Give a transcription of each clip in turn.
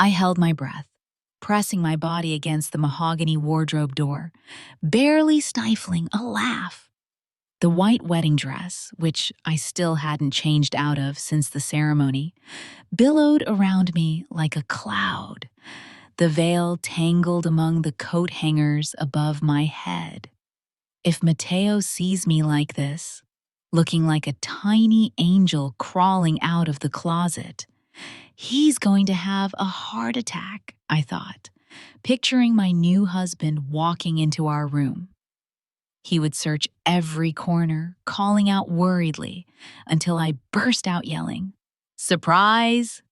I held my breath, pressing my body against the mahogany wardrobe door, barely stifling a laugh. The white wedding dress, which I still hadn't changed out of since the ceremony, billowed around me like a cloud, the veil tangled among the coat hangers above my head. If Mateo sees me like this, looking like a tiny angel crawling out of the closet, he's going to have a heart attack, I thought, picturing my new husband walking into our room. He would search every corner, calling out worriedly, until I burst out yelling, "Surprise!"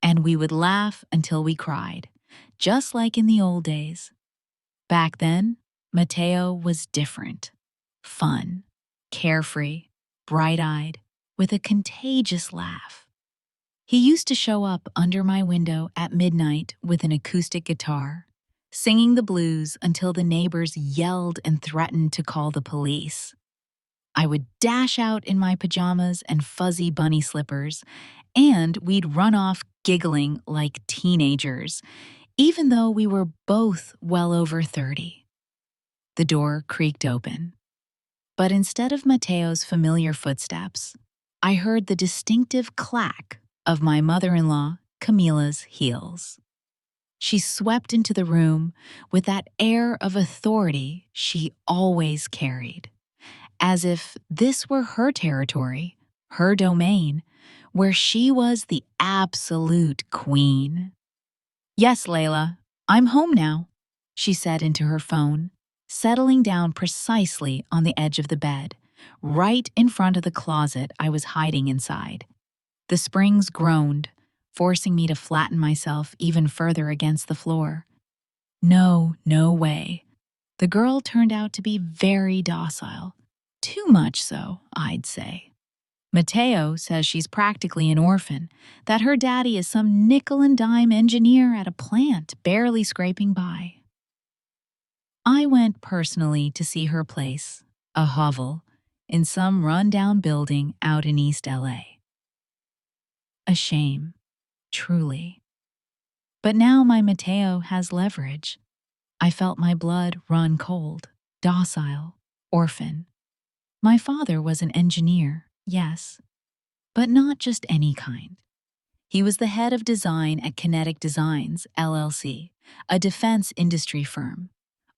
And we would laugh until we cried, just like in the old days. Back then, Mateo was different. Fun, carefree, bright-eyed, with a contagious laugh. He used to show up under my window at midnight with an acoustic guitar, singing the blues until the neighbors yelled and threatened to call the police. I would dash out in my pajamas and fuzzy bunny slippers, and we'd run off giggling like teenagers, even though we were both well over 30. The door creaked open. But instead of Mateo's familiar footsteps, I heard the distinctive clack of my mother-in-law, Camila's heels. She swept into the room with that air of authority she always carried, as if this were her territory, her domain, where she was the absolute queen. "Yes, Layla, I'm home now," she said into her phone, settling down precisely on the edge of the bed, right in front of the closet I was hiding inside. The springs groaned, forcing me to flatten myself even further against the floor. No way. The girl turned out to be very docile. Too much so, I'd say. Mateo says she's practically an orphan, that her daddy is some nickel-and-dime engineer at a plant barely scraping by. I went personally to see her place, a hovel, in some run-down building out in East LA. A shame, truly. But now my Mateo has leverage. I felt my blood run cold, docile, orphan. My father was an engineer, yes, but not just any kind. He was the head of design at Kinetic Designs, LLC, a defense industry firm,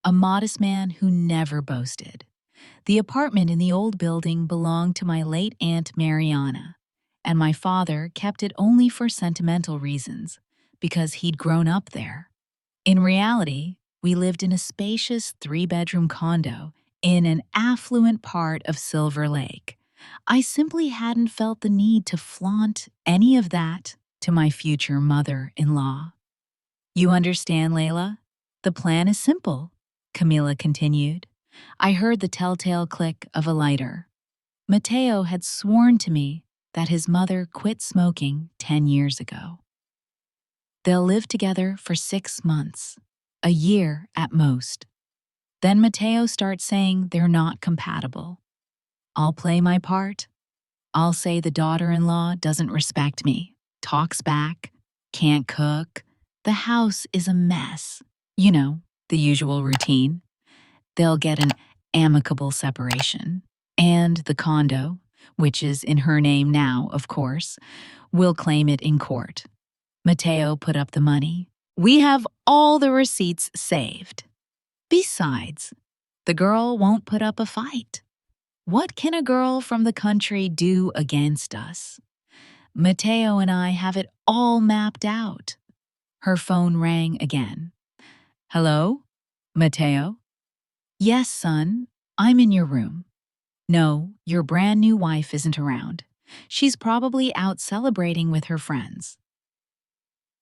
a modest man who never boasted. The apartment in the old building belonged to my late Aunt Mariana, and my father kept it only for sentimental reasons, because he'd grown up there. In reality, we lived in a spacious 3-bedroom condo in an affluent part of Silver Lake. I simply hadn't felt the need to flaunt any of that to my future mother-in-law. "You understand, Layla? The plan is simple," Camila continued. I heard the telltale click of a lighter. Mateo had sworn to me that his mother quit smoking 10 years ago. They'll live together for 6 months, a year at most. Then Mateo starts saying they're not compatible. I'll play my part. I'll say the daughter-in-law doesn't respect me, talks back, can't cook. The house is a mess. You know, the usual routine. They'll get an amicable separation. And the condo, which is in her name now, of course, will claim it in court. Mateo put up the money. We have all the receipts saved. Besides, the girl won't put up a fight. What can a girl from the country do against us? Mateo and I have it all mapped out. Her phone rang again. "Hello? Mateo?" "Yes, son. I'm in your room." "No, your brand new wife isn't around. She's probably out celebrating with her friends."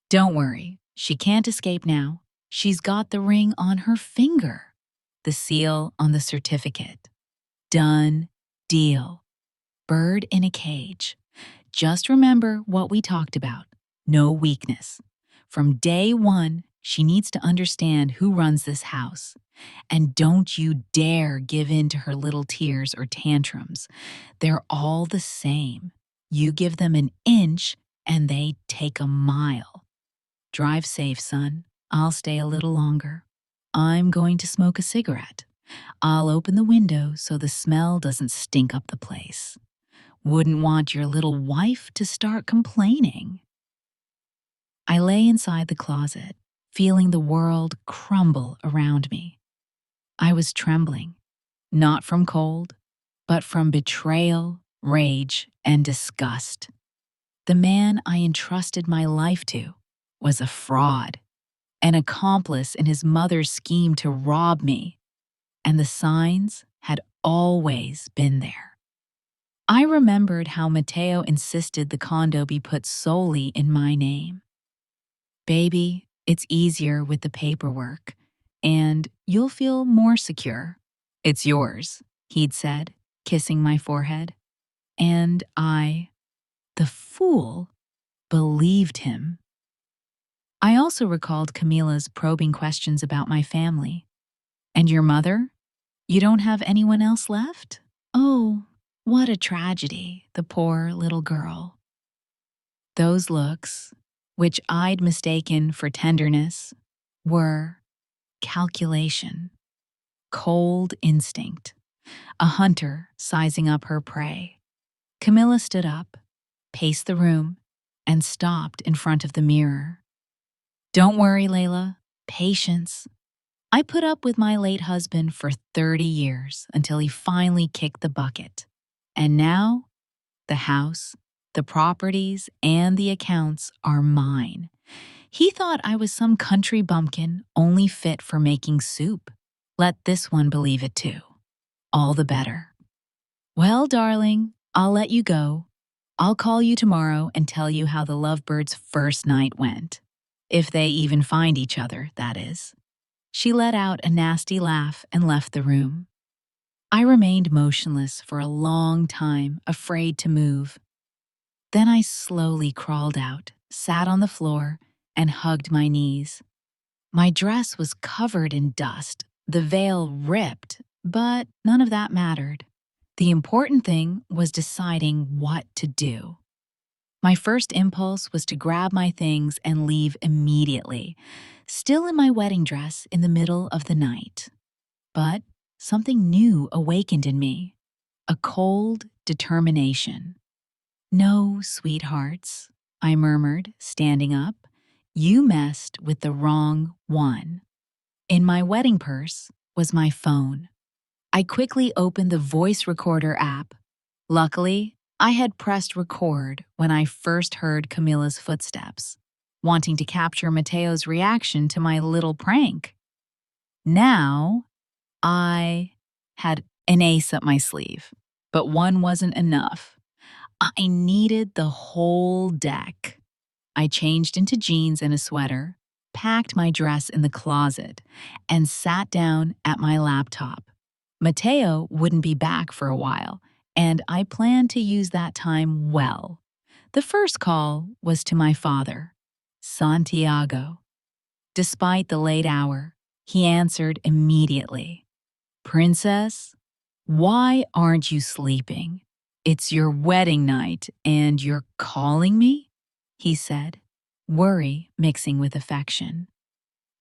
"Don't worry, she can't escape now. She's got the ring on her finger, the seal on the certificate. Done deal. Bird in a cage. Just remember what we talked about. No weakness. From day one, she needs to understand who runs this house. And don't you dare give in to her little tears or tantrums. They're all the same. You give them an inch and they take a mile." Drive safe, son. I'll stay a little longer. I'm going to smoke a cigarette. I'll open the window so the smell doesn't stink up the place. Wouldn't want your little wife to start complaining." I lay inside the closet, feeling the world crumble around me. I was trembling, not from cold, but from betrayal, rage, and disgust. The man I entrusted my life to was a fraud, an accomplice in his mother's scheme to rob me, and the signs had always been there. I remembered how Mateo insisted the condo be put solely in my name. "Baby, it's easier with the paperwork, and you'll feel more secure. It's yours," he'd said, kissing my forehead. And I, the fool, believed him. I also recalled Camila's probing questions about my family. "And your mother? You don't have anyone else left? Oh, what a tragedy, the poor little girl." Those looks, which I'd mistaken for tenderness, were calculation, cold instinct, a hunter sizing up her prey. Camilla stood up, paced the room, and stopped in front of the mirror. "Don't worry, Layla. Patience. I put up with my late husband for 30 years until he finally kicked the bucket. And now, the house, the properties, and the accounts are mine. He thought I was some country bumpkin only fit for making soup. Let this one believe it too. All the better. Well, darling, I'll let you go. I'll call you tomorrow and tell you how the lovebirds' first night went. If they even find each other, that is." She let out a nasty laugh and left the room. I remained motionless for a long time, afraid to move. Then I slowly crawled out, sat on the floor, and hugged my knees. My dress was covered in dust, the veil ripped, but none of that mattered. The important thing was deciding what to do. My first impulse was to grab my things and leave immediately, still in my wedding dress in the middle of the night. But something new awakened in me, a cold determination. "No, sweethearts," I murmured, standing up. "You messed with the wrong one." In my wedding purse was my phone. I quickly opened the voice recorder app. Luckily, I had pressed record when I first heard Camila's footsteps, wanting to capture Mateo's reaction to my little prank. Now, I had an ace up my sleeve, but one wasn't enough. I needed the whole deck. I changed into jeans and a sweater, packed my dress in the closet, and sat down at my laptop. Mateo wouldn't be back for a while, and I planned to use that time well. The first call was to my father, Santiago. Despite the late hour, he answered immediately. "Princess, why aren't you sleeping? It's your wedding night and you're calling me?" he said, worry mixing with affection.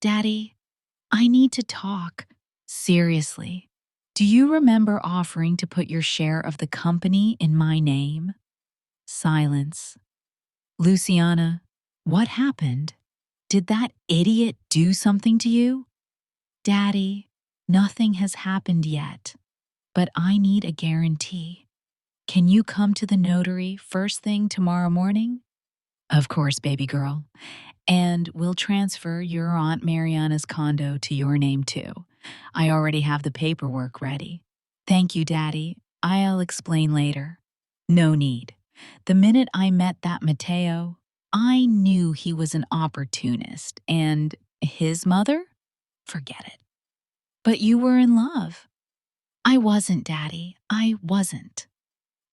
"Daddy, I need to talk. Seriously. Do you remember offering to put your share of the company in my name?" Silence. "Luciana, what happened? Did that idiot do something to you?" "Daddy, nothing has happened yet, but I need a guarantee. Can you come to the notary first thing tomorrow morning?" "Of course, baby girl. And we'll transfer your Aunt Mariana's condo to your name too. I already have the paperwork ready." "Thank you, Daddy. I'll explain later." No need. The minute I met that Mateo, I knew he was an opportunist, and his mother? Forget it. "But you were in love." "I wasn't, Daddy. I wasn't."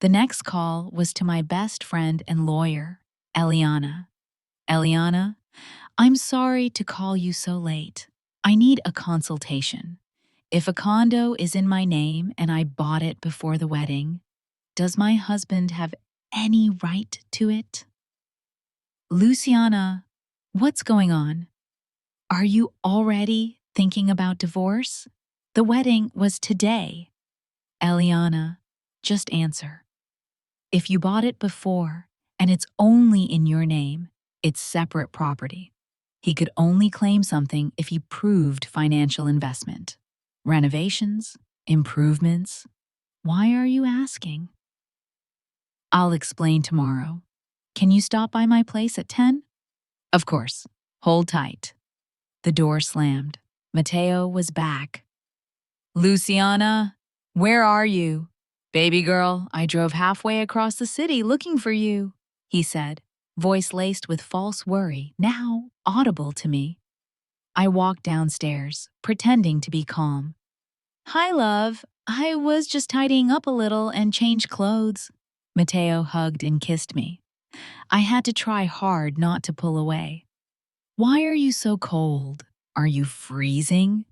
The next call was to my best friend and lawyer, Eliana. "Eliana, I'm sorry to call you so late. I need a consultation. If a condo is in my name and I bought it before the wedding, does my husband have any right to it?" "Luciana, What's going on? Are you already thinking about divorce? The wedding was today. Eliana, just answer. If you bought it before, and it's only in your name, it's separate property. He could only claim something if he proved financial investment. Renovations? Improvements? Why are you asking? I'll explain tomorrow. Can you stop by my place at 10? Of course. Hold tight. The door slammed. Mateo was back. Luciana, where are you? Baby girl, I drove halfway across the city looking for you, he said, voice laced with false worry, now audible to me. I walked downstairs, pretending to be calm. Hi, love. I was just tidying up a little and changed clothes. Mateo hugged and kissed me. I had to try hard not to pull away. Why are you so cold? Are you freezing?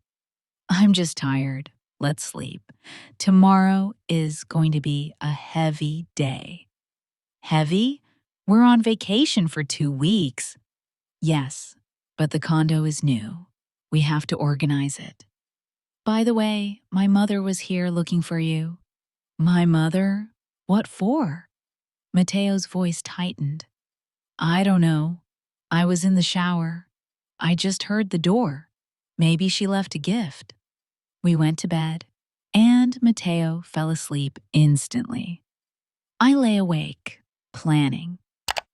I'm just tired. Let's sleep. Tomorrow is going to be a heavy day. Heavy? We're on vacation for 2 weeks. Yes, but the condo is new. We have to organize it. By the way, my mother was here looking for you. My mother? What for? Mateo's voice tightened. I don't know. I was in the shower. I just heard the door. Maybe she left a gift. We went to bed, and Mateo fell asleep instantly. I lay awake, planning.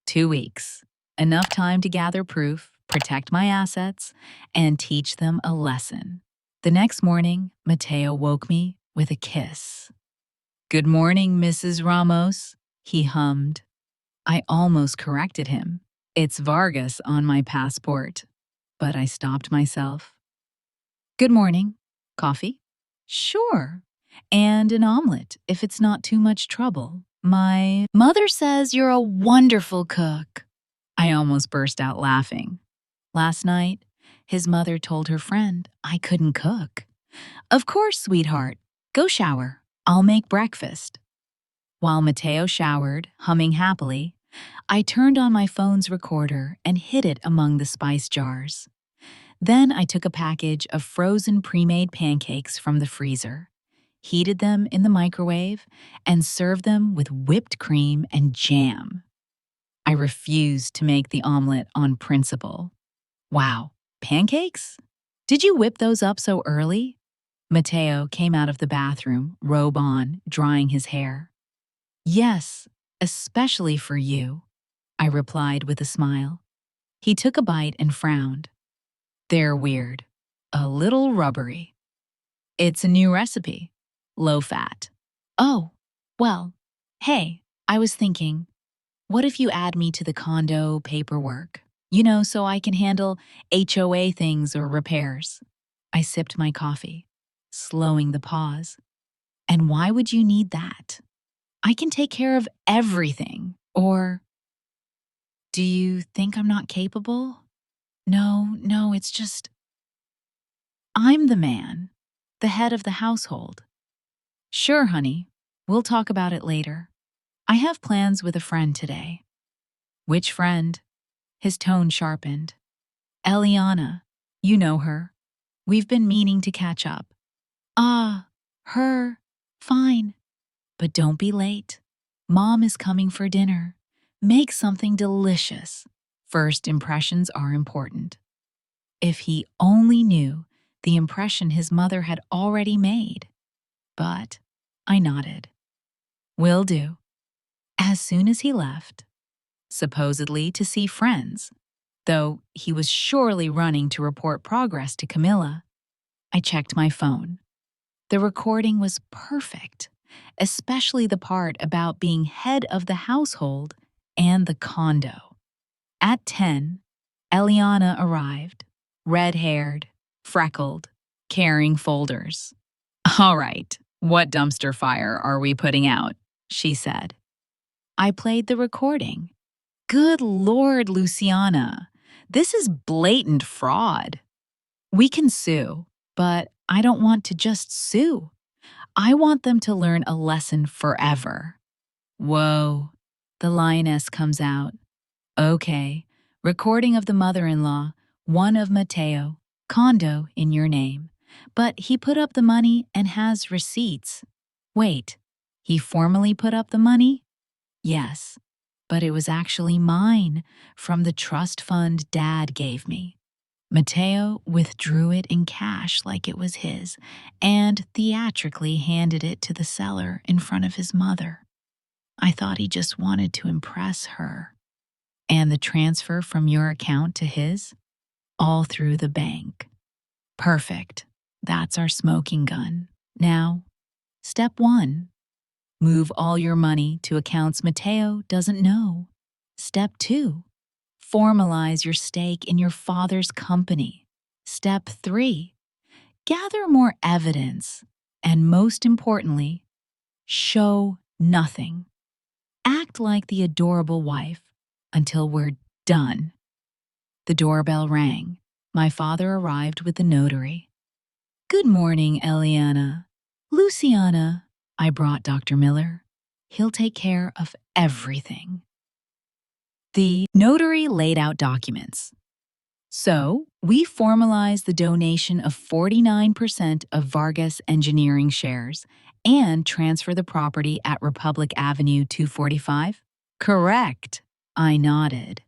2 weeks. Enough time to gather proof, protect my assets, and teach them a lesson. The next morning, Mateo woke me with a kiss. Good morning, Mrs. Ramos, he hummed. I almost corrected him. It's Vargas on my passport. But I stopped myself. Good morning. Coffee? Sure. And an omelet, if it's not too much trouble. My mother says you're a wonderful cook. I almost burst out laughing. Last night, his mother told her friend I couldn't cook. Of course, sweetheart. Go shower. I'll make breakfast. While Mateo showered, humming happily, I turned on my phone's recorder and hid it among the spice jars. Then I took a package of frozen pre-made pancakes from the freezer, heated them in the microwave, and served them with whipped cream and jam. I refused to make the omelet on principle. Wow, pancakes? Did you whip those up so early? Mateo came out of the bathroom, robe on, drying his hair. Yes, especially for you, I replied with a smile. He took a bite and frowned. They're weird. A little rubbery. It's a new recipe. Low fat. Oh, well, hey, I was thinking, what if you add me to the condo paperwork? So I can handle HOA things or repairs. I sipped my coffee, slowing the pause. And why would you need that? I can take care of everything. Or, do you think I'm not capable? No, it's just, I'm the man, the head of the household. Sure, honey, we'll talk about it later. I have plans with a friend today. Which friend? His tone sharpened. Eliana, you know her. We've been meaning to catch up. Ah, her. Fine. But don't be late. Mom is coming for dinner. Make something delicious. First impressions are important. If he only knew the impression his mother had already made. But I nodded. Will do. As soon as he left, supposedly to see friends, though he was surely running to report progress to Camilla, I checked my phone. The recording was perfect, especially the part about being head of the household and the condo. At 10, Eliana arrived, red-haired, freckled, carrying folders. All right, what dumpster fire are we putting out? She said. I played the recording. Good Lord, Luciana, this is blatant fraud. We can sue, but I don't want to just sue. I want them to learn a lesson forever. Whoa, the lioness comes out. Okay, Recording of the mother-in-law, one of Mateo, condo in your name. But he put up the money and has receipts. Wait, he formally put up the money? Yes, but it was actually mine from the trust fund Dad gave me. Mateo withdrew it in cash like it was his and theatrically handed it to the seller in front of his mother. I thought he just wanted to impress her. And the transfer from your account to his? All through the bank. Perfect. That's our smoking gun. Now, step 1. Move all your money to accounts Mateo doesn't know. Step 2. Formalize your stake in your father's company. Step 3. Gather more evidence. And most importantly, show nothing. Act like the adorable wife until we're done. The doorbell rang. My father arrived with the notary. Good morning, Eliana. Luciana, I brought Dr. Miller. He'll take care of everything. The notary laid out documents. So, we formalized the donation of 49% of Vargas Engineering shares and transfer the property at Republic Avenue 245? Correct, I nodded.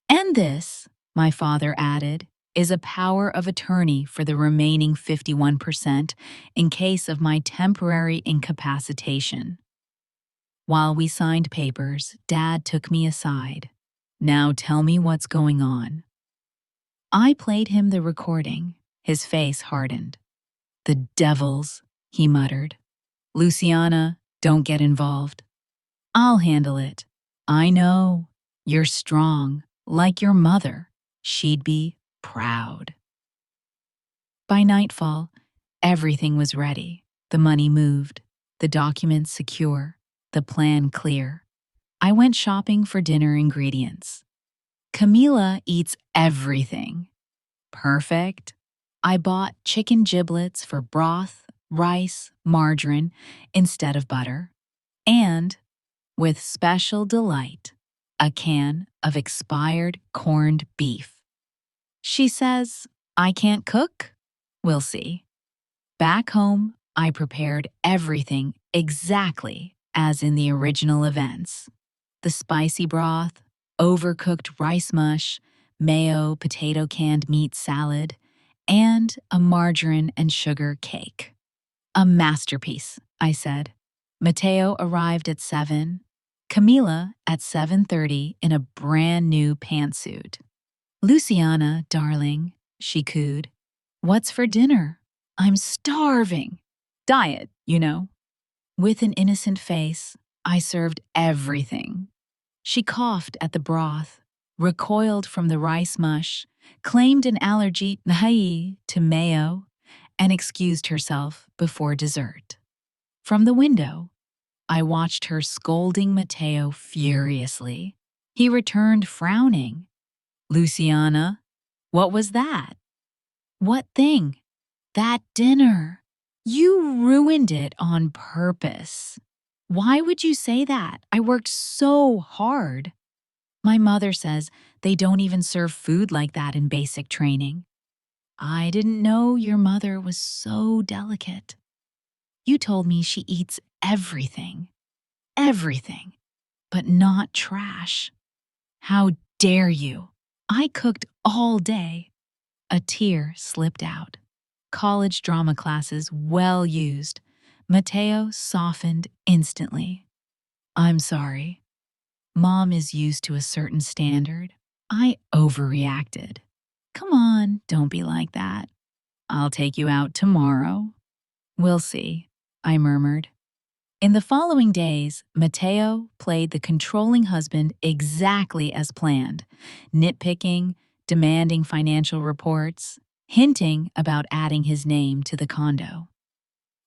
And this, my father added, is a power of attorney for the remaining 51% in case of my temporary incapacitation. While we signed papers, Dad took me aside. Now tell me what's going on. I played him the recording. His face hardened. The devils, he muttered. Luciana, don't get involved. I'll handle it. I know. You're strong, like your mother. She'd be proud. By nightfall, everything was ready. The money moved, the documents secure, the plan clear. I went shopping for dinner ingredients. Camila eats everything. Perfect. I bought chicken giblets for broth, rice, margarine instead of butter, and, with special delight, a can of expired corned beef. She says, I can't cook? We'll see. Back home, I prepared everything exactly as in the original events. The spicy broth, overcooked rice mush, mayo, potato canned meat salad, and a margarine and sugar cake. A masterpiece, I said. Mateo arrived at 7, Camila at 7:30 in a brand new pantsuit. Luciana, darling, she cooed. What's for dinner? I'm starving. Diet, you know. With an innocent face, I served everything. She coughed at the broth, recoiled from the rice mush, claimed an allergy to mayo, and excused herself before dessert. From the window, I watched her scolding Mateo furiously. He returned frowning. Luciana, what was that? What thing? That dinner. You ruined it on purpose. Why would you say that? I worked so hard. My mother says they don't even serve food like that in basic training. I didn't know your mother was so delicate. You told me she eats everything. Everything. But not trash. How dare you? I cooked all day. A tear slipped out. College drama classes well used. Mateo softened instantly. I'm sorry. Mom is used to a certain standard. I overreacted. Come on, don't be like that. I'll take you out tomorrow. We'll see, I murmured. In the following days, Mateo played the controlling husband exactly as planned, nitpicking, demanding financial reports, hinting about adding his name to the condo.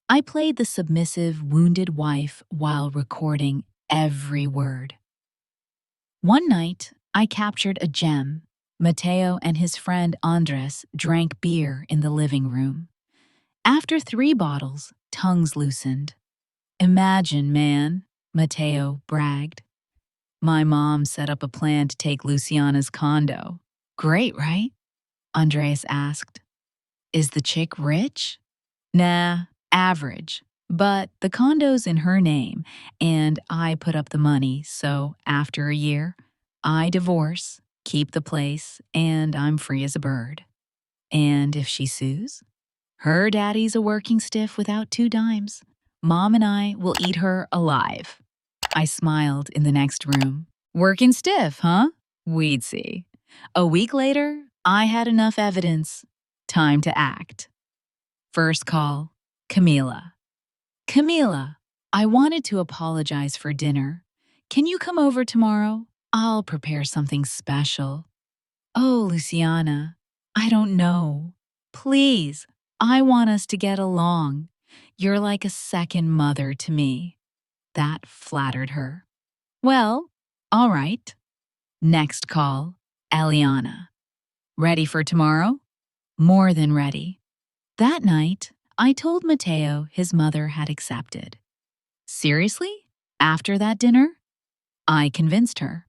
I played the submissive, wounded wife while recording every word. One night, I captured a gem. Mateo and his friend Andres drank beer in the living room. After 3 bottles, tongues loosened. Imagine, man, Mateo bragged. My mom set up a plan to take Luciana's condo. Great, right? Andres asked. Is the chick rich? Nah, average. But the condo's in her name, and I put up the money, so after a year, I divorce, keep the place, and I'm free as a bird. And if she sues, her daddy's a working stiff without 2 dimes. Mom and I will eat her alive. I smiled in the next room. Working stiff, huh? We'd see. A week later, I had enough evidence. Time to act. First call, Camila. Camila, I wanted to apologize for dinner. Can you come over tomorrow? I'll prepare something special. Oh, Luciana, I don't know. Please, I want us to get along. You're like a second mother to me. That flattered her. Well, all right. Next call, Eliana. Ready for tomorrow? More than ready. That night, I told Mateo his mother had accepted. Seriously? After that dinner? I convinced her.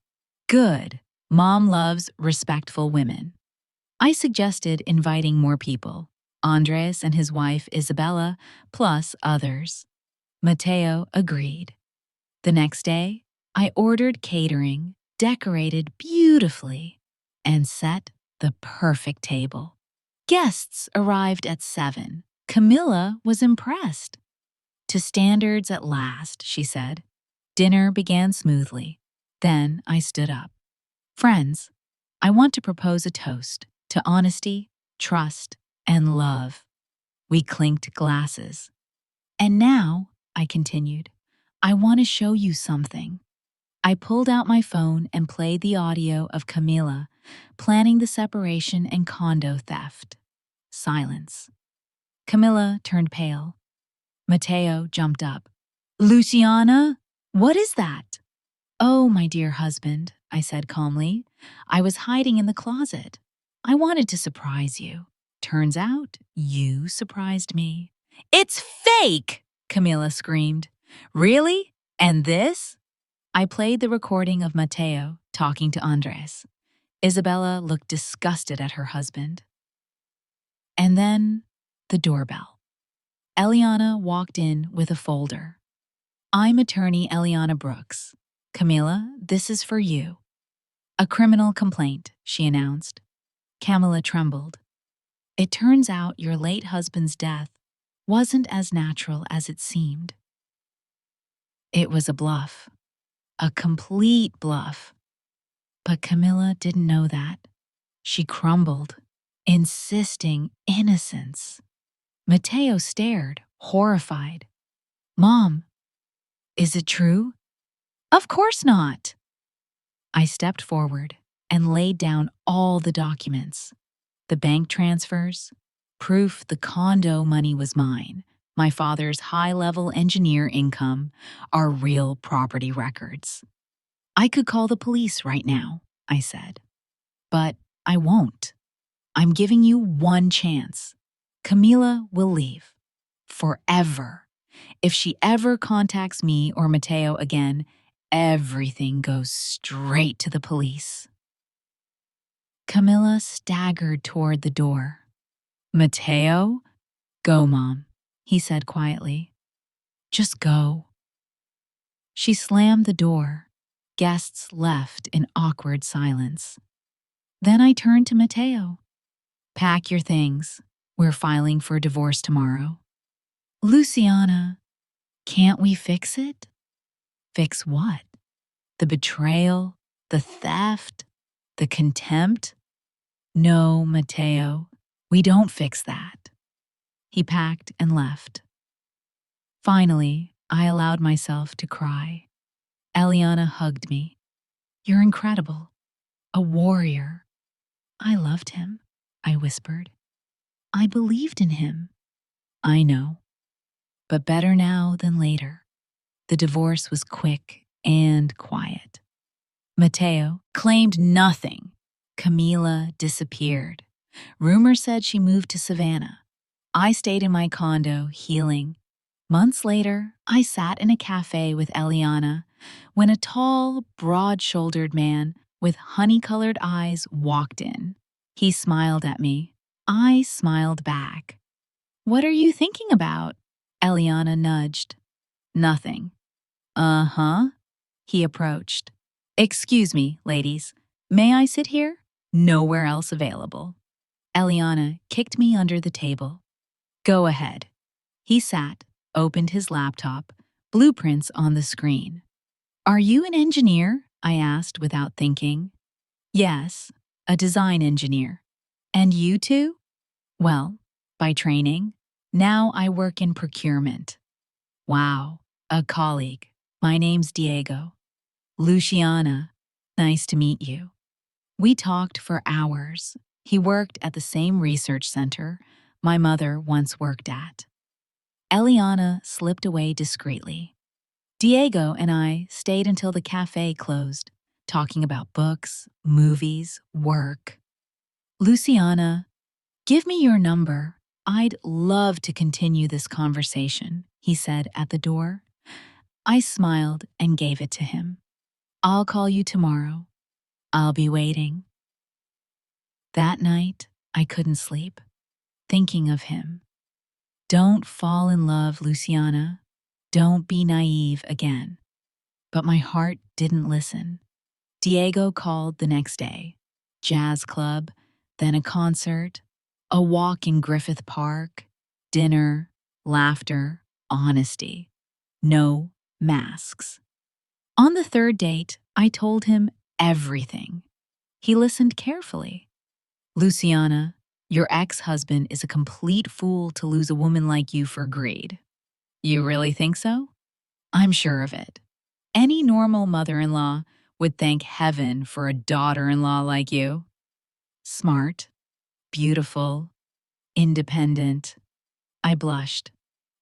Good. Mom loves respectful women. I suggested inviting more people, Andres and his wife Isabella, plus others. Mateo agreed. The next day, I ordered catering, decorated beautifully, and set the perfect table. Guests arrived at 7. Camilla was impressed. To standards at last, she said. Dinner began smoothly. Then I stood up. Friends, I want to propose a toast to honesty, trust, and love. We clinked glasses. And now, I continued, I want to show you something. I pulled out my phone and played the audio of Camila planning the separation and condo theft. Silence. Camilla turned pale. Mateo jumped up. Luciana, what is that? Oh, my dear husband, I said calmly. I was hiding in the closet. I wanted to surprise you. Turns out, you surprised me. It's fake, Camilla screamed. Really? And this? I played the recording of Mateo talking to Andres. Isabella looked disgusted at her husband. And then, the doorbell. Eliana walked in with a folder. I'm attorney Eliana Brooks. Camila, this is for you. A criminal complaint, she announced. Camila trembled. It turns out your late husband's death wasn't as natural as it seemed. It was a bluff. A complete bluff. But Camila didn't know that. She crumbled, insisting innocence. Mateo stared, horrified. Mom, is it true? Of course not. I stepped forward and laid down all the documents. The bank transfers, proof the condo money was mine, my father's high-level engineer income, our real property records. I could call the police right now, I said. But I won't. I'm giving you one chance. Camila will leave. Forever. If she ever contacts me or Mateo again, everything goes straight to the police. Camila staggered toward the door. Mateo? Go, Mom, he said quietly. Just go. She slammed the door. Guests left in awkward silence. Then I turned to Mateo. Pack your things. We're filing for divorce tomorrow. Luciana, can't we fix it? Fix what? The betrayal? The theft? The contempt? No, Mateo, we don't fix that. He packed and left. Finally, I allowed myself to cry. Eliana hugged me. You're incredible. A warrior. I loved him, I whispered. I believed in him. I know. But better now than later. The divorce was quick and quiet. Mateo claimed nothing. Camila disappeared. Rumor said she moved to Savannah. I stayed in my condo, healing. Months later, I sat in a cafe with Eliana, when a tall, broad-shouldered man with honey-colored eyes walked in. He smiled at me. I smiled back. "What are you thinking about?" Eliana nudged. "Nothing." "Uh-huh." He approached. "Excuse me, ladies. May I sit here?" "Nowhere else available." Eliana kicked me under the table. "Go ahead." He sat, opened his laptop, blueprints on the screen. "Are you an engineer?" I asked without thinking. "Yes, a design engineer." "And you too?" "Well, by training. Now I work in procurement." "Wow, a colleague. My name's Diego." "Luciana, nice to meet you." We talked for hours. He worked at the same research center my mother once worked at. Eliana slipped away discreetly. Diego and I stayed until the cafe closed, talking about books, movies, work. "Luciana, give me your number. I'd love to continue this conversation," he said at the door. I smiled and gave it to him. "I'll call you tomorrow. I'll be waiting." That night, I couldn't sleep, thinking of him. Don't fall in love, Luciana. Don't be naive again. But my heart didn't listen. Diego called the next day. Jazz club, then a concert, a walk in Griffith Park, dinner, laughter, honesty. No masks. On the third date, I told him everything. He listened carefully. "Luciana, your ex-husband is a complete fool to lose a woman like you for greed." "You really think so?" "I'm sure of it. Any normal mother-in-law would thank heaven for a daughter-in-law like you. Smart, beautiful, independent." I blushed.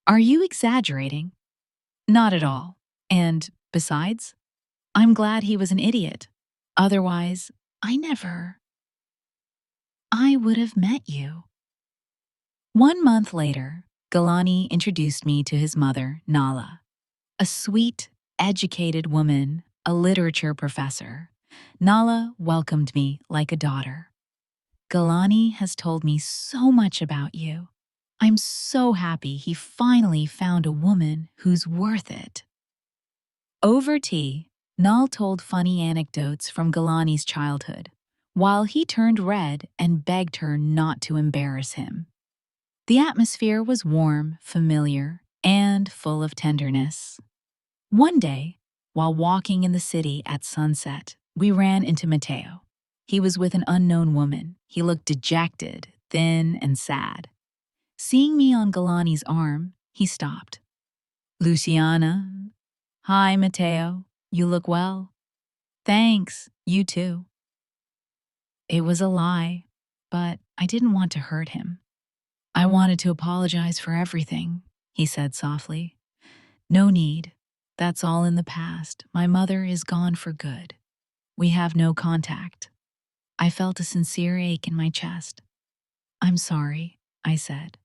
"Are you exaggerating?" "Not at all. And besides, I'm glad he was an idiot. Otherwise, I would have met you." 1 month later, Galani introduced me to his mother, Nala. A sweet, educated woman, a literature professor. Nala welcomed me like a daughter. "Galani has told me so much about you. I'm so happy he finally found a woman who's worth it." Over tea, Nal told funny anecdotes from Galani's childhood, while he turned red and begged her not to embarrass him. The atmosphere was warm, familiar, and full of tenderness. One day, while walking in the city at sunset, we ran into Mateo. He was with an unknown woman. He looked dejected, thin, and sad. Seeing me on Galani's arm, he stopped. "Luciana." "Hi, Mateo. You look well." "Thanks. You too." It was a lie, but I didn't want to hurt him. "I wanted to apologize for everything," he said softly. "No need. That's all in the past. My mother is gone for good. We have no contact." I felt a sincere ache in my chest. "I'm sorry," I said.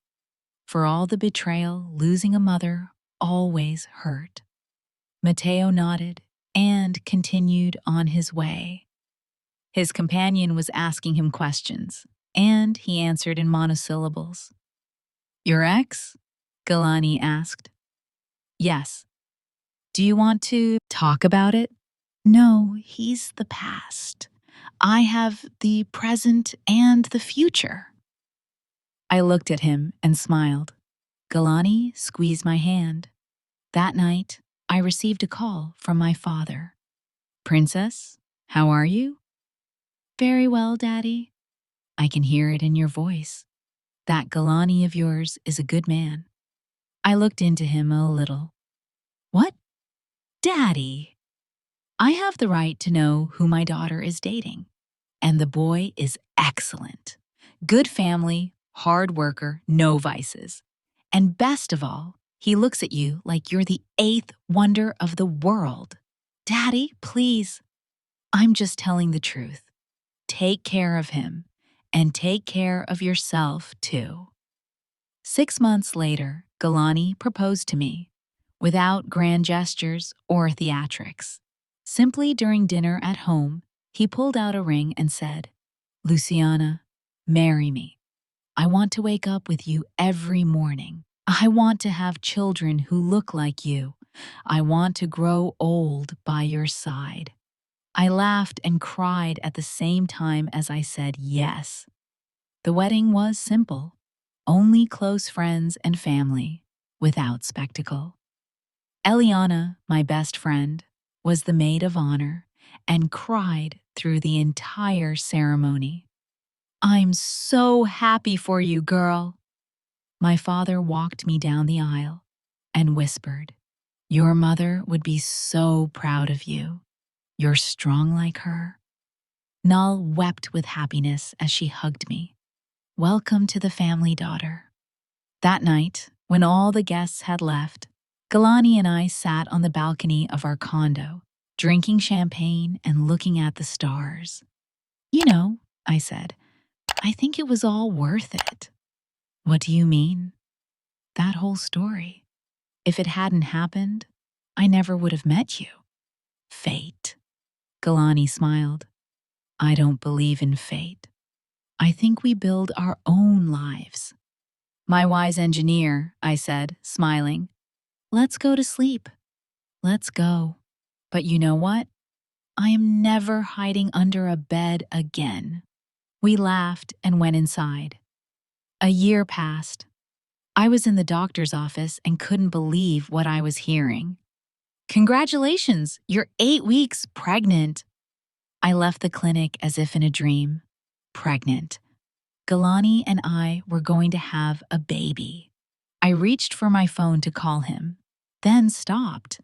"For all the betrayal, losing a mother always hurt." Mateo nodded and continued on his way. His companion was asking him questions, and he answered in monosyllables. "Your ex?" Galani asked. "Yes." "Do you want to talk about it?" "No, he's the past. I have the present and the future." I looked at him and smiled. Galani squeezed my hand. That night, I received a call from my father. "Princess, how are you?" "Very well, Daddy." "I can hear it in your voice. That Galani of yours is a good man." I looked into him a little. "What? Daddy?" "I have the right to know who my daughter is dating. And the boy is excellent. Good family, hard worker, no vices. And best of all, he looks at you like you're the eighth wonder of the world." "Daddy, please." "I'm just telling the truth. Take care of him, and take care of yourself, too." 6 months later, Galani proposed to me. without grand gestures or theatrics. Simply during dinner at home, he pulled out a ring and said, "Luciana, marry me. I want to wake up with you every morning. I want to have children who look like you. I want to grow old by your side." I laughed and cried at the same time as I said yes. The wedding was simple, only close friends and family, without spectacle. Eliana, my best friend, was the maid of honor and cried through the entire ceremony. "I'm so happy for you, girl." My father walked me down the aisle and whispered, "Your mother would be so proud of you. You're strong like her." Nal wept with happiness as she hugged me. "Welcome to the family, daughter." That night, when all the guests had left, Galani and I sat on the balcony of our condo, drinking champagne and looking at the stars. "You know," I said, "I think it was all worth it." "What do you mean?" "That whole story. If it hadn't happened, I never would have met you." "Fate." Galani smiled. "I don't believe in fate. I think we build our own lives." "My wise engineer," I said, smiling. "Let's go to sleep." "Let's go. But you know what? I am never hiding under a bed again." We laughed and went inside. A year passed. I was in the doctor's office and couldn't believe what I was hearing. "Congratulations, you're 8 weeks pregnant." I left the clinic as if in a dream. Pregnant. Galani and I were going to have a baby. I reached for my phone to call him, then stopped.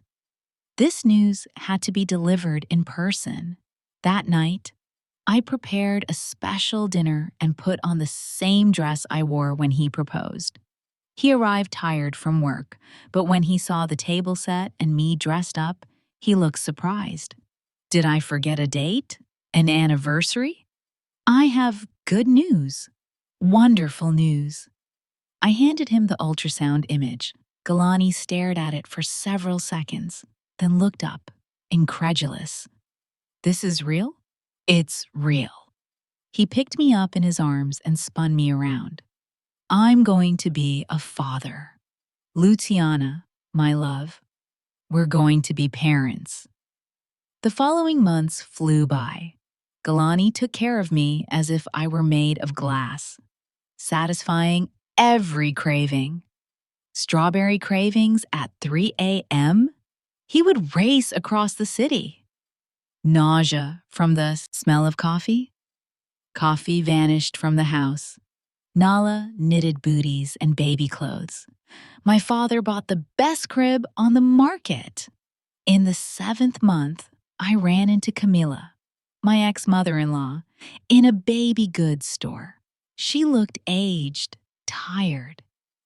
This news had to be delivered in person. That night, I prepared a special dinner and put on the same dress I wore when he proposed. He arrived tired from work, but when he saw the table set and me dressed up, he looked surprised. Did I forget a date? An anniversary? "I have good news. Wonderful news." I handed him the ultrasound image. Galani stared at it for several seconds, then looked up, incredulous. "This is real?" "It's real." He picked me up in his arms and spun me around. "I'm going to be a father. Luciana, my love, we're going to be parents." The following months flew by. Galani took care of me as if I were made of glass, satisfying every craving. Strawberry cravings at 3 a.m.? He would race across the city. Nausea from the smell of coffee? Coffee vanished from the house. Nala knitted booties and baby clothes. My father bought the best crib on the market. In the 7th month, I ran into Camila, my ex-mother-in-law, in a baby goods store. She looked aged, tired.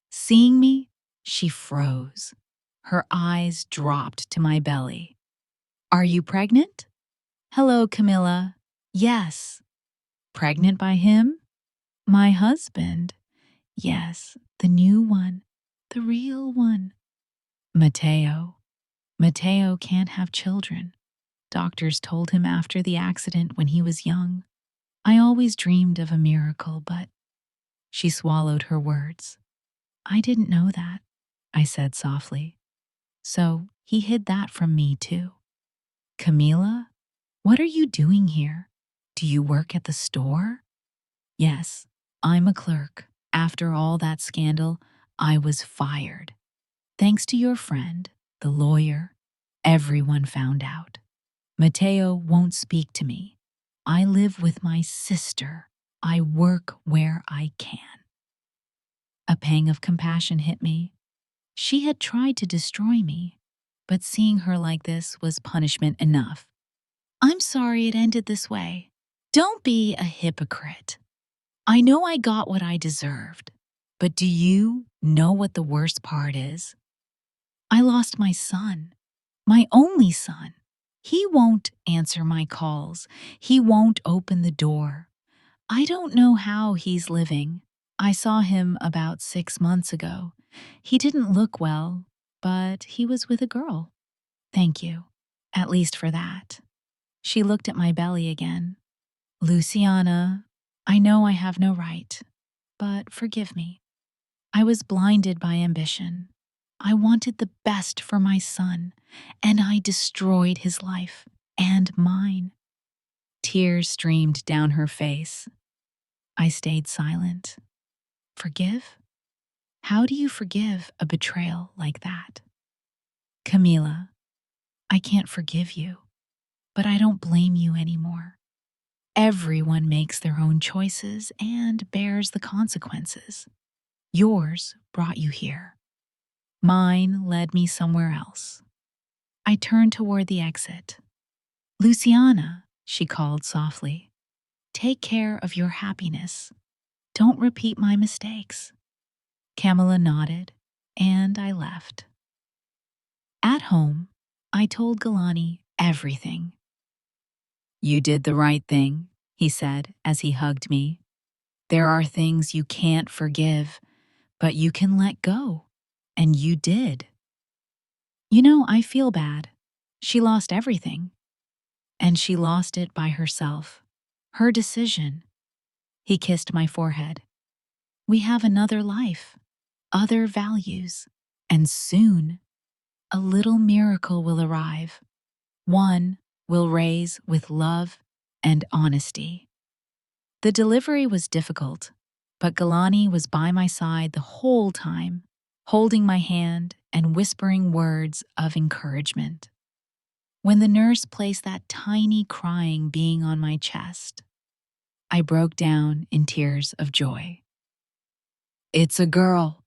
Seeing me, she froze. Her eyes dropped to my belly. "Are you pregnant?" "Hello, Camilla." "Yes." "Pregnant by him?" "My husband." "Yes, the new one, the real one." "Mateo. Mateo can't have children. Doctors told him after the accident when he was young. I always dreamed of a miracle, but—" She swallowed her words. "I didn't know that," I said softly. "So he hid that from me too." "Camila, what are you doing here? Do you work at the store?" "Yes, I'm a clerk. After all that scandal, I was fired. Thanks to your friend, the lawyer, everyone found out. Mateo won't speak to me. I live with my sister. I work where I can." A pang of compassion hit me. She had tried to destroy me, but seeing her like this was punishment enough. "I'm sorry it ended this way. Don't be a hypocrite. I know I got what I deserved, but do you know what the worst part is? I lost my son, my only son. He won't answer my calls. He won't open the door. I don't know how he's living. I saw him about 6 months ago. He didn't look well. but he was with a girl. Thank you, at least for that. She looked at my belly again. Luciana, I know I have no right, but forgive me. I was blinded by ambition. I wanted the best for my son, and I destroyed his life and mine. Tears streamed down her face. I stayed silent. Forgive? How do you forgive a betrayal like that? Camila, I can't forgive you, but I don't blame you anymore. Everyone makes their own choices and bears the consequences. Yours brought you here. Mine led me somewhere else. I turned toward the exit. Luciana, she called softly, take care of your happiness. Don't repeat my mistakes. Camilla nodded, and I left. At home, I told Galani everything. You did the right thing, he said as he hugged me. There are things you can't forgive, but you can let go. And you did. You know, I feel bad. She lost everything. And she lost it by herself. Her decision. He kissed my forehead. We have another life, other values, and soon a little miracle will arrive. One we'll raise with love and honesty. The delivery was difficult, but Galani was by my side the whole time, holding my hand and whispering words of encouragement. When the nurse placed that tiny crying being on my chest, I broke down in tears of joy. It's a girl,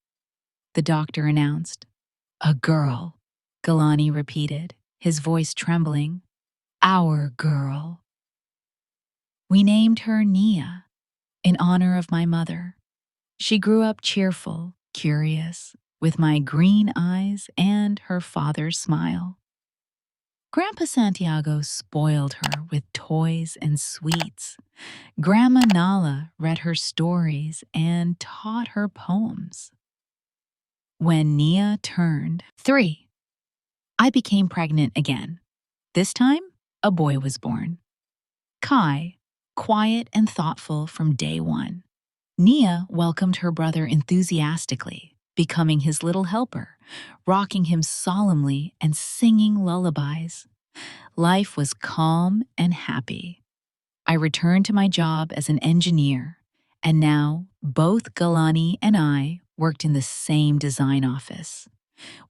the doctor announced. A girl, Galani repeated, his voice trembling. Our girl. We named her Nia, in honor of my mother. She grew up cheerful, curious, with my green eyes and her father's smile. Grandpa Santiago spoiled her with toys and sweets. Grandma Nala read her stories and taught her poems. When Nia turned 3, I became pregnant again. This time, a boy was born. Kai, quiet and thoughtful from day one. Nia welcomed her brother enthusiastically, becoming his little helper, rocking him solemnly and singing lullabies. Life was calm and happy. I returned to my job as an engineer, and now both Galani and I worked in the same design office.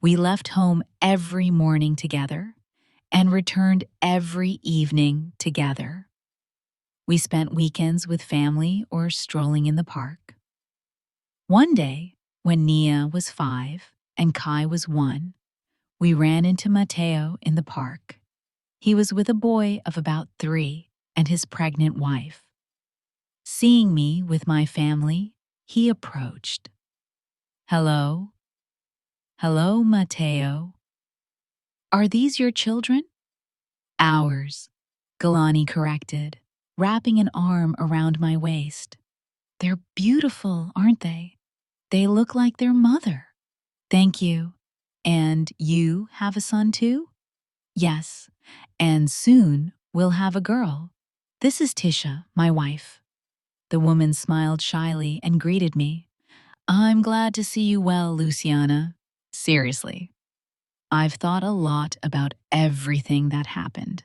We left home every morning together and returned every evening together. We spent weekends with family or strolling in the park. One day, when Nia was 5 and Kai was 1, we ran into Mateo in the park. He was with a boy of about 3 and his pregnant wife. Seeing me with my family, he approached. Hello? Hello, Mateo. Are these your children? Ours, Galani corrected, wrapping an arm around my waist. They're beautiful, aren't they? They look like their mother. Thank you. And you have a son too? Yes. And soon we'll have a girl. This is Tisha, my wife. The woman smiled shyly and greeted me. I'm glad to see you well, Luciana. Seriously. I've thought a lot about everything that happened.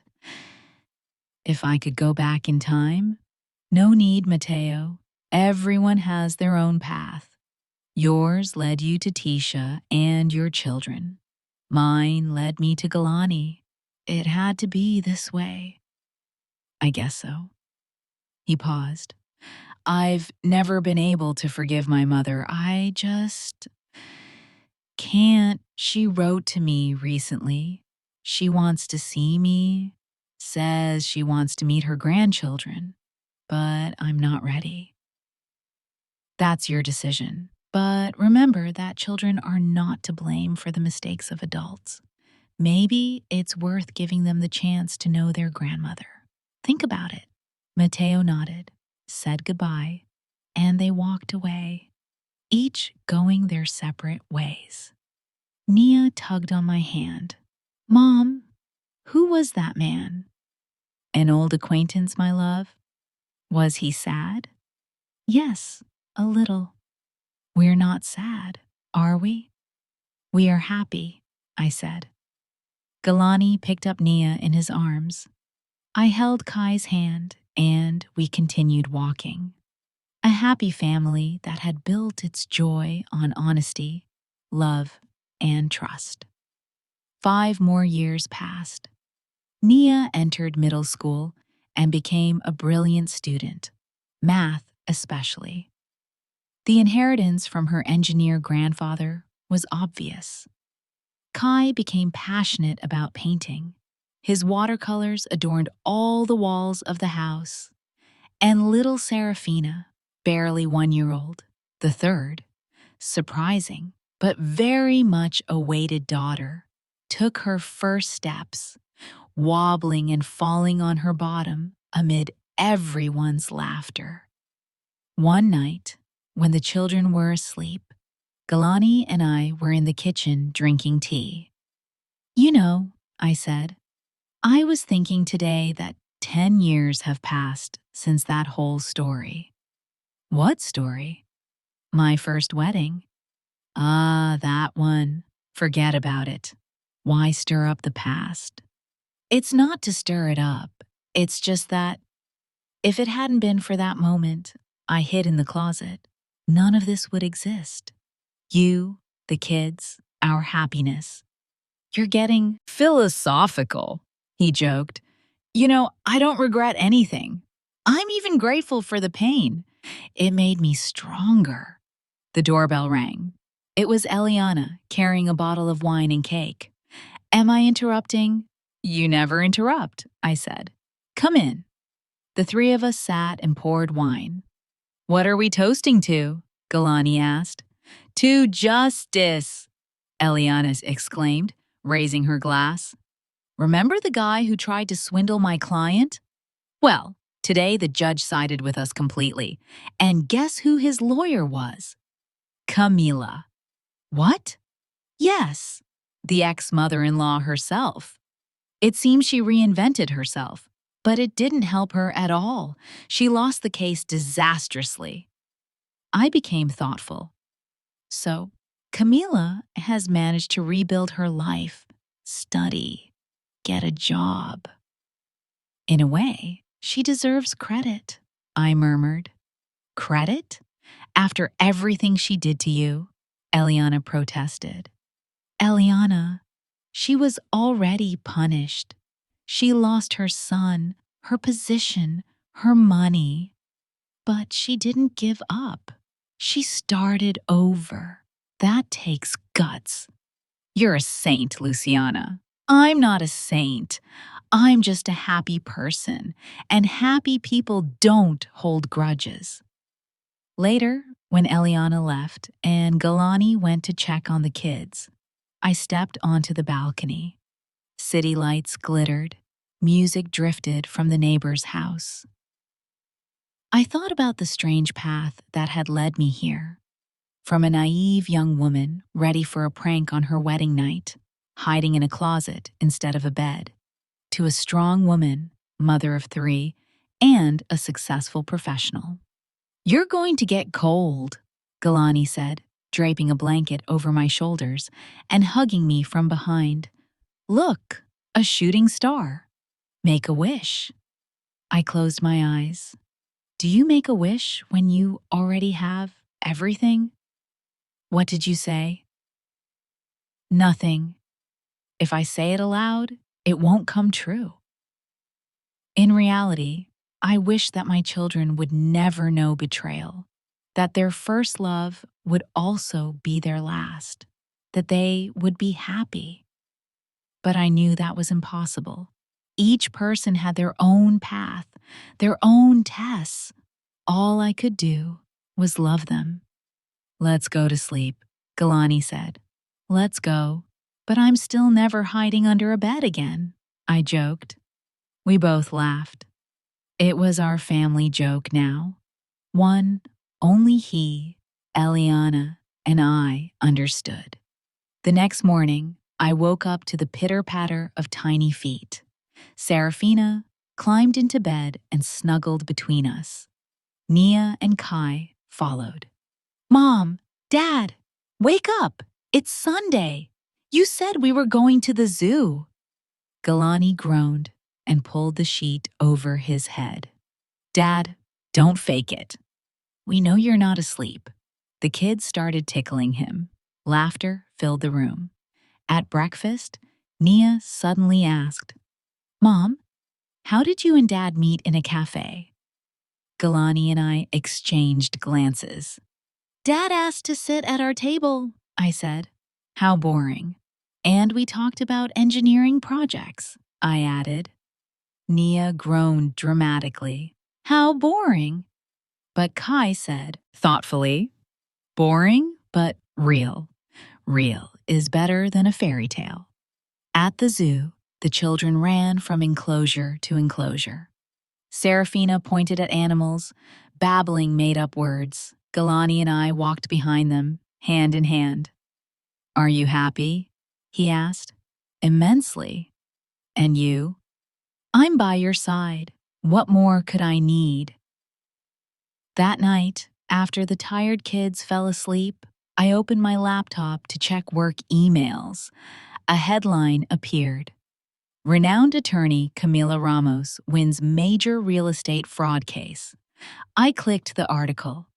If I could go back in time, no need, Mateo. Everyone has their own path. Yours led you to Tisha and your children. Mine led me to Galani. It had to be this way. I guess so. He paused. I've never been able to forgive my mother. I just can't. She wrote to me recently. She wants to see me, says she wants to meet her grandchildren, but I'm not ready. That's your decision. But remember that children are not to blame for the mistakes of adults. Maybe it's worth giving them the chance to know their grandmother. Think about it. Mateo nodded, said goodbye, and they walked away, each going their separate ways. Nia tugged on my hand. Mom, who was that man? An old acquaintance, my love. Was he sad? Yes, a little. We're not sad, are we? We are happy, I said. Galani picked up Nia in his arms. I held Kai's hand and we continued walking. A happy family that had built its joy on honesty, love, and trust. 5 more years passed. Nia entered middle school and became a brilliant student, math especially. The inheritance from her engineer grandfather was obvious. Kai became passionate about painting. His watercolors adorned all the walls of the house. And little Serafina, barely 1-year-old, the third, surprising but very much awaited daughter, took her first steps, wobbling and falling on her bottom amid everyone's laughter. One night, when the children were asleep, Galani and I were in the kitchen drinking tea. You know, I said, I was thinking today that 10 years have passed since that whole story. What story? My first wedding. Ah, that one. Forget about it. Why stir up the past? It's not to stir it up. It's just that if it hadn't been for that moment I hid in the closet, none of this would exist. You, the kids, our happiness. You're getting philosophical, he joked. You know, I don't regret anything. I'm even grateful for the pain. It made me stronger. The doorbell rang. It was Eliana carrying a bottle of wine and cake. Am I interrupting? You never interrupt, I said. Come in. The three of us sat and poured wine. What are we toasting to? Galani asked. To justice, Eliana exclaimed, raising her glass. Remember the guy who tried to swindle my client? Well, today the judge sided with us completely. And guess who his lawyer was? Camila. What? Yes, the ex-mother-in-law herself. It seems she reinvented herself, but it didn't help her at all. She lost the case disastrously. I became thoughtful. So, Camila has managed to rebuild her life, study, get a job. In a way, she deserves credit, I murmured. Credit? After everything she did to you? Eliana protested. Eliana, she was already punished. She lost her son, her position, her money. But she didn't give up. She started over. That takes guts. You're a saint, Luciana. I'm not a saint. I'm just a happy person, and happy people don't hold grudges. Later, when Eliana left and Galani went to check on the kids, I stepped onto the balcony. City lights glittered. Music drifted from the neighbor's house. I thought about the strange path that had led me here. From a naive young woman ready for a prank on her wedding night, hiding in a closet instead of a bed, to a strong woman, mother of 3, and a successful professional. You're going to get cold, Galani said, draping a blanket over my shoulders and hugging me from behind. Look, a shooting star. Make a wish. I closed my eyes. Do you make a wish when you already have everything? What did you say? Nothing. If I say it aloud, it won't come true. In reality, I wish that my children would never know betrayal, that their first love would also be their last, that they would be happy. But I knew that was impossible. Each person had their own path, their own tests. All I could do was love them. Let's go to sleep, Galani said. Let's go, but I'm still never hiding under a bed again, I joked. We both laughed. It was our family joke now. One only he, Eliana, and I understood. The next morning, I woke up to the pitter-patter of tiny feet. Serafina climbed into bed and snuggled between us. Nia and Kai followed. Mom, Dad, wake up! It's Sunday! You said we were going to the zoo! Galani groaned and pulled the sheet over his head. Dad, don't fake it. We know you're not asleep. The kids started tickling him. Laughter filled the room. At breakfast, Nia suddenly asked, Mom, how did you and Dad meet in a cafe? Galani and I exchanged glances. Dad asked to sit at our table, I said. How boring. And we talked about engineering projects, I added. Nia groaned dramatically. How boring. But Kai said, thoughtfully, boring, but real. Real is better than a fairy tale. At the zoo, the children ran from enclosure to enclosure. Serafina pointed at animals, babbling made-up words. Galani and I walked behind them, hand in hand. Are you happy? He asked. Immensely. And you? I'm by your side. What more could I need? That night, after the tired kids fell asleep, I opened my laptop to check work emails. A headline appeared. Renowned attorney Camila Ramos wins major real estate fraud case. I clicked the article.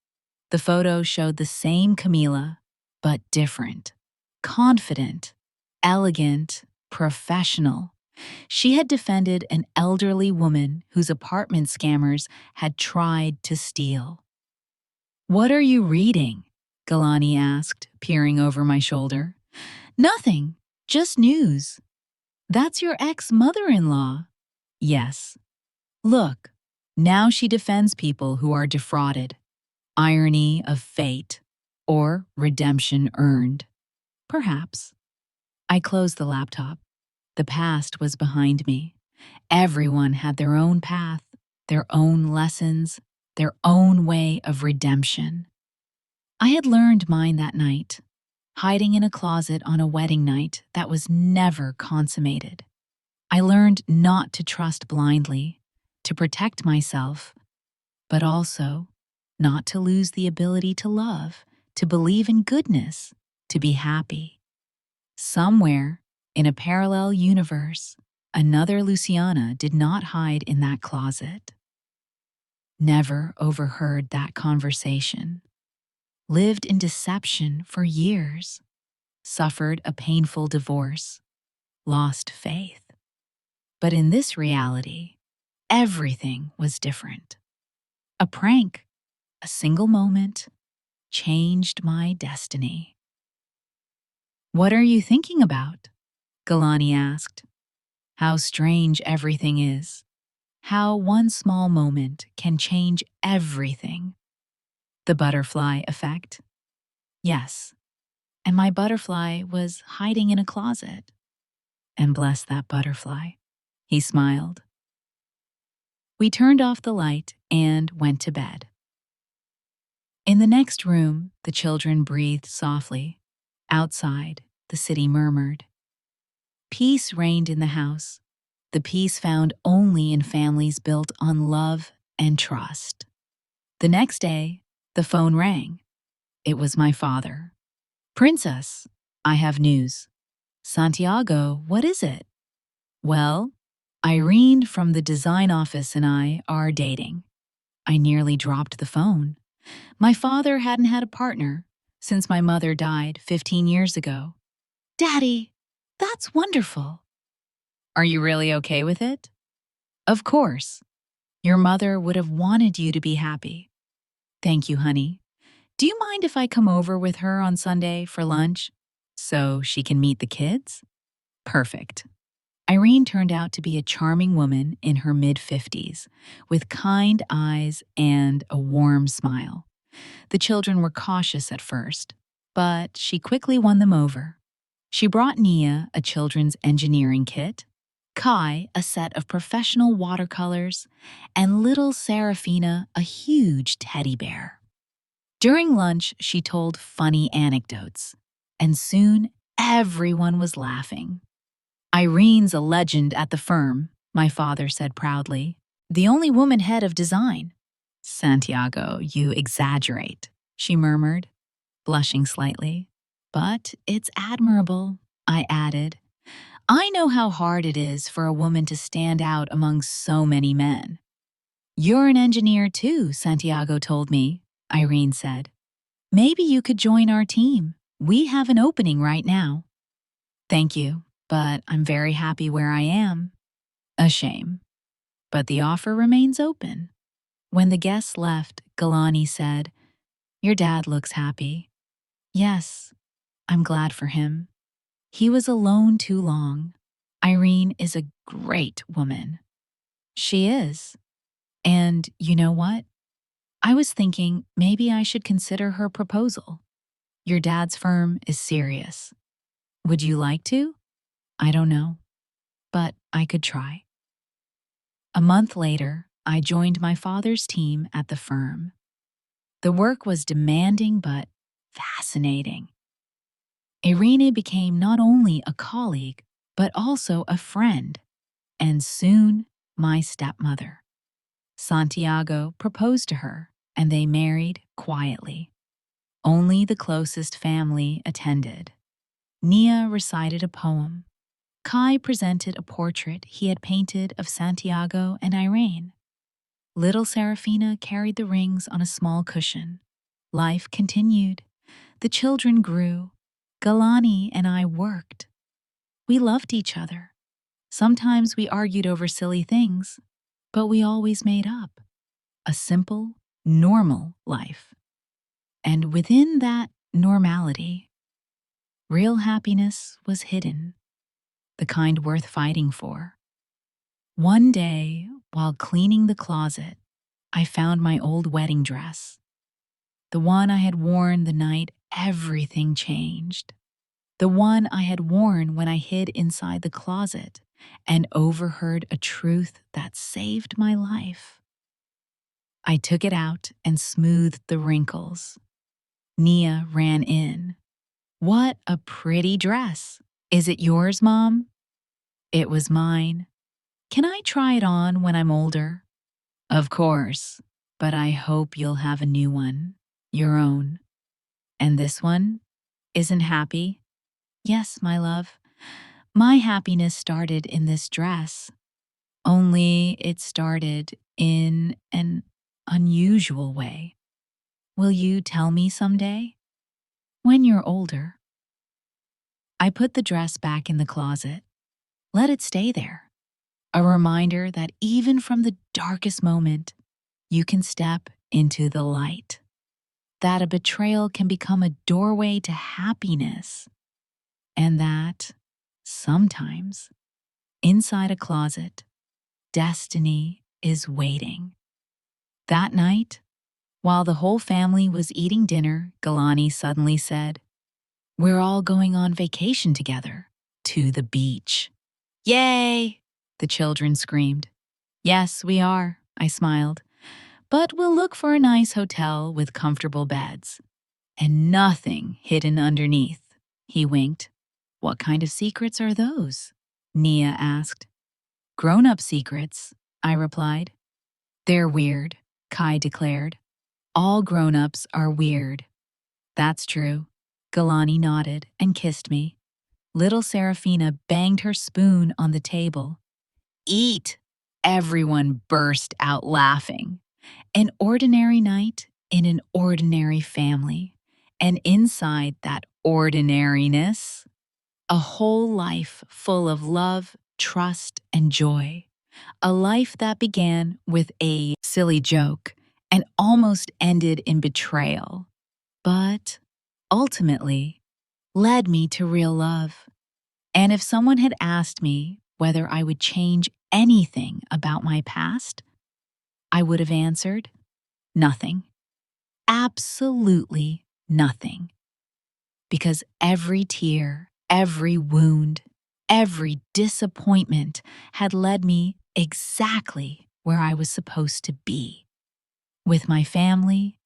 The photo showed the same Camila, but different. Confident, elegant, professional. She had defended an elderly woman whose apartment scammers had tried to steal. What are you reading? Galani asked, peering over my shoulder. Nothing, just news. That's your ex-mother-in-law. Yes. Look, now she defends people who are defrauded. Irony of fate, or redemption earned. Perhaps. I closed the laptop. The past was behind me. Everyone had their own path, their own lessons, their own way of redemption. I had learned mine that night, hiding in a closet on a wedding night that was never consummated. I learned not to trust blindly, to protect myself, but also not to lose the ability to love, to believe in goodness, to be happy. Somewhere, in a parallel universe, another Luciana did not hide in that closet. Never overheard that conversation. Lived in deception for years. Suffered a painful divorce. Lost faith. But in this reality, everything was different. A prank, a single moment, changed my destiny. What are you thinking about? Galani asked. How strange everything is. How one small moment can change everything. The butterfly effect? Yes. And my butterfly was hiding in a closet. And bless that butterfly. He smiled. We turned off the light and went to bed. In the next room, the children breathed softly. Outside, the city murmured. Peace reigned in the house, the peace found only in families built on love and trust. The next day, the phone rang. It was my father. Princess, I have news. Santiago, what is it? Well, Irene from the design office and I are dating. I nearly dropped the phone. My father hadn't had a partner since my mother died 15 years ago. Daddy, that's wonderful. Are you really okay with it? Of course. Your mother would have wanted you to be happy. Thank you, honey. Do you mind if I come over with her on Sunday for lunch so she can meet the kids? Perfect. Irene turned out to be a charming woman in her mid-50s, with kind eyes and a warm smile. The children were cautious at first, but she quickly won them over. She brought Nia a children's engineering kit, Kai a set of professional watercolors, and little Serafina a huge teddy bear. During lunch, she told funny anecdotes, and soon Everyone was laughing. Irene's a legend at the firm, my father said proudly. The only woman head of design. Santiago, you exaggerate, she murmured, blushing slightly. But it's admirable, I added. I know how hard it is for a woman to stand out among so many men. You're an engineer too, Santiago told me, Irene said. Maybe you could join our team. We have an opening right now. Thank you, but I'm very happy where I am. A shame. But the offer remains open. When the guests left, Galani said, Your dad looks happy. Yes, I'm glad for him. He was alone too long. Irene is a great woman. She is. And you know what? I was thinking maybe I should consider her proposal. Your dad's firm is serious. Would you like to? I don't know, but I could try. A month later, I joined my father's team at the firm. The work was demanding but fascinating. Irene became not only a colleague, but also a friend, and soon my stepmother. Santiago proposed to her, and they married quietly. Only the closest family attended. Nia recited a poem. Kai presented a portrait he had painted of Santiago and Irene. Little Serafina carried the rings on a small cushion. Life continued. The children grew. Galani and I worked. We loved each other. Sometimes we argued over silly things, but we always made up. A simple, normal life. And within that normality, real happiness was hidden, the kind worth fighting for. One day, while cleaning the closet, I found my old wedding dress, the one I had worn the night everything changed, the one I had worn when I hid inside the closet and overheard a truth that saved my life. I took it out and smoothed the wrinkles. Nia ran in. What a pretty dress. Is it yours, Mom? It was mine. Can I try it on when I'm older? Of course, but I hope you'll have a new one, your own. And this one isn't happy? Yes, my love. My happiness started in this dress. Only it started in an unusual way. Will you tell me someday? When you're older. I put the dress back in the closet. Let it stay there. A reminder that even from the darkest moment, you can step into the light. That a betrayal can become a doorway to happiness. And that, sometimes, inside a closet, destiny is waiting. That night, while the whole family was eating dinner, Galani suddenly said, We're all going on vacation together, to the beach. Yay! The children screamed. Yes, we are, I smiled. But we'll look for a nice hotel with comfortable beds. And nothing hidden underneath, he winked. What kind of secrets are those? Nia asked. Grown-up secrets, I replied. They're weird, Kai declared. All grown-ups are weird. That's true. Galani nodded and kissed me. Little Serafina banged her spoon on the table. Eat! Everyone burst out laughing. An ordinary night in an ordinary family. And inside that ordinariness, a whole life full of love, trust, and joy. A life that began with a silly joke and almost ended in betrayal, but ultimately led me to real love. And if someone had asked me whether I would change anything about my past, I would have answered, nothing. Absolutely nothing. Because every tear, every wound, every disappointment had led me exactly where I was supposed to be. With my family,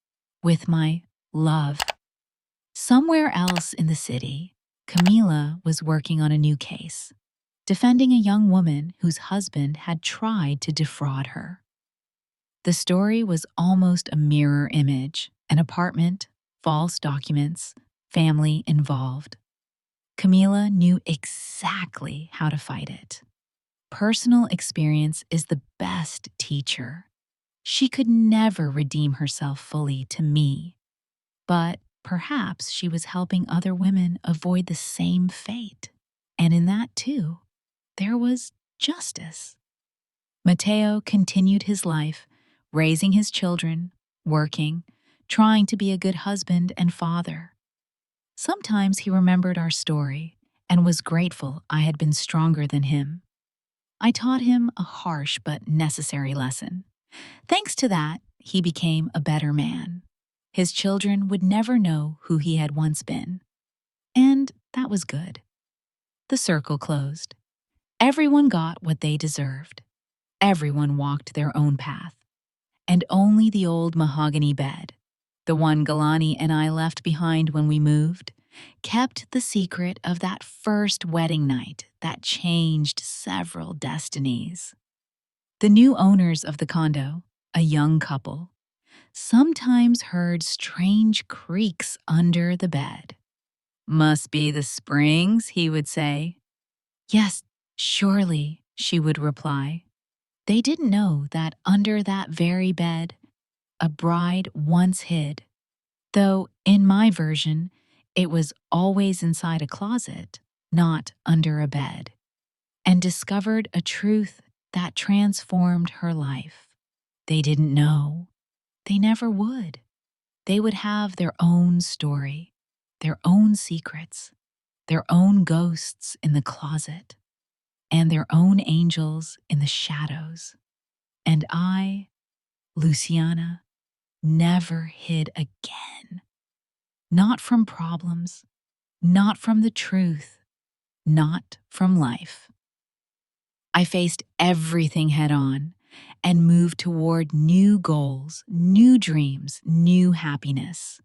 with my love. Somewhere else in the city, Camila was working on a new case, defending a young woman whose husband had tried to defraud her. The story was almost a mirror image: an apartment, false documents, family involved. Camila knew exactly how to fight it. Personal experience is the best teacher. She could never redeem herself fully to me, but perhaps she was helping other women avoid the same fate. And in that, too, there was justice. Mateo continued his life, raising his children, working, trying to be a good husband and father. Sometimes he remembered our story and was grateful I had been stronger than him. I taught him a harsh but necessary lesson. Thanks to that, he became a better man. His children would never know who he had once been. And that was good. The circle closed. Everyone got what they deserved. Everyone walked their own path. And only the old mahogany bed, the one Galani and I left behind when we moved, kept the secret of that first wedding night that changed several destinies. The new owners of the condo, a young couple, sometimes heard strange creaks under the bed. "Must be the springs," he would say. "Yes, surely," she would reply. They didn't know that under that very bed, a bride once hid, though in my version, it was always inside a closet, not under a bed, and discovered a truth that transformed her life. They didn't know. They never would. They would have their own story, their own secrets, their own ghosts in the closet, and their own angels in the shadows. And I, Luciana, never hid again. Not from problems, not from the truth, not from life. I faced everything head on and moved toward new goals, new dreams, new happiness.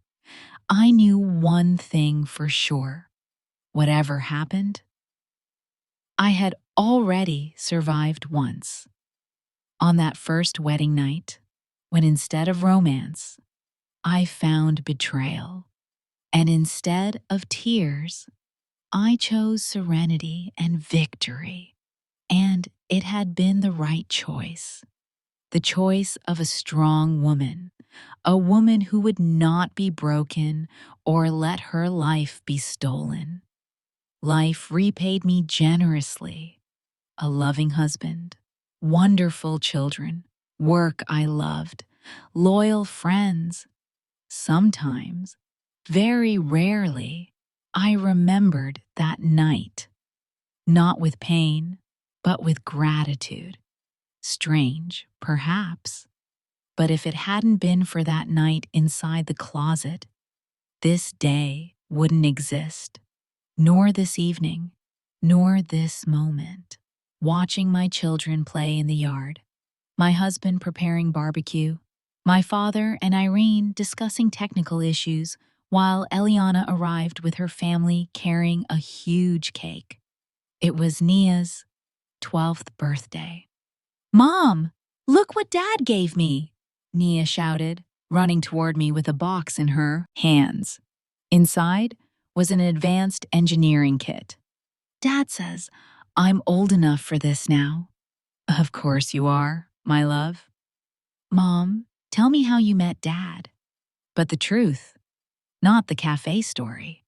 I knew one thing for sure. Whatever happened, I had already survived once. On that first wedding night, when instead of romance, I found betrayal. And instead of tears, I chose serenity and victory. And it had been the right choice. The choice of a strong woman, a woman who would not be broken or let her life be stolen. Life repaid me generously. A loving husband, wonderful children, work I loved, loyal friends. Sometimes, very rarely, I remembered that night, not with pain, but with gratitude. Strange, perhaps, but if it hadn't been for that night inside the closet, this day wouldn't exist, nor this evening, nor this moment. Watching my children play in the yard, my husband preparing barbecue, my father and Irene discussing technical issues while Eliana arrived with her family carrying a huge cake. It was Nia's 12th birthday. "Mom, look what Dad gave me!" Nia shouted, running toward me with a box in her hands. Inside was an advanced engineering kit. "Dad says I'm old enough for this now." "Of course you are, my love." "Mom, tell me how you met Dad." "But the truth, not the cafe story."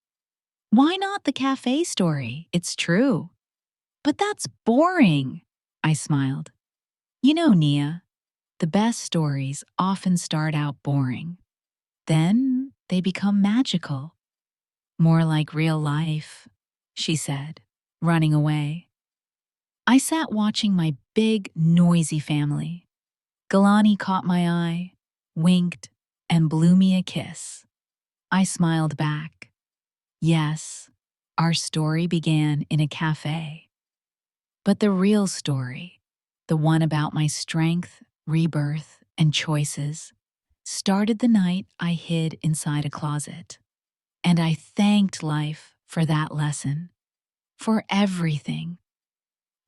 "Why not the cafe story? It's true." "But that's boring." I smiled. "You know, Nia, the best stories often start out boring. Then they become magical. More like real life," she said, running away. I sat watching my big, noisy family. Galani caught my eye, winked, and blew me a kiss. I smiled back. Yes, our story began in a cafe. But the real story, the one about my strength, rebirth, and choices, started the night I hid inside a closet. And I thanked life for that lesson, for everything,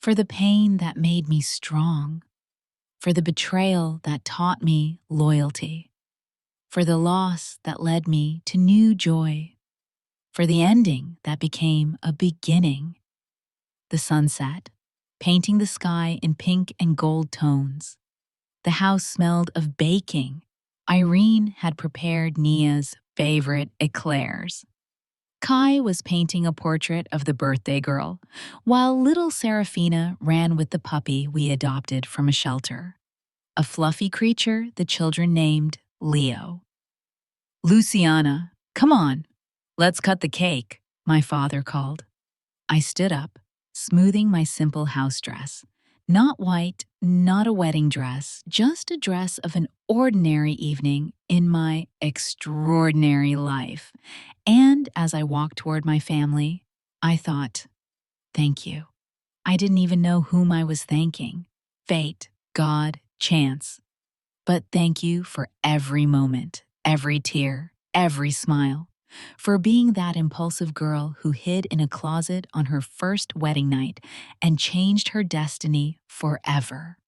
for the pain that made me strong, for the betrayal that taught me loyalty, for the loss that led me to new joy, for the ending that became a beginning. The sunset, painting the sky in pink and gold tones. The house smelled of baking. Irene had prepared Nia's favorite eclairs. Kai was painting a portrait of the birthday girl, while little Serafina ran with the puppy we adopted from a shelter. A fluffy creature the children named Leo. "Luciana, come on, let's cut the cake," my father called. I stood up, smoothing my simple house dress. Not white, not a wedding dress, just a dress of an ordinary evening in my extraordinary life. And as I walked toward my family, I thought, thank you. I didn't even know whom I was thanking. Fate, God, chance. But thank you for every moment, every tear, every smile, for being that impulsive girl who hid in a closet on her first wedding night and changed her destiny forever.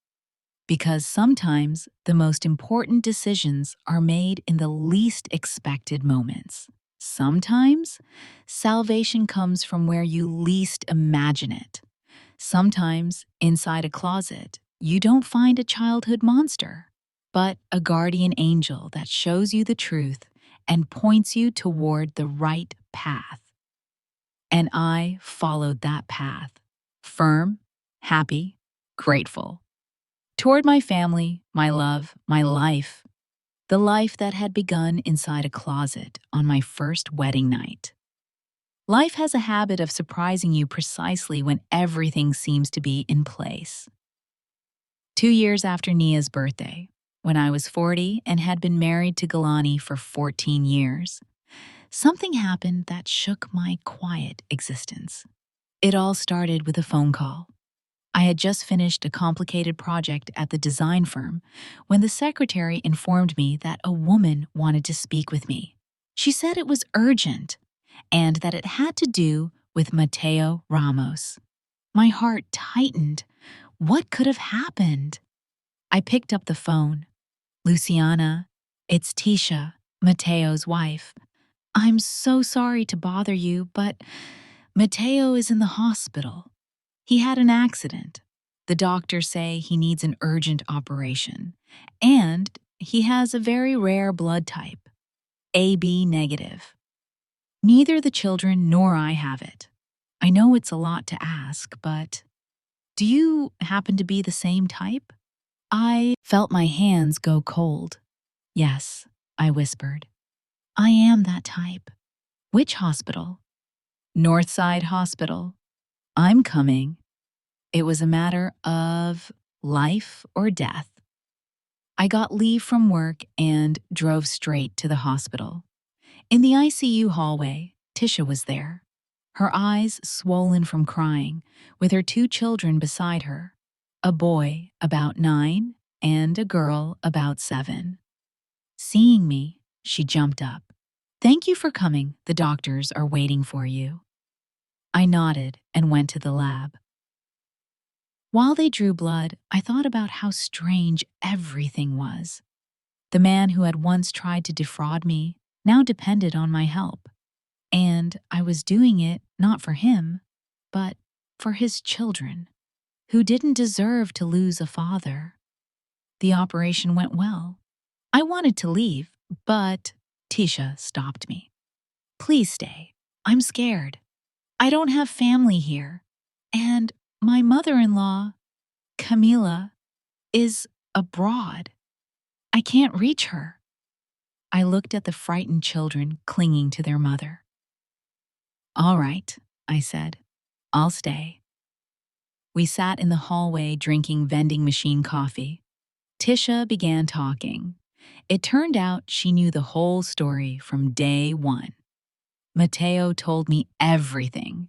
Because sometimes the most important decisions are made in the least expected moments. Sometimes salvation comes from where you least imagine it. Sometimes inside a closet, you don't find a childhood monster, but a guardian angel that shows you the truth and points you toward the right path. And I followed that path, firm, happy, grateful. Toward my family, my love, my life, the life that had begun inside a closet on my first wedding night. Life has a habit of surprising you precisely when everything seems to be in place. 2 years after Nia's birthday, when I was 40 and had been married to Galani for 14 years, something happened that shook my quiet existence. It all started with a phone call. I had just finished a complicated project at the design firm when the secretary informed me that a woman wanted to speak with me. She said it was urgent and that it had to do with Mateo Ramos. My heart tightened. What could have happened? I picked up the phone. "Luciana, it's Tisha, Mateo's wife. I'm so sorry to bother you, but Mateo is in the hospital. He had an accident. The doctors say he needs an urgent operation. And he has a very rare blood type, AB negative. Neither the children nor I have it. I know it's a lot to ask, but do you happen to be the same type?" I felt my hands go cold. "Yes," I whispered. "I am that type." "Which hospital?" "Northside Hospital." "I'm coming." It was a matter of life or death. I got leave from work and drove straight to the hospital. In the ICU hallway, Tisha was there, her eyes swollen from crying, with her 2 children beside her, a boy about 9 and a girl about 7. Seeing me, she jumped up. "Thank you for coming. The doctors are waiting for you." I nodded and went to the lab. While they drew blood, I thought about how strange everything was. The man who had once tried to defraud me now depended on my help. And I was doing it not for him, but for his children, who didn't deserve to lose a father. The operation went well. I wanted to leave, but Tisha stopped me. "Please stay. I'm scared. I don't have family here. And my mother-in-law, Camila, is abroad. I can't reach her." I looked at the frightened children clinging to their mother. "All right," I said. "I'll stay." We sat in the hallway drinking vending machine coffee. Tisha began talking. It turned out she knew the whole story from day one. Mateo told me everything.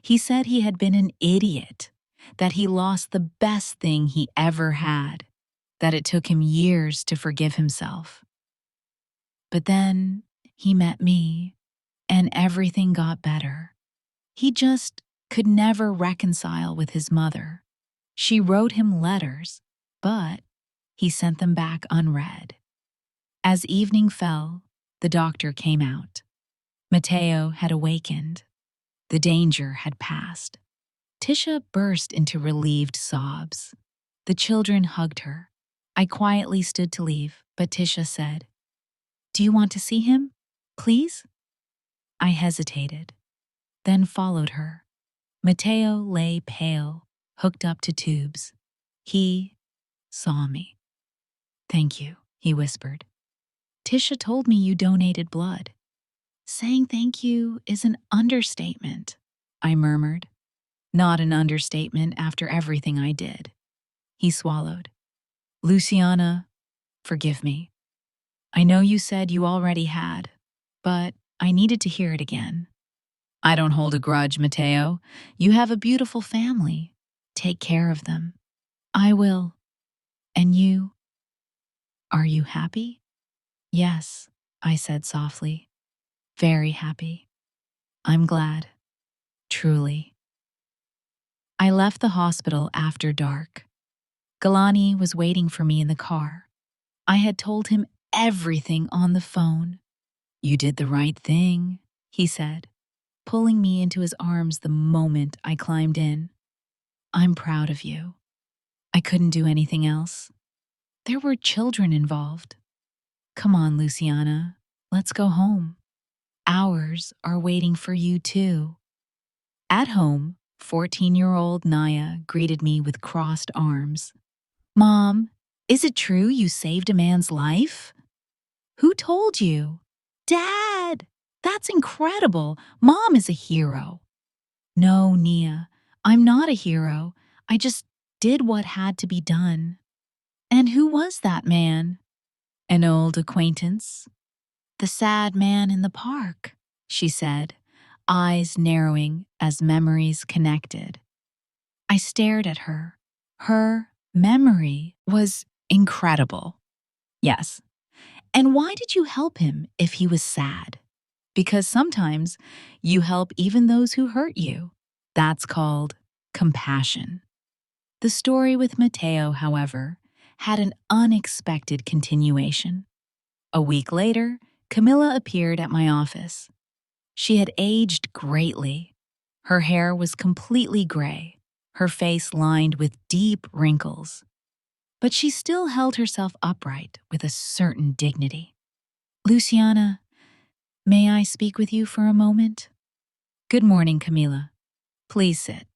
He said he had been an idiot, that he lost the best thing he ever had, that it took him years to forgive himself. But then he met me, and everything got better. He just could never reconcile with his mother. She wrote him letters, but he sent them back unread. As evening fell, the doctor came out. Mateo had awakened. The danger had passed. Tisha burst into relieved sobs. The children hugged her. I quietly stood to leave, but Tisha said, "Do you want to see him? Please?" I hesitated, then followed her. Mateo lay pale, hooked up to tubes. He saw me. "Thank you," he whispered. "Tisha told me you donated blood." "Saying thank you is an understatement," I murmured. "Not an understatement after everything I did." He swallowed. "Luciana, forgive me. I know you said you already had, but I needed to hear it again." "I don't hold a grudge, Mateo. You have a beautiful family. Take care of them." "I will. And you? Are you happy?" "Yes," I said softly. "Very happy. I'm glad. Truly." I left the hospital after dark. Galani was waiting for me in the car. I had told him everything on the phone. "You did the right thing," he said, pulling me into his arms the moment I climbed in. "I'm proud of you. I couldn't do anything else. There were children involved. Come on, Luciana, let's go home. Ours are waiting for you too." At home, 14-year-old Naya greeted me with crossed arms. "Mom, is it true you saved a man's life?" "Who told you?" "Dad! That's incredible. Mom is a hero." "No, Nia, I'm not a hero. I just did what had to be done." "And who was that man?" "An old acquaintance." "The sad man in the park," she said, eyes narrowing as memories connected. I stared at her. Her memory was incredible. "Yes. And why did you help him if he was sad?" "Because sometimes you help even those who hurt you. That's called compassion." The story with Mateo, however, had an unexpected continuation. A week later, Camilla appeared at my office. She had aged greatly. Her hair was completely gray, her face lined with deep wrinkles. But she still held herself upright with a certain dignity. "Luciana, may I speak with you for a moment?" "Good morning, Camila. Please sit."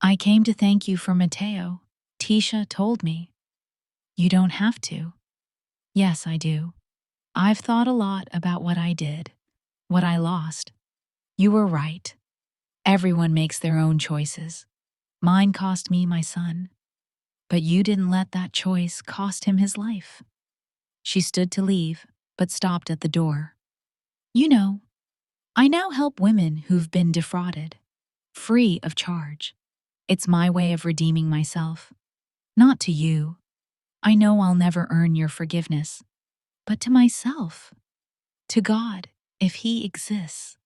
"I came to thank you for Mateo. Tisha told me." "You don't have to." "Yes, I do. I've thought a lot about what I did, what I lost. You were right. Everyone makes their own choices. Mine cost me my son. But you didn't let that choice cost him his life." She stood to leave, but stopped at the door. "You know, I now help women who've been defrauded, free of charge. It's my way of redeeming myself. Not to you. I know I'll never earn your forgiveness. But to myself. To God, if He exists."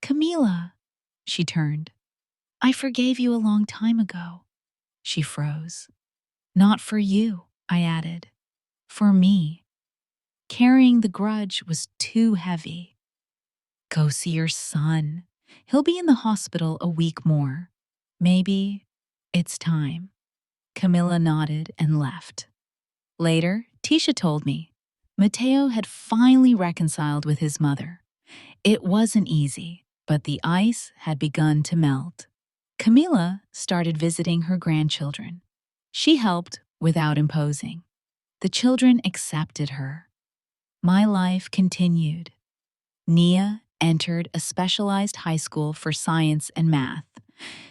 "Camila," she turned. "I forgave you a long time ago." She froze. "Not for you," I added. "For me." Carrying the grudge was too heavy. "Go see your son. He'll be in the hospital a week more. Maybe it's time." Camilla nodded and left. Later, Tisha told me Mateo had finally reconciled with his mother. It wasn't easy, but the ice had begun to melt. Camila started visiting her grandchildren. She helped without imposing. The children accepted her. My life continued. Nia entered a specialized high school for science and math.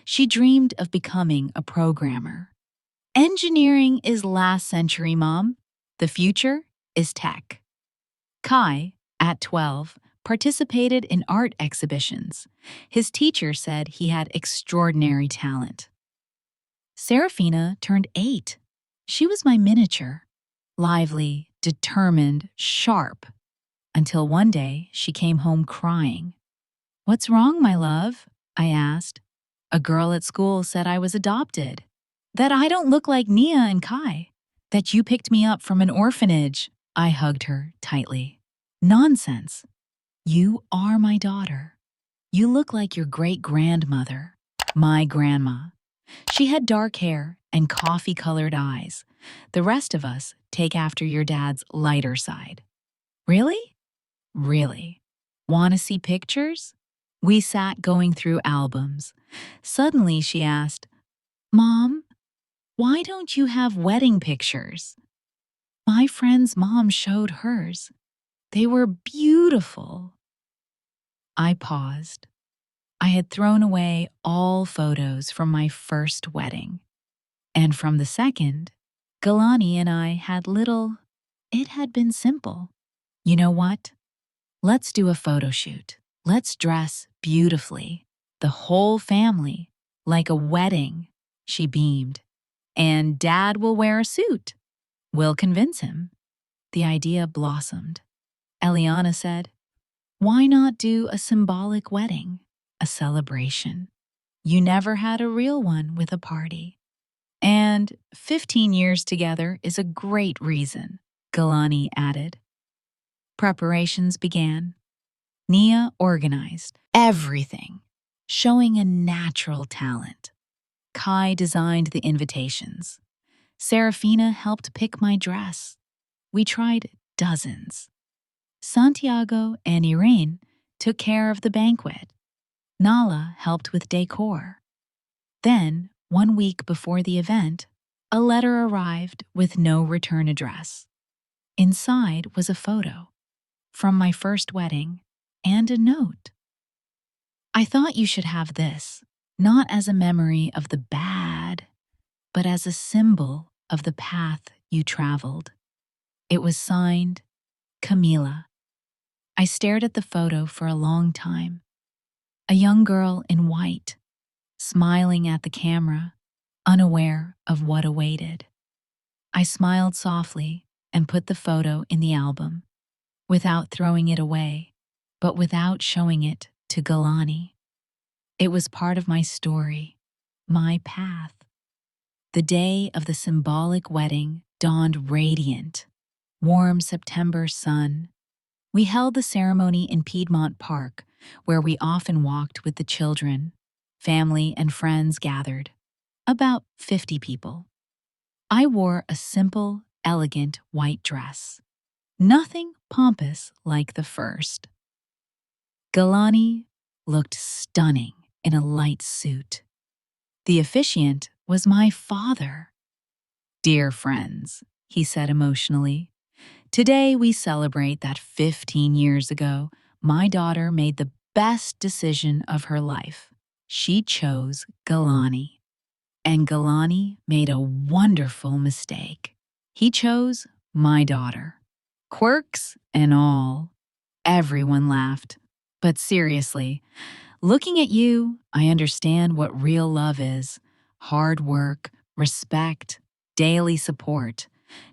She dreamed of becoming a programmer. "Engineering is last century, Mom. The future is tech." Kai, at 12, participated in art exhibitions. His teacher said he had extraordinary talent. Serafina turned 8. She was my miniature. Lively, determined, sharp. Until one day she came home crying. "What's wrong, my love?" I asked. "A girl at school said I was adopted. That I don't look like Nia and Kai. That you picked me up from an orphanage." I hugged her tightly. "Nonsense. You are my daughter. You look like your great-grandmother, my grandma. She had dark hair and coffee-colored eyes. The rest of us take after your dad's lighter side." "Really?" "Really. Want to see pictures?" We sat going through albums. Suddenly she asked, "Mom, why don't you have wedding pictures?" My friend's mom showed hers. They were beautiful. I paused. I had thrown away all photos from my first wedding. And from the second, Galani and I had little. It had been simple. "You know what? Let's do a photo shoot. Let's dress beautifully. The whole family, like a wedding." She beamed. "And Dad will wear a suit. We'll convince him." The idea blossomed. Eliana said, "Why not do a symbolic wedding? A celebration. You never had a real one with a party. And 15 years together is a great reason," Galani added. Preparations began. Nia organized everything, showing a natural talent. Kai designed the invitations. Serafina helped pick my dress. We tried dozens. Santiago and Irene took care of the banquet. Nala helped with decor. Then, 1 week before the event, a letter arrived with no return address. Inside was a photo from my first wedding and a note. "I thought you should have this, not as a memory of the bad, but as a symbol of the path you traveled." It was signed, Camila. I stared at the photo for a long time. A young girl in white, smiling at the camera, unaware of what awaited. I smiled softly and put the photo in the album, without throwing it away, but without showing it to Galani. It was part of my story, my path. The day of the symbolic wedding dawned radiant. Warm September sun. We held the ceremony in Piedmont Park, where we often walked with the children. Family and friends gathered. About 50 people. I wore a simple, elegant white dress. Nothing pompous like the first. Galani looked stunning in a light suit. The officiant was my father. "Dear friends," he said emotionally, "today we celebrate that 15 years ago, my daughter made the best decision of her life. She chose Galani. And Galani made a wonderful mistake. He chose my daughter. Quirks and all." Everyone laughed. "But seriously, looking at you, I understand what real love is. Hard work, respect, daily support.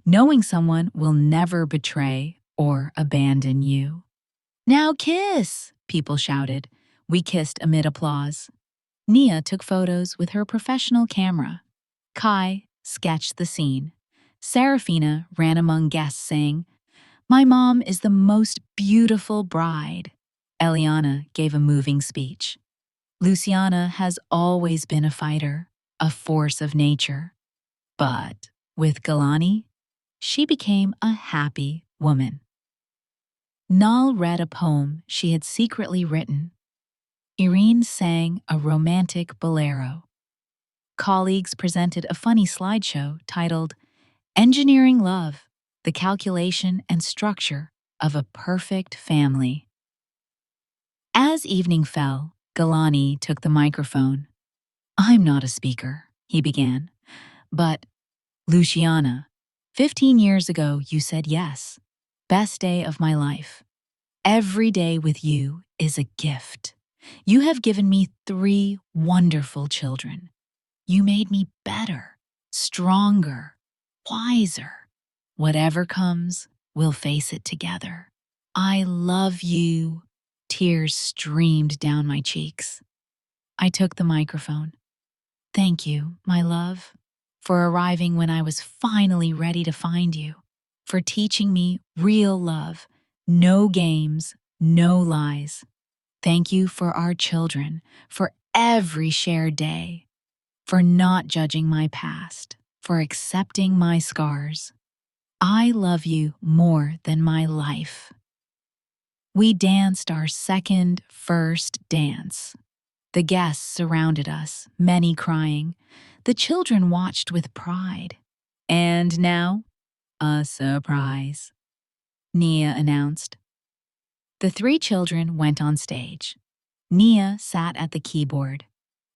Knowing someone will never betray or abandon you." "Now kiss!" people shouted. We kissed amid applause. Nia took photos with her professional camera. Kai sketched the scene. Serafina ran among guests saying, "My mom is the most beautiful bride." Eliana gave a moving speech. "Luciana has always been a fighter, a force of nature. But with Galani, she became a happy woman." Nal read a poem she had secretly written. Irene sang a romantic bolero. Colleagues presented a funny slideshow titled "Engineering Love, the Calculation and Structure of a Perfect Family." As evening fell, Galani took the microphone. "I'm not a speaker," he began, "but Luciana, 15 years ago you said yes. Best day of my life. Every day with you is a gift. You have given me 3 wonderful children. You made me better, stronger, wiser. Whatever comes, we'll face it together. I love you. Tears streamed down my cheeks. I took the microphone. Thank you, my love, for arriving when I was finally ready to find you, for teaching me real love, no games, no lies. Thank you for our children, for every shared day, for not judging my past, for accepting my scars. I love you more than my life. We danced our first dance. The guests surrounded us, many crying. The children watched with pride. And now, a surprise, Nia announced. The three children went on stage. Nia sat at the keyboard.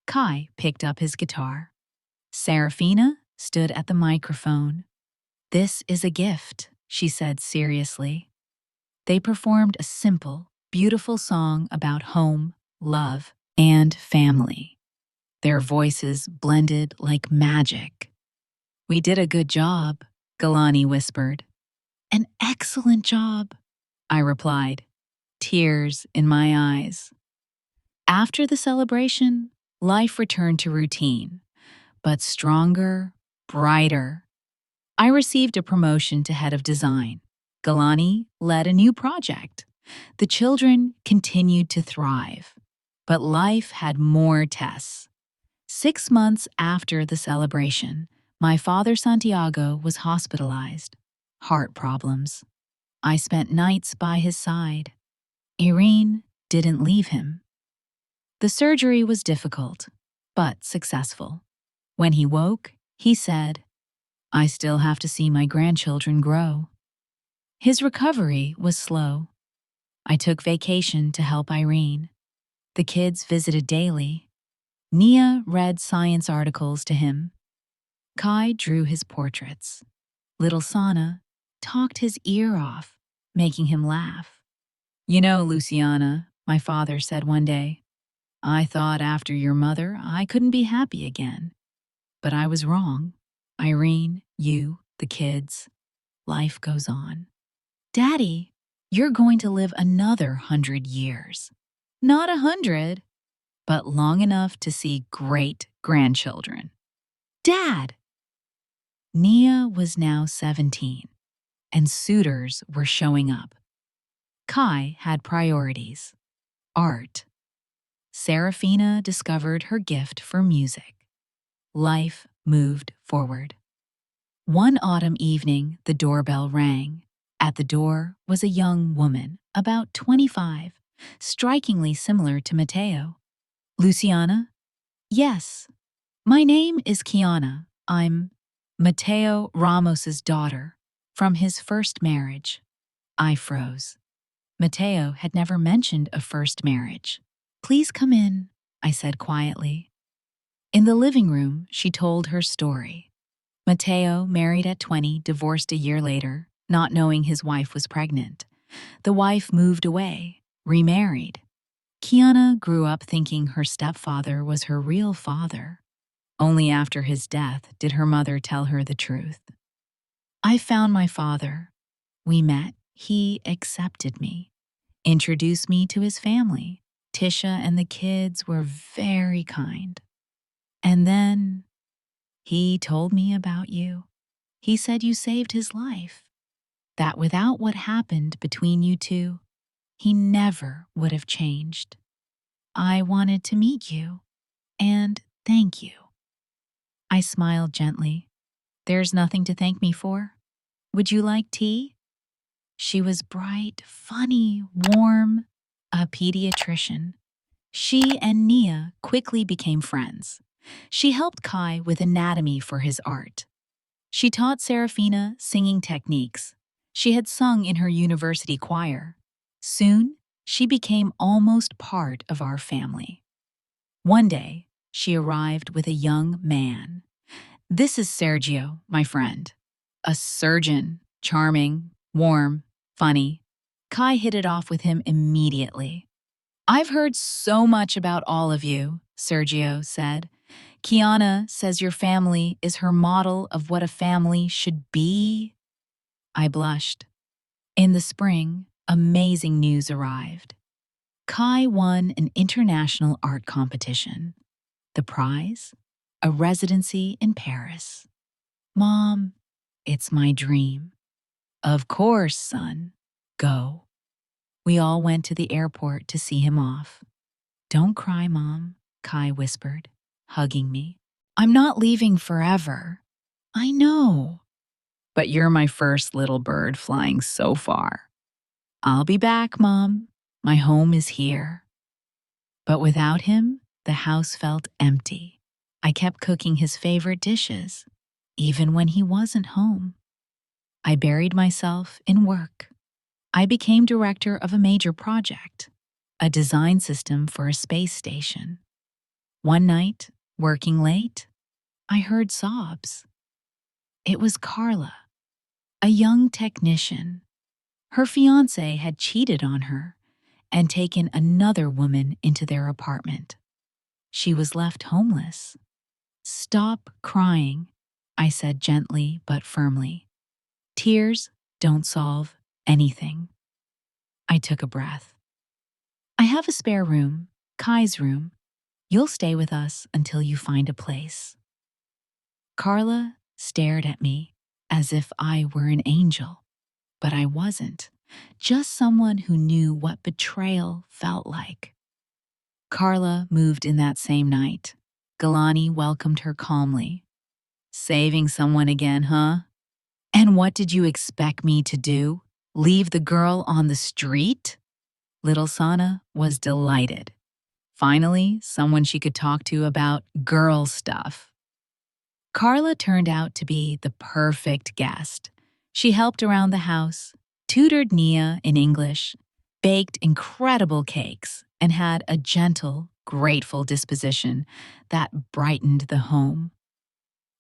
Kai picked up his guitar. Serafina stood at the microphone. This is a gift, she said seriously. They performed a simple, beautiful song about home, love, and family. Their voices blended like magic. We did a good job, Galani whispered. An excellent job, I replied, tears in my eyes. After the celebration, life returned to routine, but stronger, brighter. I received a promotion to head of design. Galani led a new project. The children continued to thrive, but life had more tests. 6 months after the celebration, my father Santiago was hospitalized. Heart problems. I spent nights by his side. Irene didn't leave him. The surgery was difficult, but successful. When he woke, he said, I still have to see my grandchildren grow. His recovery was slow. I took vacation to help Irene. The kids visited daily. Nia read science articles to him. Kai drew his portraits. Little Sana talked his ear off, making him laugh. You know, Luciana, my father said one day, I thought after your mother I couldn't be happy again. But I was wrong. Irene, you, the kids, life goes on. Daddy, you're going to live another 100 years. Not 100, but long enough to see great grandchildren. Dad! Nia was now 17, and suitors were showing up. Kai had priorities. Art. Serafina discovered her gift for music. Life moved forward. One autumn evening, the doorbell rang. At the door was a young woman, about 25, strikingly similar to Mateo. Luciana? Yes. My name is Kiana. I'm Mateo Ramos's daughter, from his first marriage. I froze. Mateo had never mentioned a first marriage. Please come in, I said quietly. In the living room, she told her story. Mateo, married at 20, divorced a year later, not knowing his wife was pregnant. The wife moved away, remarried. Kiana grew up thinking her stepfather was her real father. Only after his death did her mother tell her the truth. I found my father. We met. He accepted me, introduced me to his family. Tisha and the kids were very kind. And then he told me about you. He said you saved his life. That without what happened between you two, he never would have changed. I wanted to meet you, and thank you. I smiled gently. There's nothing to thank me for. Would you like tea? She was bright, funny, warm, a pediatrician. She and Nia quickly became friends. She helped Kai with anatomy for his art. She taught Serafina singing techniques. She had sung in her university choir. Soon, she became almost part of our family. One day, she arrived with a young man. This is Sergio, my friend. A surgeon, charming, warm, funny. Kai hit it off with him immediately. I've heard so much about all of you, Sergio said. Kiana says your family is her model of what a family should be. I blushed. In the spring, amazing news arrived. Kai won an international art competition. The prize? A residency in Paris. Mom, it's my dream. Of course, son. Go. We all went to the airport to see him off. Don't cry, Mom, Kai whispered, hugging me. I'm not leaving forever. I know. But you're my first little bird flying so far. I'll be back, Mom. My home is here. But without him, the house felt empty. I kept cooking his favorite dishes, even when he wasn't home. I buried myself in work. I became director of a major project, a design system for a space station. One night, working late, I heard sobs. It was Carla, a young technician. Her fiancé had cheated on her and taken another woman into their apartment. She was left homeless. Stop crying, I said gently but firmly. Tears don't solve anything. I took a breath. I have a spare room, Kai's room. You'll stay with us until you find a place. Carla stared at me as if I were an angel, but I wasn't, just someone who knew what betrayal felt like. Carla moved in that same night. Galani welcomed her calmly. Saving someone again, huh? And what did you expect me to do? Leave the girl on the street? Little Sana was delighted. Finally, someone she could talk to about girl stuff. Carla turned out to be the perfect guest. She helped around the house, tutored Nia in English, baked incredible cakes, and had a gentle, grateful disposition that brightened the home.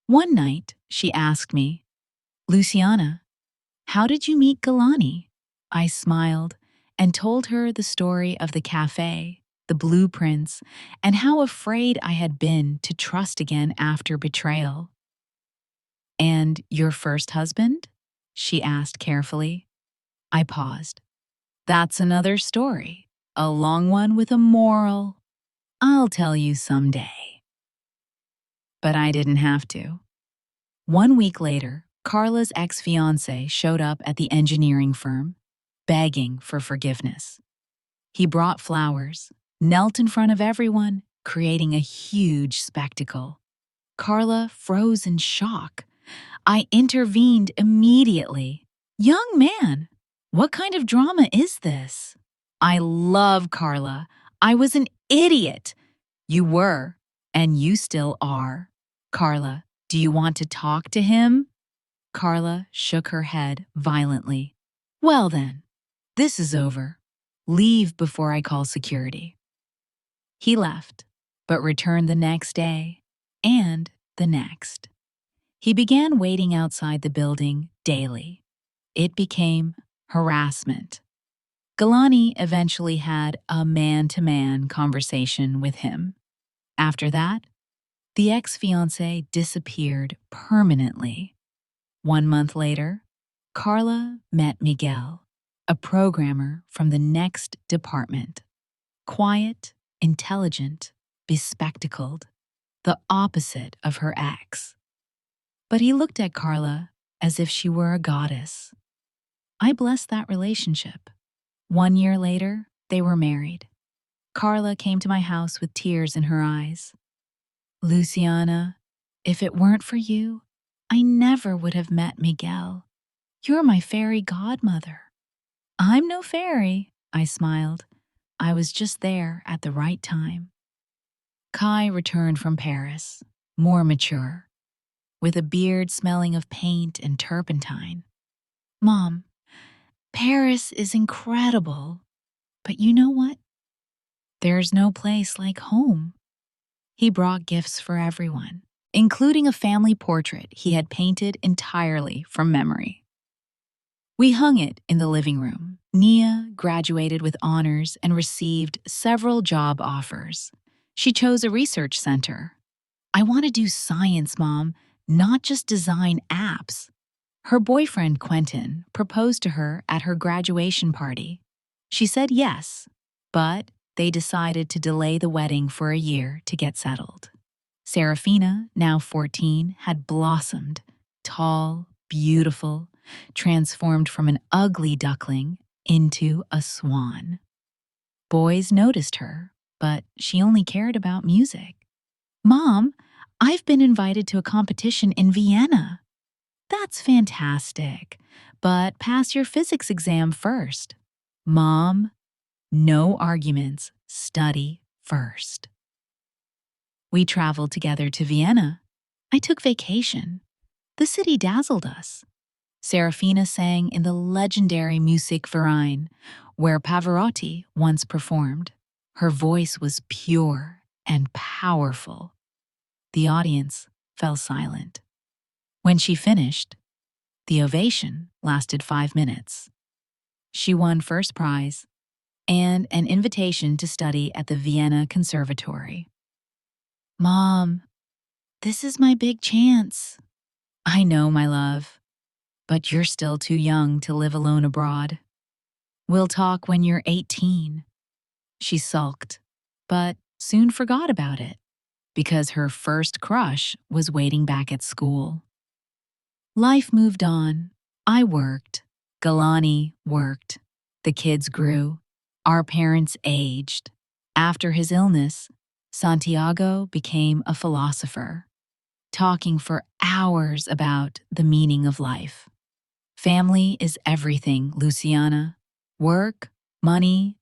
One night, she asked me, Luciana, how did you meet Galani? I smiled and told her the story of the cafe, the blueprints, and how afraid I had been to trust again after betrayal. And your first husband? She asked carefully. I paused. That's another story, a long one with a moral. I'll tell you someday. But I didn't have to. 1 week later, Carla's ex-fiancé showed up at the engineering firm, begging for forgiveness. He brought flowers, knelt in front of everyone, creating a huge spectacle. Carla froze in shock. I intervened immediately. Young man, what kind of drama is this? I love Carla. I was an idiot. You were, and you still are. Carla, do you want to talk to him? Carla shook her head violently. Well then, this is over. Leave before I call security. He left, but returned the next day, and the next. He began waiting outside the building daily. It became harassment. Galani eventually had a man-to-man conversation with him. After that, the ex-fiancé disappeared permanently. 1 month later, Carla met Miguel, a programmer from the next department. Quiet, intelligent, bespectacled, the opposite of her ex. But he looked at Carla as if she were a goddess. I blessed that relationship. 1 year later, they were married. Carla came to my house with tears in her eyes. Luciana, if it weren't for you, I never would have met Miguel. You're my fairy godmother. I'm no fairy, I smiled. I was just there at the right time. Kai returned from Paris, more mature, with a beard smelling of paint and turpentine. Mom, Paris is incredible, but you know what? There's no place like home. He brought gifts for everyone, including a family portrait he had painted entirely from memory. We hung it in the living room. Nia graduated with honors and received several job offers. She chose a research center. I want to do science, Mom, not just design apps. Her boyfriend, Quentin, proposed to her at her graduation party. She said yes, but they decided to delay the wedding for a year to get settled. Serafina, now 14, had blossomed, tall, beautiful, transformed from an ugly duckling into a swan. Boys noticed her, but she only cared about music. "Mom, I've been invited to a competition in Vienna." "That's fantastic, but pass your physics exam first." "Mom, no arguments, study first." We traveled together to Vienna. I took vacation. The city dazzled us. Serafina sang in the legendary Musikverein, where Pavarotti once performed. Her voice was pure and powerful. The audience fell silent. When she finished, the ovation lasted 5 minutes. She won first prize and an invitation to study at the Vienna Conservatory. "Mom, this is my big chance." "I know, my love, but you're still too young to live alone abroad. We'll talk when you're 18. She sulked, but soon forgot about it because her first crush was waiting back at school. Life moved on. I worked. Galani worked. The kids grew. Our parents aged. After his illness, Santiago became a philosopher, talking for hours about the meaning of life. "Family is everything, Luciana. Work, money,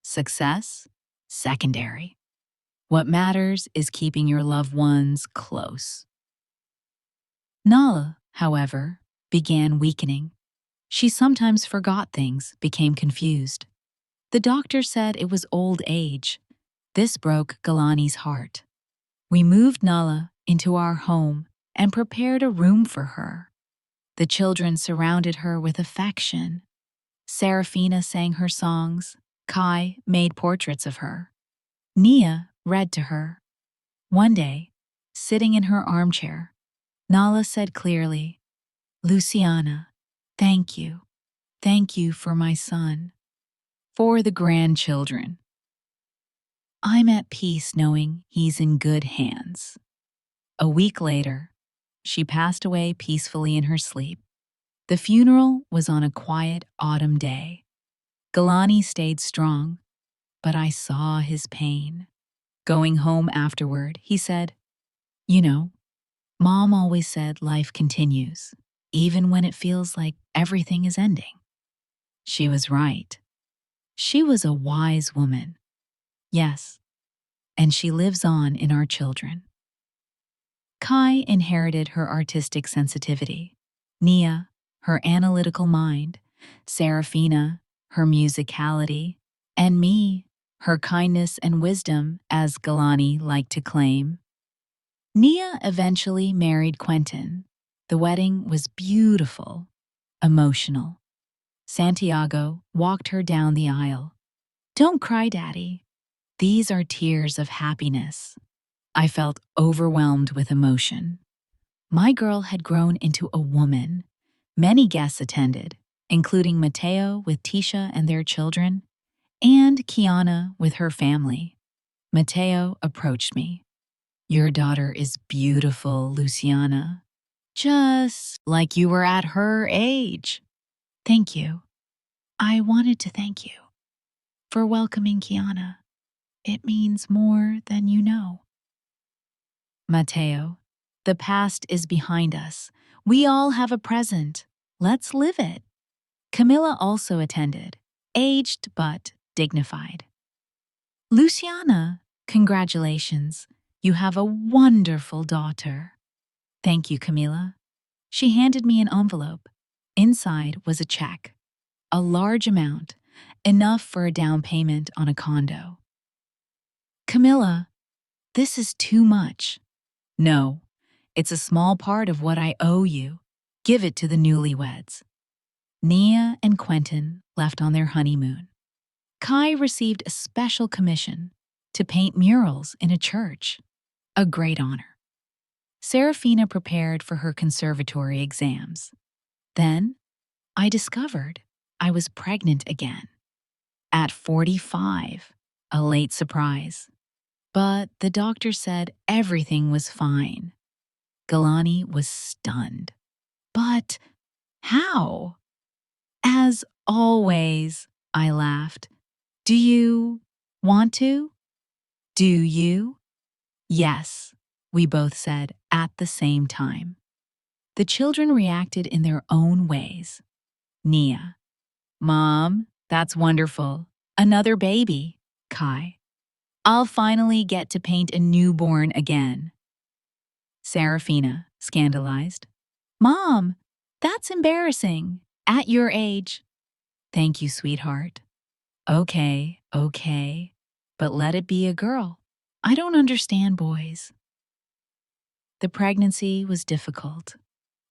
success, secondary. What matters is keeping your loved ones close." Nala, however, began weakening. She sometimes forgot things, became confused. The doctor said it was old age. This broke Galani's heart. We moved Nala into our home and prepared a room for her. The children surrounded her with affection. Serafina sang her songs. Kai made portraits of her. Nia read to her. One day, sitting in her armchair, Nala said clearly, "Luciana, thank you. Thank you for my son. For the grandchildren. I'm at peace knowing he's in good hands." A week later, she passed away peacefully in her sleep. The funeral was on a quiet autumn day. Galani stayed strong, but I saw his pain. Going home afterward, he said, "You know, Mom always said life continues, even when it feels like everything is ending." She was right. She was a wise woman. Yes, and she lives on in our children. Kai inherited her artistic sensitivity. Nia, her analytical mind. Serafina, her musicality. And me, her kindness and wisdom, as Galani liked to claim. Nia eventually married Quentin. The wedding was beautiful, emotional. Santiago walked her down the aisle. "Don't cry, Daddy. These are tears of happiness." I felt overwhelmed with emotion. My girl had grown into a woman. Many guests attended, including Mateo with Tisha and their children, and Kiana with her family. Mateo approached me. "Your daughter is beautiful, Luciana. Just like you were at her age." "Thank you. I wanted to thank you for welcoming Kiana. It means more than you know." Mateo, the past is behind us. We all have a present. Let's live it. Camilla also attended, aged but dignified. "Luciana, congratulations. You have a wonderful daughter." "Thank you, Camilla." She handed me an envelope. Inside was a check, a large amount, enough for a down payment on a condo. "Camilla, this is too much." "No, it's a small part of what I owe you. Give it to the newlyweds." Nia and Quentin left on their honeymoon. Kai received a special commission to paint murals in a church, a great honor. Serafina prepared for her conservatory exams. Then, I discovered I was pregnant again. At 45, a late surprise. But the doctor said everything was fine. Galani was stunned. But how? As always, I laughed. Do you want to? Do you? Yes, we both said at the same time. The children reacted in their own ways. Nia. Mom, that's wonderful. Another baby. Kai. I'll finally get to paint a newborn again. Serafina, scandalized. Mom, that's embarrassing. At your age. Thank you, sweetheart. Okay. But let it be a girl. I don't understand boys. The pregnancy was difficult.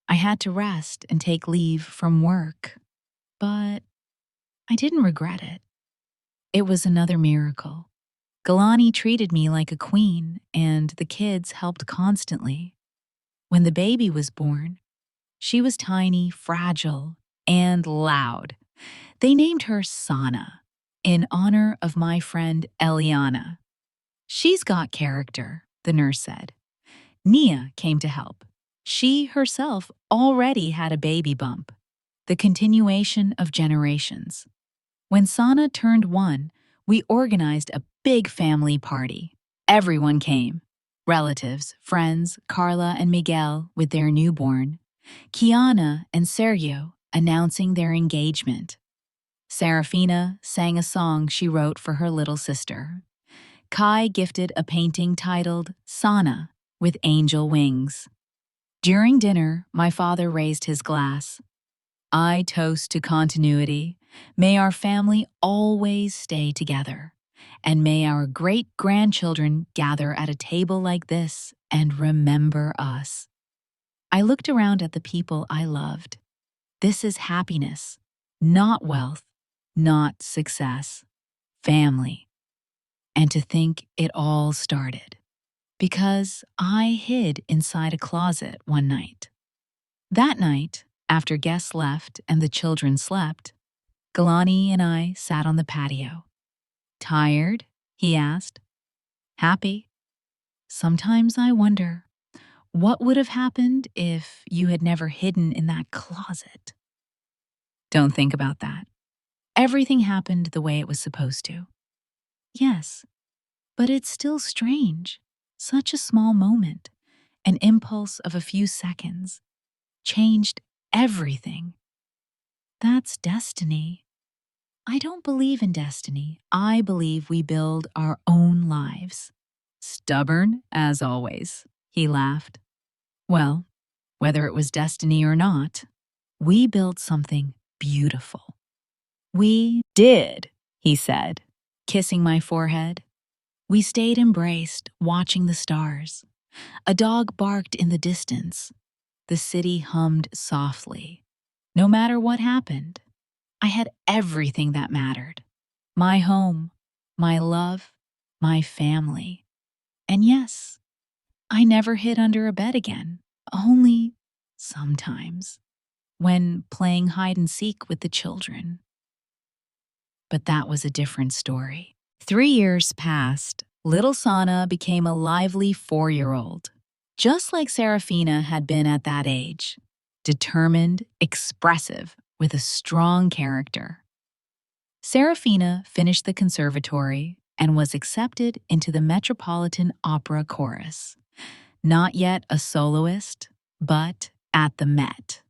I had to rest and take leave from work. But I didn't regret it. It was another miracle. Galani treated me like a queen, and the kids helped constantly. When the baby was born, she was tiny, fragile, and loud. They named her Sana, in honor of my friend Eliana. She's got character, the nurse said. Nia came to help. She herself already had a baby bump, the continuation of generations. When Sana turned 1, we organized a big family party. Everyone came. Relatives, friends, Carla and Miguel with their newborn, Kiana and Sergio announcing their engagement. Serafina sang a song she wrote for her little sister. Kai gifted a painting titled Sana with angel wings. During dinner, my father raised his glass. I toast to continuity. May our family always stay together. And may our great-grandchildren gather at a table like this and remember us. I looked around at the people I loved. This is happiness, not wealth, not success, family. And to think it all started because I hid inside a closet one night. That night, after guests left and the children slept, Galani and I sat on the patio. Tired? He asked. Happy? Sometimes I wonder, what would have happened if you had never hidden in that closet? Don't think about that. Everything happened the way it was supposed to. Yes, but it's still strange. Such a small moment, an impulse of a few seconds, changed everything. That's destiny. I don't believe in destiny. I believe we build our own lives. Stubborn, as always, he laughed. Well, whether it was destiny or not, we built something beautiful. We did, he said, kissing my forehead. We stayed embraced, watching the stars. A dog barked in the distance. The city hummed softly. No matter what happened, I had everything that mattered. My home, my love, my family. And yes, I never hid under a bed again, only sometimes, when playing hide and seek with the children. But that was a different story. 3 years passed. Little Sana became a lively 4-year-old, just like Serafina had been at that age. Determined, expressive, with a strong character. Serafina finished the conservatory and was accepted into the Metropolitan Opera Chorus. Not yet a soloist, but at the Met.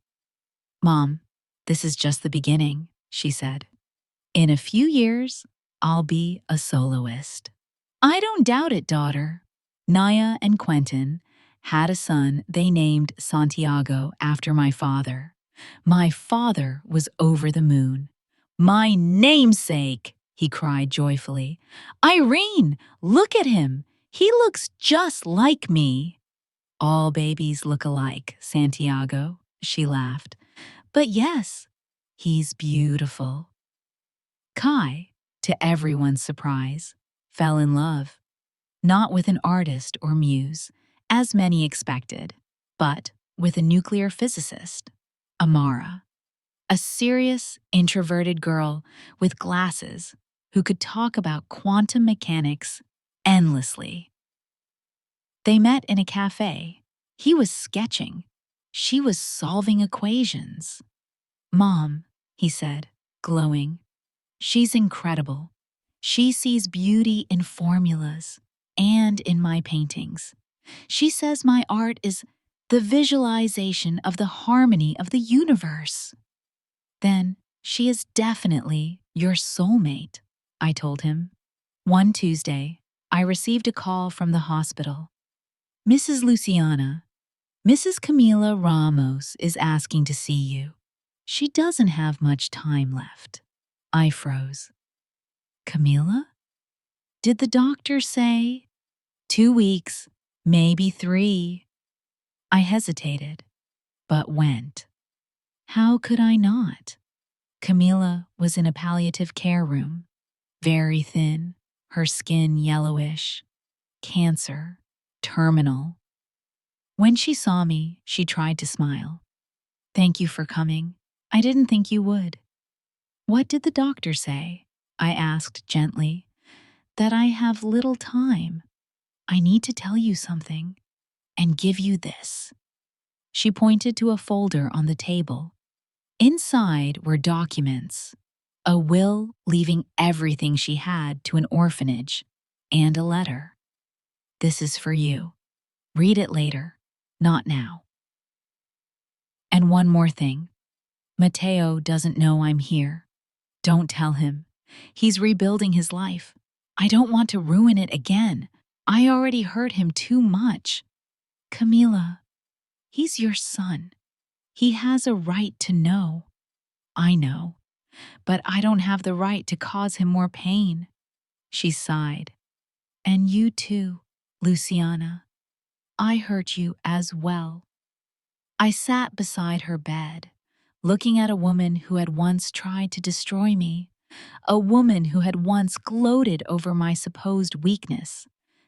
Mom, this is just the beginning, she said. In a few years, I'll be a soloist. I don't doubt it, daughter. Naya and Quentin had a son they named Santiago after my father. My father was over the moon. My namesake, he cried joyfully. Irene, look at him. He looks just like me. All babies look alike, Santiago, she laughed. But yes, he's beautiful. Kai, to everyone's surprise, fell in love. Not with an artist or muse, as many expected, but with a nuclear physicist, Amara. A serious, introverted girl with glasses who could talk about quantum mechanics endlessly. They met in a cafe. He was sketching. She was solving equations. "Mom," he said, glowing, "she's incredible. She sees beauty in formulas and in my paintings. She says my art is the visualization of the harmony of the universe." "Then she is definitely your soulmate," I told him. One Tuesday, I received a call from the hospital. "Mrs. Luciana, Mrs. Camila Ramos is asking to see you. She doesn't have much time left." I froze. "Camila? Did the doctor say?" "2 weeks, maybe 3. I hesitated, but went. How could I not? Camila was in a palliative care room, very thin, her skin yellowish, cancer, terminal. When she saw me, she tried to smile. "Thank you for coming. I didn't think you would." "What did the doctor say?" I asked gently. "That I have little time. I need to tell you something and give you this." She pointed to a folder on the table. Inside were documents, a will leaving everything she had to an orphanage, and a letter. "This is for you. Read it later, not now. And one more thing. Mateo doesn't know I'm here. Don't tell him. He's rebuilding his life. I don't want to ruin it again. I already hurt him too much. Camila, he's your son. He has a right to know." "I know, but I don't have the right to cause him more pain." She sighed. "And you too, Luciana. I hurt you as well." I sat beside her bed, looking at a woman who had once tried to destroy me, a woman who had once gloated over my supposed weakness,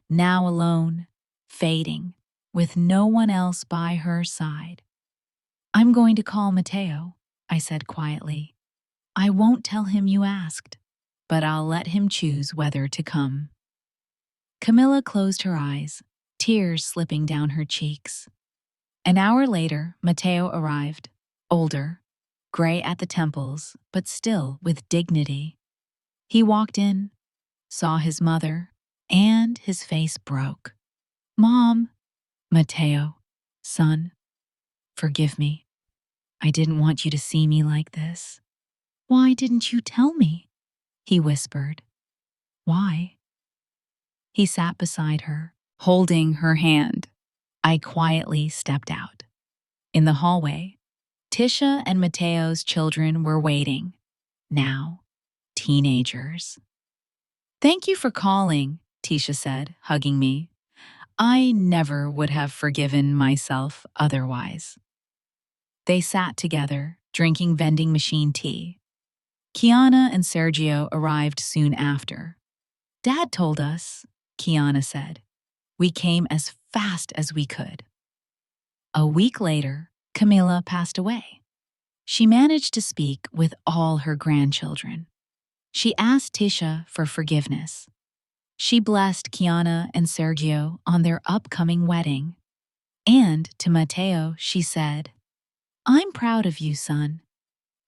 now alone, fading, with no one else by her side. "I'm going to call Mateo," I said quietly. "I won't tell him you asked, but I'll let him choose whether to come." Camilla closed her eyes, tears slipping down her cheeks. An hour later, Mateo arrived, older, gray at the temples, but still with dignity. He walked in, saw his mother, and his face broke. "Mom." "Mateo, son, forgive me. I didn't want you to see me like this." "Why didn't you tell me?" he whispered. "Why?" He sat beside her, holding her hand. I quietly stepped out. In the hallway, Tisha and Mateo's children were waiting. Now, teenagers. "Thank you for calling," Tisha said, hugging me. "I never would have forgiven myself otherwise." They sat together, drinking vending machine tea. Kiana and Sergio arrived soon after. "Dad told us," Kiana said. "We came as fast as we could." A week later, Camilla passed away. She managed to speak with all her grandchildren. She asked Tisha for forgiveness. She blessed Kiana and Sergio on their upcoming wedding. And to Mateo, she said, "I'm proud of you, son.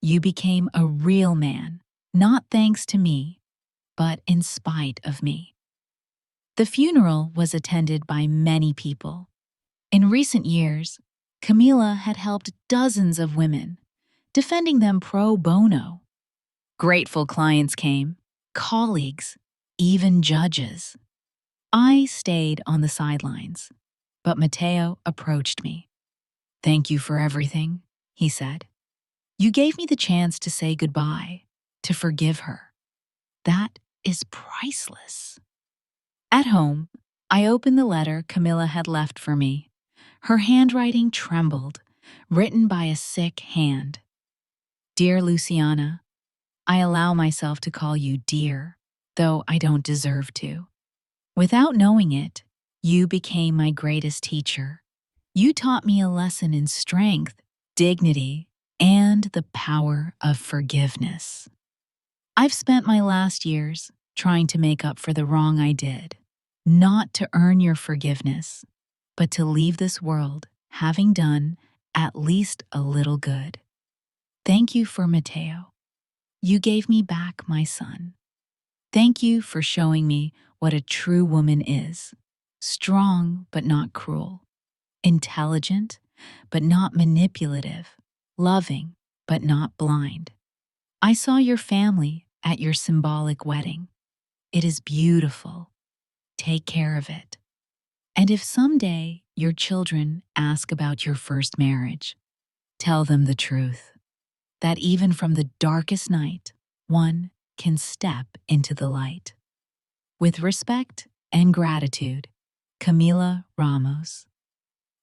You became a real man, not thanks to me, but in spite of me." The funeral was attended by many people. In recent years, Camila had helped dozens of women, defending them pro bono. Grateful clients came, colleagues, even judges. I stayed on the sidelines, but Mateo approached me. "Thank you for everything," he said. "You gave me the chance to say goodbye, to forgive her. That is priceless." At home, I opened the letter Camilla had left for me. Her handwriting trembled, written by a sick hand. "Dear Luciana, I allow myself to call you dear, though I don't deserve to. Without knowing it, you became my greatest teacher. You taught me a lesson in strength, dignity, and the power of forgiveness. I've spent my last years trying to make up for the wrong I did, not to earn your forgiveness, but to leave this world having done at least a little good. Thank you for Mateo. You gave me back my son. Thank you for showing me what a true woman is. Strong, but not cruel. Intelligent, but not manipulative. Loving, but not blind. I saw your family at your symbolic wedding. It is beautiful. Take care of it. And if someday your children ask about your first marriage, tell them the truth. That even from the darkest night, one can step into the light. With respect and gratitude, Camila Ramos.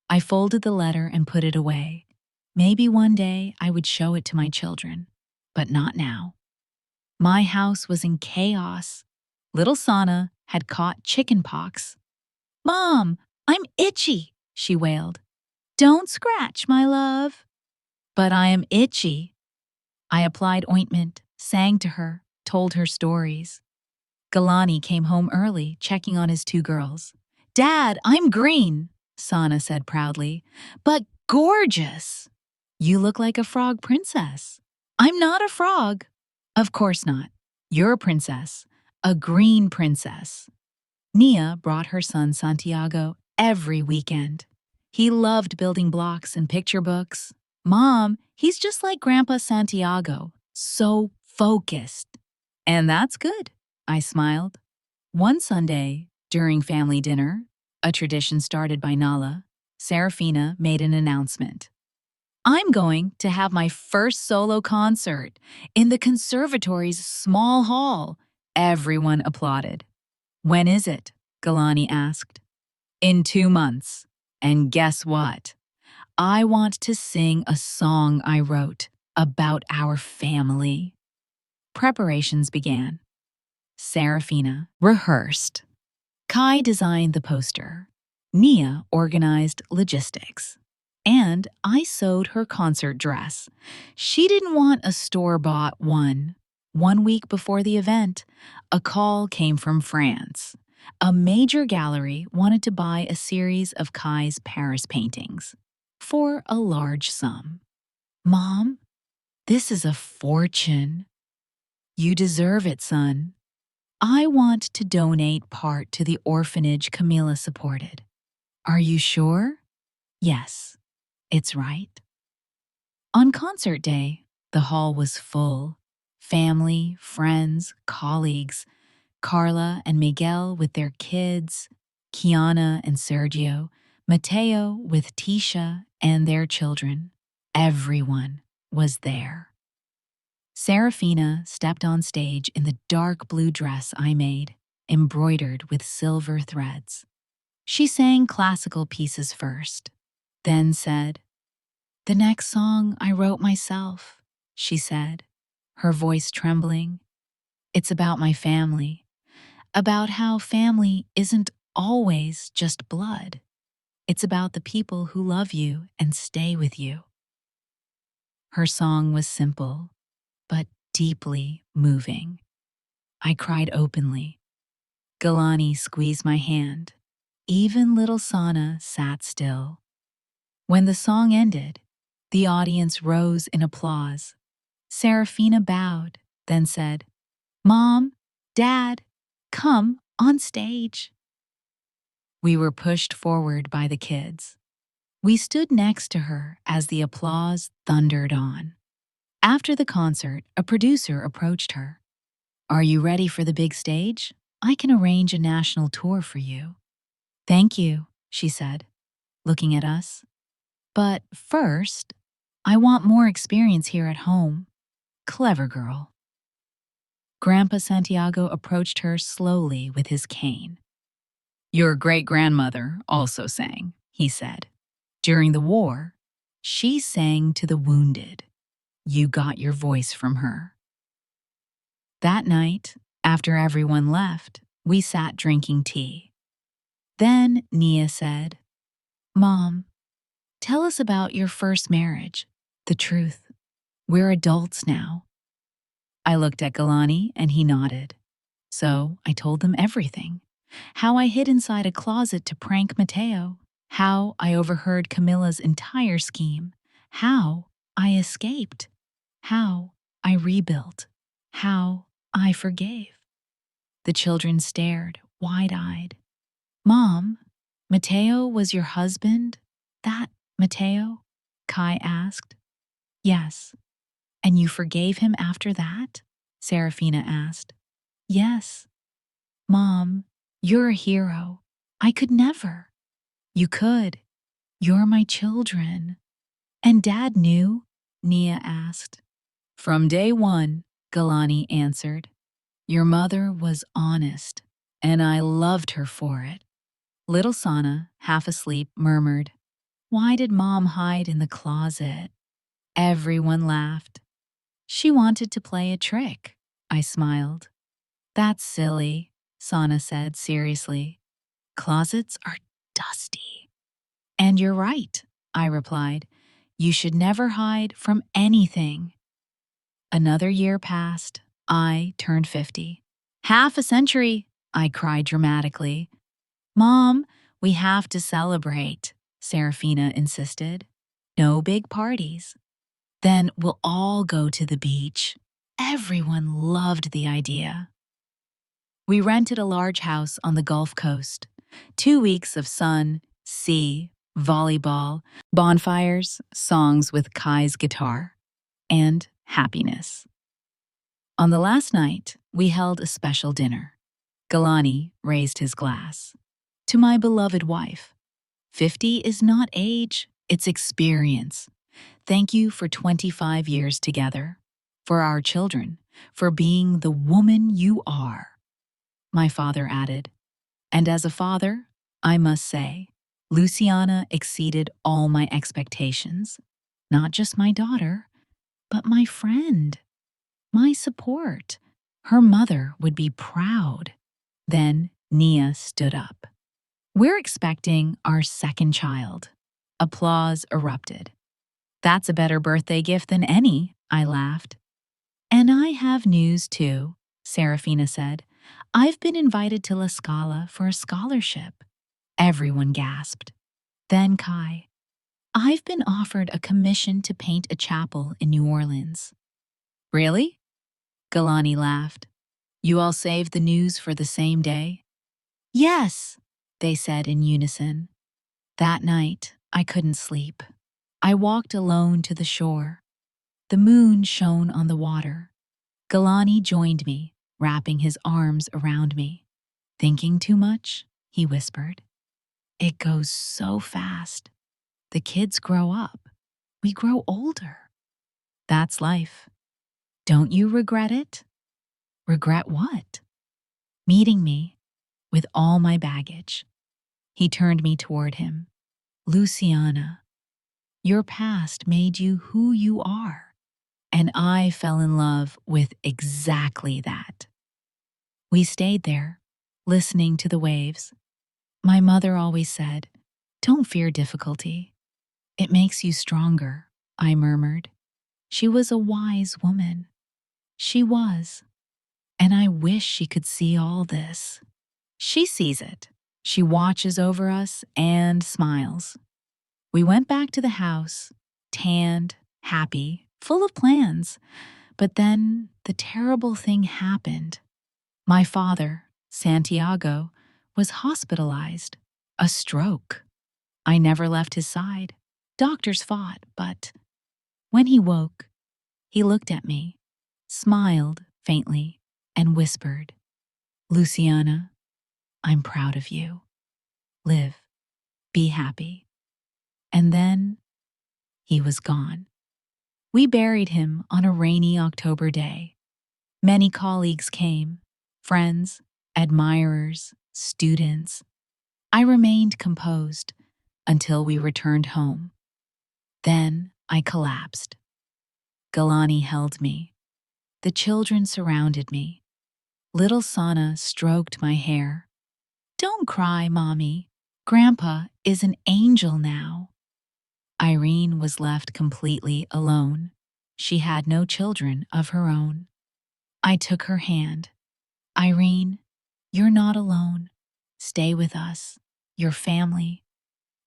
I folded the letter and put it away. Maybe one day I would show it to my children, but not now. My house was in chaos. Little Sana had caught chicken pox. "Mom, I'm itchy," she wailed. "Don't scratch, my love." "But I am itchy." I applied ointment, sang to her, told her stories. Galani came home early, checking on his two girls. "Dad, I'm green," Sana said proudly, "but gorgeous." "You look like a frog princess." "I'm not a frog." "Of course not. You're a princess, a green princess." Nia brought her son Santiago every weekend. He loved building blocks and picture books. "Mom, he's just like Grandpa Santiago, so focused." "And that's good," I smiled. One Sunday, during family dinner, a tradition started by Nala, Serafina made an announcement. "I'm going to have my first solo concert in the conservatory's small hall." Everyone applauded. "When is it?" Galani asked. "In 2 months. And guess what? I want to sing a song I wrote about our family." Preparations began. Serafina rehearsed. Kai designed the poster. Nia organized logistics. And I sewed her concert dress. She didn't want a store-bought one. 1 week before the event, a call came from France. A major gallery wanted to buy a series of Kai's Paris paintings for a large sum. "Mom, this is a fortune." "You deserve it, son. I want to donate part to the orphanage Camila supported." "Are you sure?" "Yes, it's right." On concert day, the hall was full. Family, friends, colleagues, Carla and Miguel with their kids, Kiana and Sergio, Mateo with Tisha and their children. Everyone was there. Serafina stepped on stage in the dark blue dress I made, embroidered with silver threads. She sang classical pieces first, then said, "The next song I wrote myself," she said, her voice trembling. "It's about my family, about how family isn't always just blood. It's about the people who love you and stay with you." Her song was simple, but deeply moving. I cried openly. Galani squeezed my hand. Even little Sana sat still. When the song ended, the audience rose in applause. Serafina bowed, then said, "Mom, Dad, come on stage." We were pushed forward by the kids. We stood next to her as the applause thundered on. After the concert, a producer approached her. "Are you ready for the big stage? I can arrange a national tour for you." "Thank you," she said, looking at us. "But first, I want more experience here at home." Clever girl. Grandpa Santiago approached her slowly with his cane. "Your great-grandmother also sang," he said. "During the war, she sang to the wounded. You got your voice from her." That night, after everyone left, we sat drinking tea. Then Nia said, "Mom, tell us about your first marriage, the truth. We're adults now." I looked at Galani and he nodded. So I told them everything. How I hid inside a closet to prank Mateo. How I overheard Camilla's entire scheme. How I escaped. How I rebuilt. How I forgave. The children stared, wide-eyed. Mom, Mateo was your husband? That Mateo? Kai asked. Yes. And you forgave him after that? Serafina asked. Yes. Mom, you're a hero. I could never. You could. You're my children. And Dad knew? Nia asked. From day one, Galani answered. Your mother was honest, and I loved her for it. Little Sana, half asleep, murmured, Why did Mom hide in the closet? Everyone laughed. She wanted to play a trick. I smiled. That's silly, Sana said seriously. Closets are dusty. And you're right, I replied. You should never hide from anything. Another year passed. I turned 50. Half a century, I cried dramatically. Mom, we have to celebrate, Serafina insisted. No big parties. Then we'll all go to the beach. Everyone loved the idea. We rented a large house on the Gulf Coast. 2 weeks of sun, sea, volleyball, bonfires, songs with Kai's guitar, and happiness. On the last night, we held a special dinner. Galani raised his glass. To my beloved wife. 50 is not age, it's experience. Thank you for 25 years together. For our children, for being the woman you are. My father added. And as a father, I must say, Luciana exceeded all my expectations. Not just my daughter, but my friend. My support. Her mother would be proud. Then Nia stood up. We're expecting our second child. Applause erupted. That's a better birthday gift than any, I laughed. And I have news too, Serafina said. I've been invited to La Scala for a scholarship. Everyone gasped. Then Kai. I've been offered a commission to paint a chapel in New Orleans. Really? Galani laughed. You all saved the news for the same day? Yes, they said in unison. That night, I couldn't sleep. I walked alone to the shore. The moon shone on the water. Galani joined me, wrapping his arms around me. Thinking too much? He whispered. It goes so fast. The kids grow up. We grow older. That's life. Don't you regret it? Regret what? Meeting me with all my baggage. He turned me toward him. Luciana, your past made you who you are. And I fell in love with exactly that. We stayed there, listening to the waves. My mother always said, Don't fear difficulty. It makes you stronger, I murmured. She was a wise woman. She was. And I wish she could see all this. She sees it. She watches over us and smiles. We went back to the house, tanned, happy, full of plans. But then the terrible thing happened. My father, Santiago, was hospitalized. A stroke. I never left his side. Doctors fought, but when he woke, he looked at me, smiled faintly, and whispered, Luciana, I'm proud of you. Live. Be happy. And then he was gone. We buried him on a rainy October day. Many colleagues came, friends, admirers, students. I remained composed until we returned home. Then I collapsed. Galani held me. The children surrounded me. Little Sana stroked my hair. Don't cry, Mommy. Grandpa is an angel now. Irene was left completely alone. She had no children of her own. I took her hand. Irene, you're not alone. Stay with us, your family.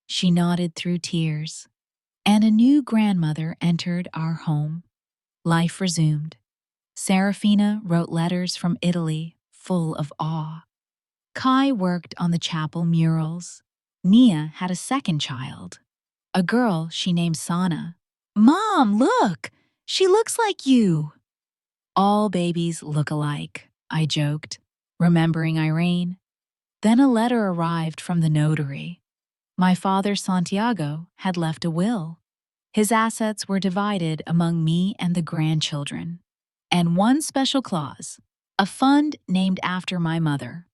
She nodded through tears, and a new grandmother entered our home. Life resumed. Serafina wrote letters from Italy, full of awe. Kai worked on the chapel murals. Nia had a second child, a girl she named Sana. Mom, look! She looks like you! All babies look alike, I joked, remembering Irene. Then a letter arrived from the notary. My father, Santiago, had left a will. His assets were divided among me and the grandchildren. And one special clause, a fund named after my mother,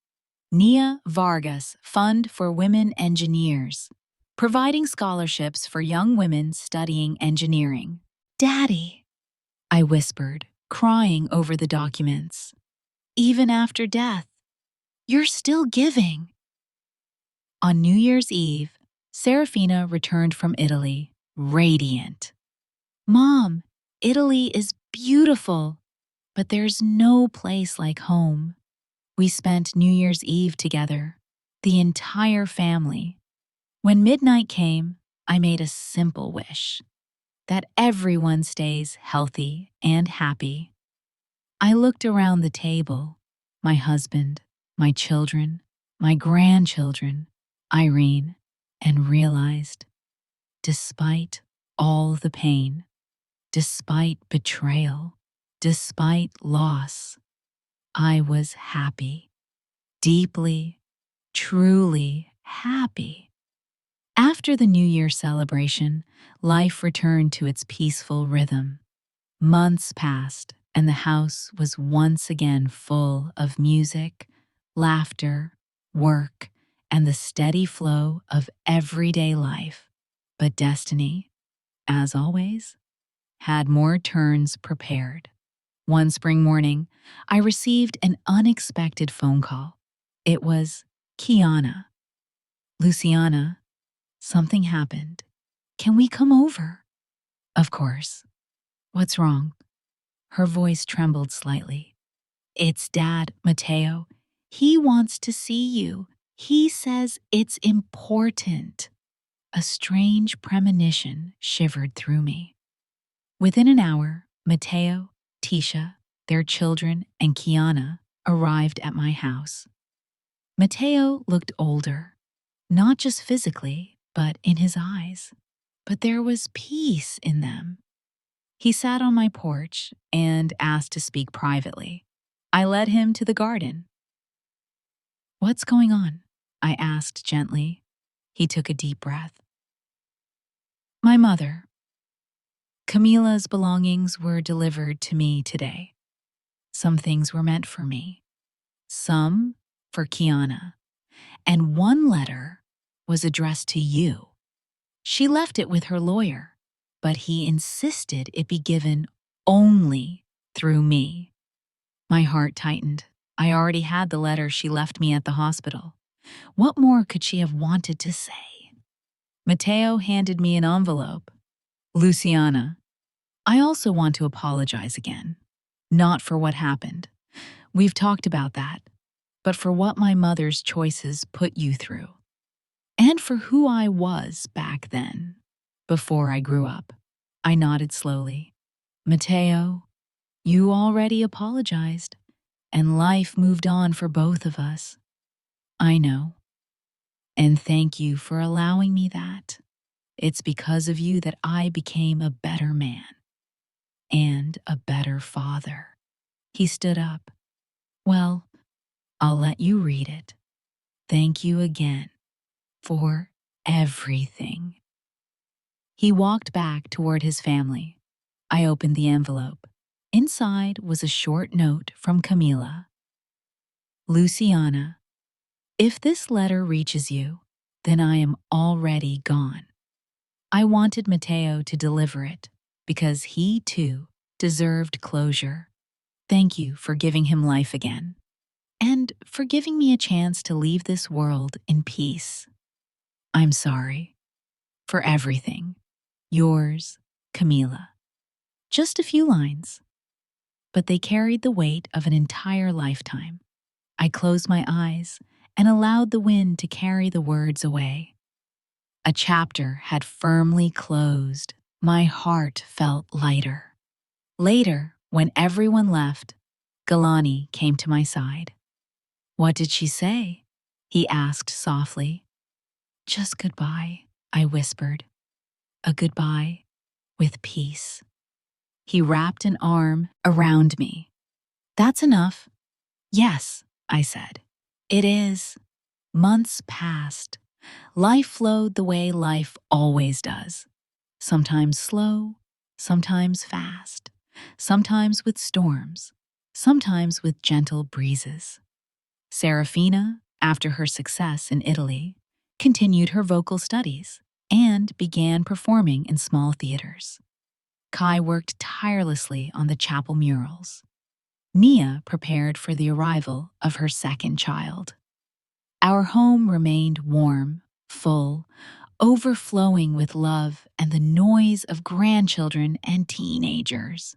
Nia Vargas Fund for Women Engineers, providing scholarships for young women studying engineering. Daddy, I whispered, crying over the documents. Even after death, you're still giving. On New Year's Eve, Serafina returned from Italy, radiant. Mom, Italy is beautiful, but there's no place like home. We spent New Year's Eve together, the entire family. When midnight came, I made a simple wish, that everyone stays healthy and happy. I looked around the table, my husband, my children, my grandchildren, Irene, and realized, despite all the pain, despite betrayal, despite loss, I was happy, deeply, truly happy. After the New Year celebration, life returned to its peaceful rhythm. Months passed, and the house was once again full of music, laughter, work, and the steady flow of everyday life. But destiny, as always, had more turns prepared. One spring morning, I received an unexpected phone call. It was Kiana. Luciana, something happened. Can we come over? Of course. What's wrong? Her voice trembled slightly. It's Dad, Mateo. He wants to see you. He says it's important. A strange premonition shivered through me. Within an hour, Mateo, Tisha, their children, and Kiana arrived at my house. Mateo looked older, not just physically, but in his eyes. But there was peace in them. He sat on my porch and asked to speak privately. I led him to the garden. What's going on? I asked gently. He took a deep breath. My mother. Camila's belongings were delivered to me today. Some things were meant for me, some for Kiana, and one letter was addressed to you. She left it with her lawyer, but he insisted it be given only through me. My heart tightened. I already had the letter she left me at the hospital. What more could she have wanted to say? Mateo handed me an envelope. Luciana, I also want to apologize again. Not for what happened. We've talked about that. But for what my mother's choices put you through. And for who I was back then, before I grew up. I nodded slowly. Mateo, you already apologized, and life moved on for both of us. I know. And thank you for allowing me that. It's because of you that I became a better man and a better father. He stood up. Well, I'll let you read it. Thank you again for everything. He walked back toward his family. I opened the envelope. Inside was a short note from Camila. Luciana, if this letter reaches you, then I am already gone. I wanted Mateo to deliver it because he, too, deserved closure. Thank you for giving him life again and for giving me a chance to leave this world in peace. I'm sorry for everything. Yours, Camila. Just a few lines. but they carried the weight of an entire lifetime. I closed my eyes and allowed the wind to carry the words away. A chapter had firmly closed. My heart felt lighter. Later, when everyone left, Galani came to my side. "What did she say?" he asked softly. "Just goodbye," I whispered. "A goodbye with peace." He wrapped an arm around me. "That's enough." "Yes," I said. "It is." Months passed. Life flowed the way life always does. Sometimes slow, sometimes fast, sometimes with storms, sometimes with gentle breezes. Serafina, after her success in Italy, continued her vocal studies and began performing in small theaters. Kai worked tirelessly on the chapel murals. Nia prepared for the arrival of her second child. Our home remained warm, full, overflowing with love and the noise of grandchildren and teenagers.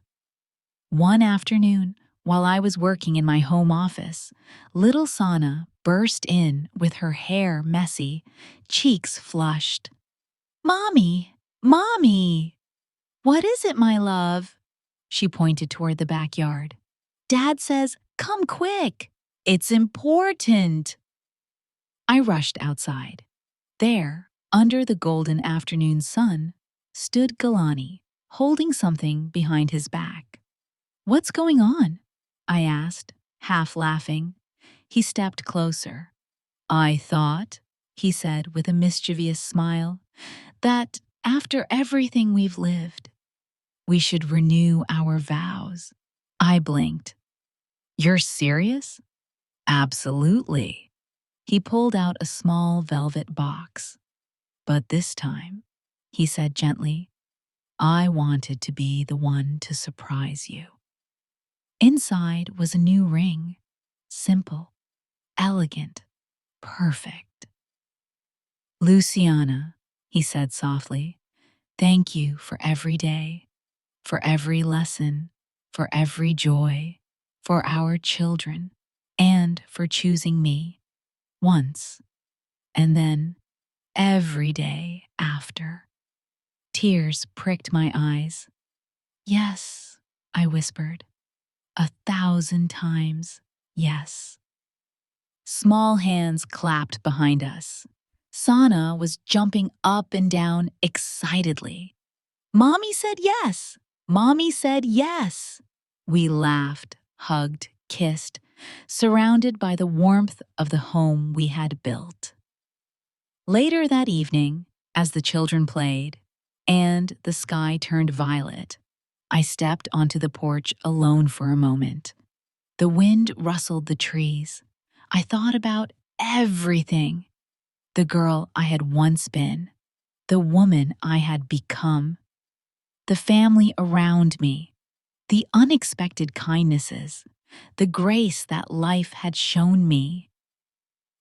One afternoon, while I was working in my home office, little Sana burst in with her hair messy, cheeks flushed. "Mommy! Mommy!" "What is it, my love?" She pointed toward the backyard. "Dad says, come quick. It's important." I rushed outside. There, under the golden afternoon sun, stood Galani, holding something behind his back. "What's going on?" I asked, half laughing. He stepped closer. "I thought," he said with a mischievous smile, "that after everything we've lived, we should renew our vows." I blinked. "You're serious?" "Absolutely." He pulled out a small velvet box. "But this time," he said gently, "I wanted to be the one to surprise you." Inside was a new ring. Simple, elegant, perfect. "Luciana," he said softly, "thank you for every day, for every lesson, for every joy, for our children, and for choosing me once, and then every day after." Tears pricked my eyes. "Yes," I whispered, "1,000 times yes." Small hands clapped behind us. Sana was jumping up and down excitedly. "Mommy said yes! Mommy said yes!" We laughed, hugged, kissed, surrounded by the warmth of the home we had built. Later that evening, as the children played, and the sky turned violet, I stepped onto the porch alone for a moment. The wind rustled the trees. I thought about everything. The girl I had once been, the woman I had become, the family around me, the unexpected kindnesses, the grace that life had shown me.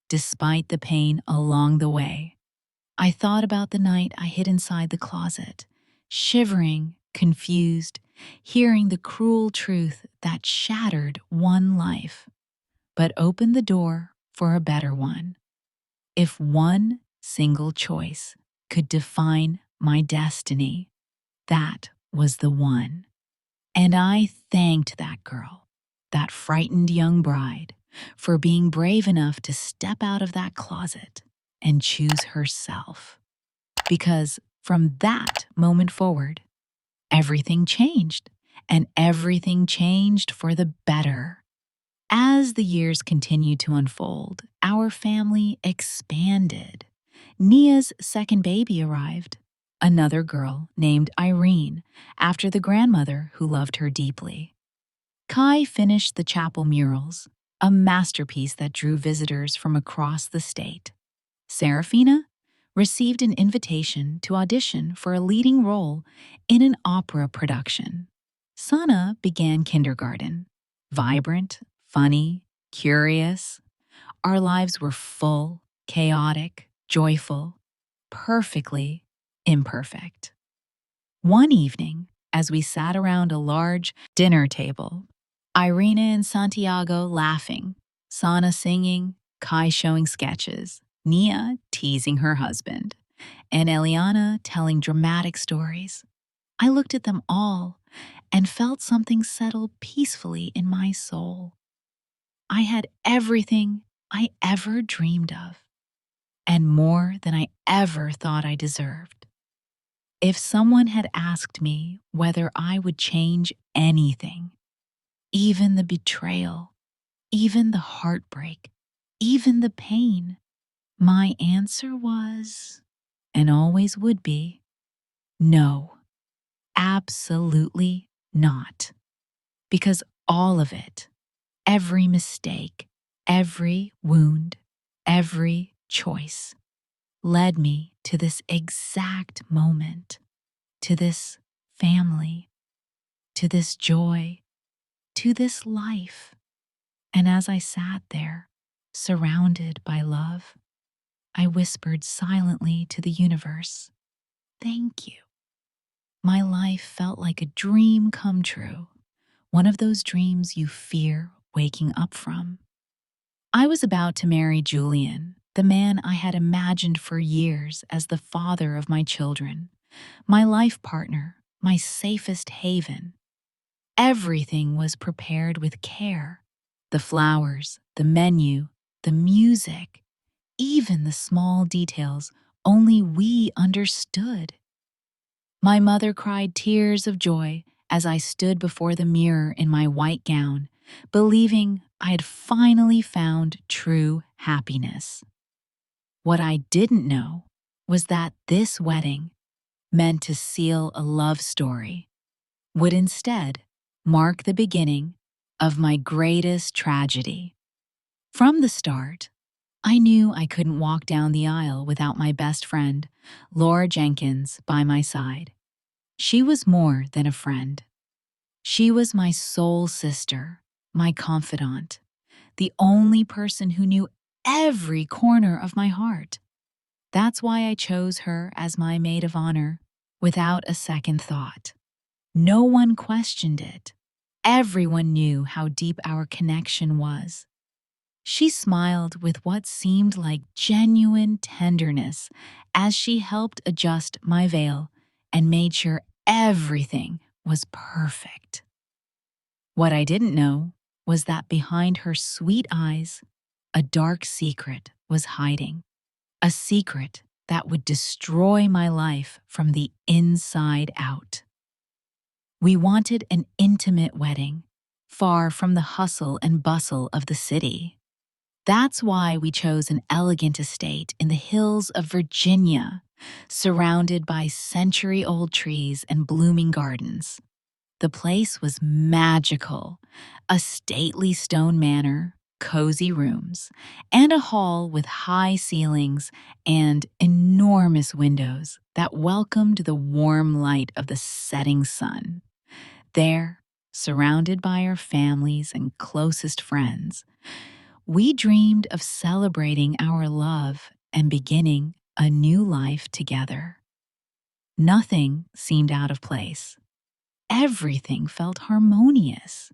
Despite the pain along the way, I thought about the night I hid inside the closet, shivering, confused, hearing the cruel truth that shattered one life, but opened the door for a better one. If one single choice could define my destiny, that was the one. And I thanked that girl, that frightened young bride, for being brave enough to step out of that closet and choose herself. Because from that moment forward, everything changed, and everything changed for the better. As the years continued to unfold, our family expanded. Nia's second baby arrived, another girl named Irene, after the grandmother who loved her deeply. Kai finished the chapel murals, a masterpiece that drew visitors from across the state. Serafina received an invitation to audition for a leading role in an opera production. Sana began kindergarten. Vibrant, funny, curious. Our lives were full, chaotic, joyful, perfectly imperfect. One evening, as we sat around a large dinner table, Irina and Santiago laughing, Sana singing, Kai showing sketches, Nia teasing her husband, and Eliana telling dramatic stories. I looked at them all and felt something settle peacefully in my soul. I had everything I ever dreamed of, and more than I ever thought I deserved. If someone had asked me whether I would change anything, even the betrayal, even the heartbreak, even the pain, my answer was, and always would be, no, absolutely not. Because all of it, every mistake, every wound, every choice, led me to this exact moment, to this family, to this joy, to this life. And as I sat there, surrounded by love, I whispered silently to the universe, "Thank you." My life felt like a dream come true, one of those dreams you fear waking up from. I was about to marry Julian, the man I had imagined for years as the father of my children, my life partner, my safest haven. Everything was prepared with care. The flowers, the menu, the music, even the small details only we understood. My mother cried tears of joy as I stood before the mirror in my white gown, believing I had finally found true happiness. What I didn't know was that this wedding, meant to seal a love story, would instead mark the beginning of my greatest tragedy. From the start, I knew I couldn't walk down the aisle without my best friend, Laura Jenkins, by my side. She was more than a friend. She was my soul sister, my confidant, the only person who knew every corner of my heart. That's why I chose her as my maid of honor, without a second thought. No one questioned it. Everyone knew how deep our connection was. She smiled with what seemed like genuine tenderness as she helped adjust my veil and made sure everything was perfect. What I didn't know was that behind her sweet eyes, a dark secret was hiding. A secret that would destroy my life from the inside out. We wanted an intimate wedding, far from the hustle and bustle of the city. That's why we chose an elegant estate in the hills of Virginia, surrounded by century-old trees and blooming gardens. The place was magical, a stately stone manor, cozy rooms, and a hall with high ceilings and enormous windows that welcomed the warm light of the setting sun. There, surrounded by our families and closest friends, we dreamed of celebrating our love and beginning a new life together. Nothing seemed out of place. Everything felt harmonious.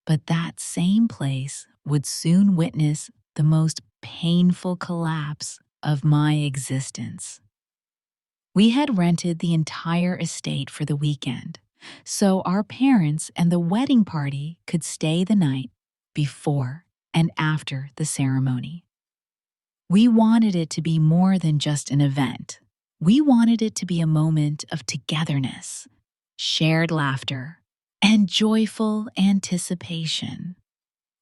But that same place would soon witness the most painful collapse of my existence. We had rented the entire estate for the weekend, so our parents and the wedding party could stay the night before and after the ceremony. We wanted it to be more than just an event. We wanted it to be a moment of togetherness, shared laughter, and joyful anticipation.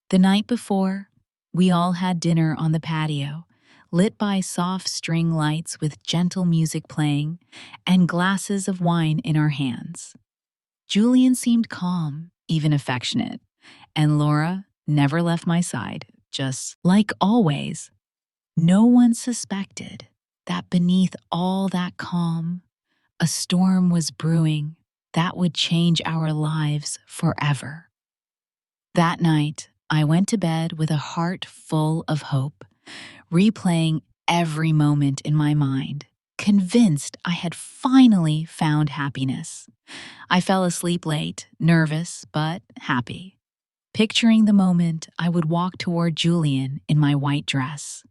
The night before, we all had dinner on the patio, lit by soft string lights with gentle music playing and glasses of wine in our hands. Julian seemed calm, even affectionate, and Laura never left my side, just like always. No one suspected that beneath all that calm, a storm was brewing that would change our lives forever. That night, I went to bed with a heart full of hope, replaying every moment in my mind, convinced I had finally found happiness. I fell asleep late, nervous but happy. picturing the moment I would walk toward Julian in my white dress.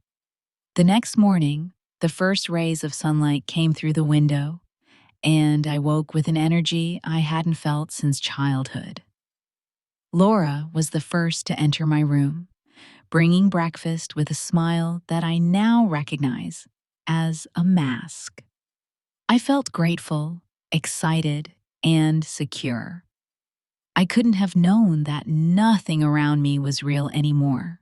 The next morning, the first rays of sunlight came through the window, and I woke with an energy I hadn't felt since childhood. Laura was the first to enter my room, bringing breakfast with a smile that I now recognize as a mask. I felt grateful, excited, and secure. I couldn't have known that nothing around me was real anymore.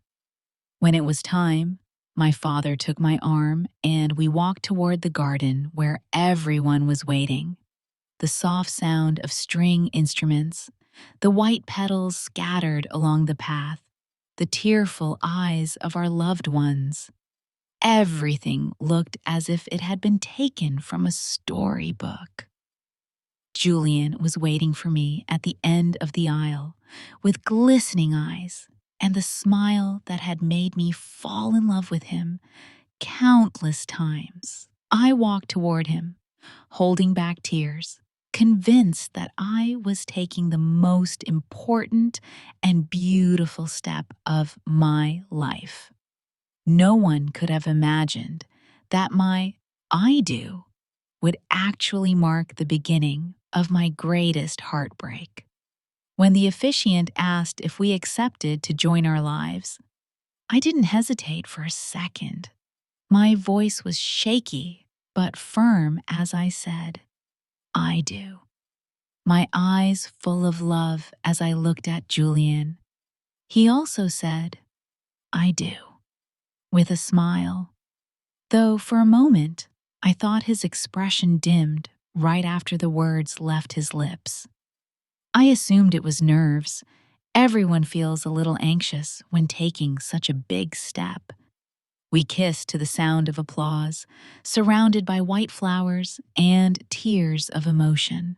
When it was time, my father took my arm and we walked toward the garden where everyone was waiting. The soft sound of string instruments, the white petals scattered along the path, the tearful eyes of our loved ones. Everything looked as if it had been taken from a storybook. Julian was waiting for me at the end of the aisle with glistening eyes and the smile that had made me fall in love with him countless times. I walked toward him, holding back tears, convinced that I was taking the most important and beautiful step of my life. No one could have imagined that my I do would actually mark the beginning of my greatest heartbreak. When the officiant asked if we accepted to join our lives, I didn't hesitate for a second. My voice was shaky but firm as I said, I do. My eyes full of love as I looked at Julian. He also said, I do, with a smile. Though for a moment, I thought his expression dimmed right after the words left his lips. I assumed it was nerves. Everyone feels a little anxious when taking such a big step. We kissed to the sound of applause, surrounded by white flowers and tears of emotion.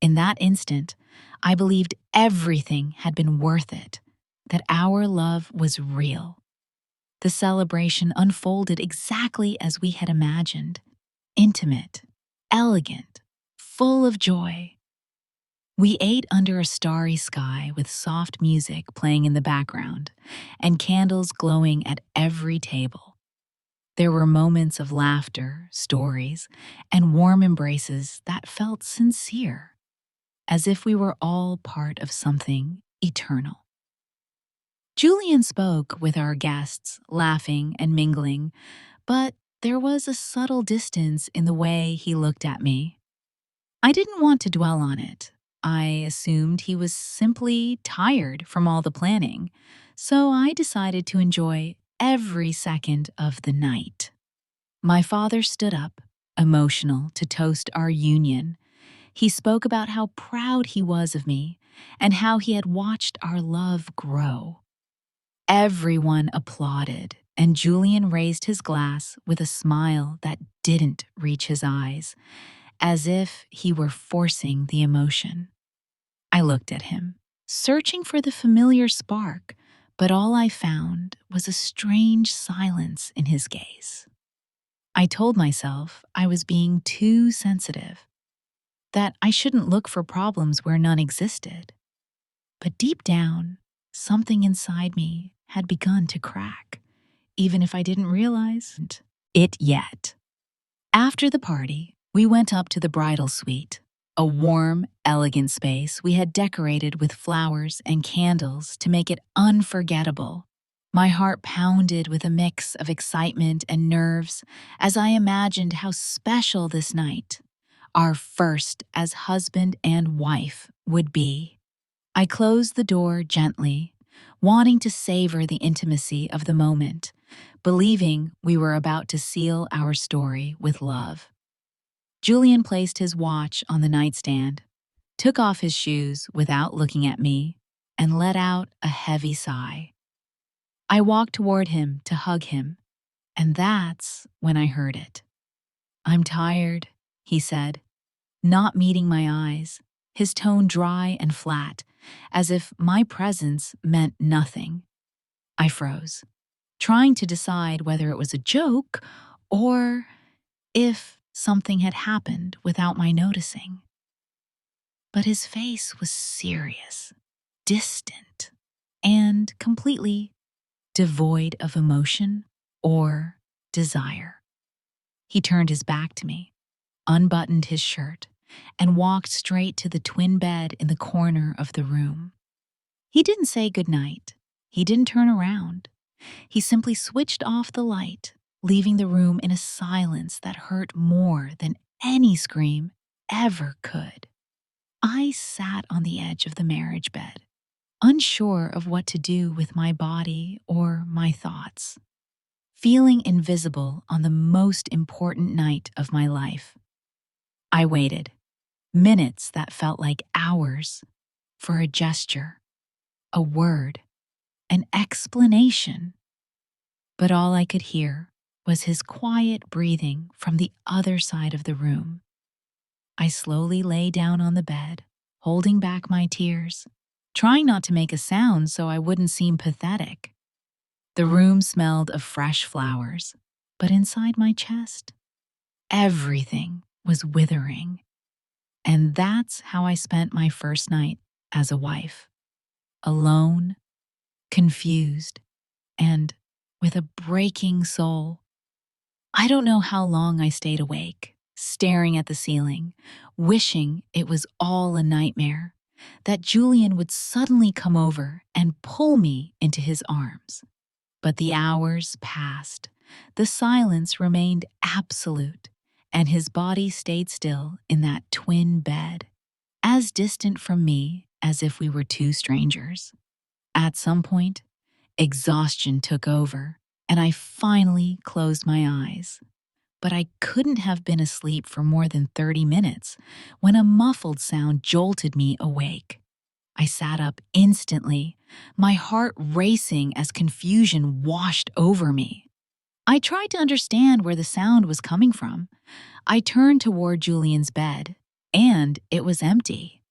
In that instant, I believed everything had been worth it, that our love was real. The celebration unfolded exactly as we had imagined, intimate, elegant, full of joy. We ate under a starry sky with soft music playing in the background and candles glowing at every table. There were moments of laughter, stories, and warm embraces that felt sincere, as if we were all part of something eternal. Julian spoke with our guests, laughing and mingling, but there was a subtle distance in the way he looked at me. I didn't want to dwell on it. I assumed he was simply tired from all the planning, so I decided to enjoy every second of the night. My father stood up, emotional, to toast our union. He spoke about how proud he was of me and how he had watched our love grow. Everyone applauded, and Julian raised his glass with a smile that didn't reach his eyes, as if he were forcing the emotion. I looked at him, searching for the familiar spark, but all I found was a strange silence in his gaze. I told myself I was being too sensitive, that I shouldn't look for problems where none existed. But deep down, something inside me had begun to crack, even if I didn't realize it yet. After the party, we went up to the bridal suite, a warm, elegant space we had decorated with flowers and candles to make it unforgettable. My heart pounded with a mix of excitement and nerves as I imagined how special this night, our first as husband and wife, would be. I closed the door gently, wanting to savor the intimacy of the moment, believing we were about to seal our story with love. Julian placed his watch on the nightstand, took off his shoes without looking at me, and let out a heavy sigh. I walked toward him to hug him, and that's when I heard it. I'm tired, he said, not meeting my eyes, his tone dry and flat, as if my presence meant nothing. I froze, trying to decide whether it was a joke or if something had happened without my noticing. But his face was serious, distant. and completely devoid of emotion or desire. He turned his back to me, unbuttoned his shirt, and walked straight to the twin bed in the corner of the room. He didn't say goodnight. He didn't turn around. He simply switched off the light, leaving the room in a silence that hurt more than any scream ever could. I sat on the edge of the marriage bed, unsure of what to do with my body or my thoughts, feeling invisible on the most important night of my life. I waited, minutes that felt like hours, for a gesture, a word, an explanation. But all I could hear was his quiet breathing from the other side of the room. I slowly lay down on the bed, holding back my tears, trying not to make a sound so I wouldn't seem pathetic. The room smelled of fresh flowers, but inside my chest, everything was withering. And that's how I spent my first night as a wife. Alone, confused, and with a breaking soul. I don't know how long I stayed awake, staring at the ceiling, wishing it was all a nightmare, that Julian would suddenly come over and pull me into his arms. But the hours passed, the silence remained absolute, and his body stayed still in that twin bed, as distant from me as if we were two strangers. At some point, exhaustion took over, and I finally closed my eyes. But I couldn't have been asleep for more than 30 minutes when a muffled sound jolted me awake. I sat up instantly, my heart racing as confusion washed over me. I tried to understand where the sound was coming from. I turned toward Julian's bed, and it was empty.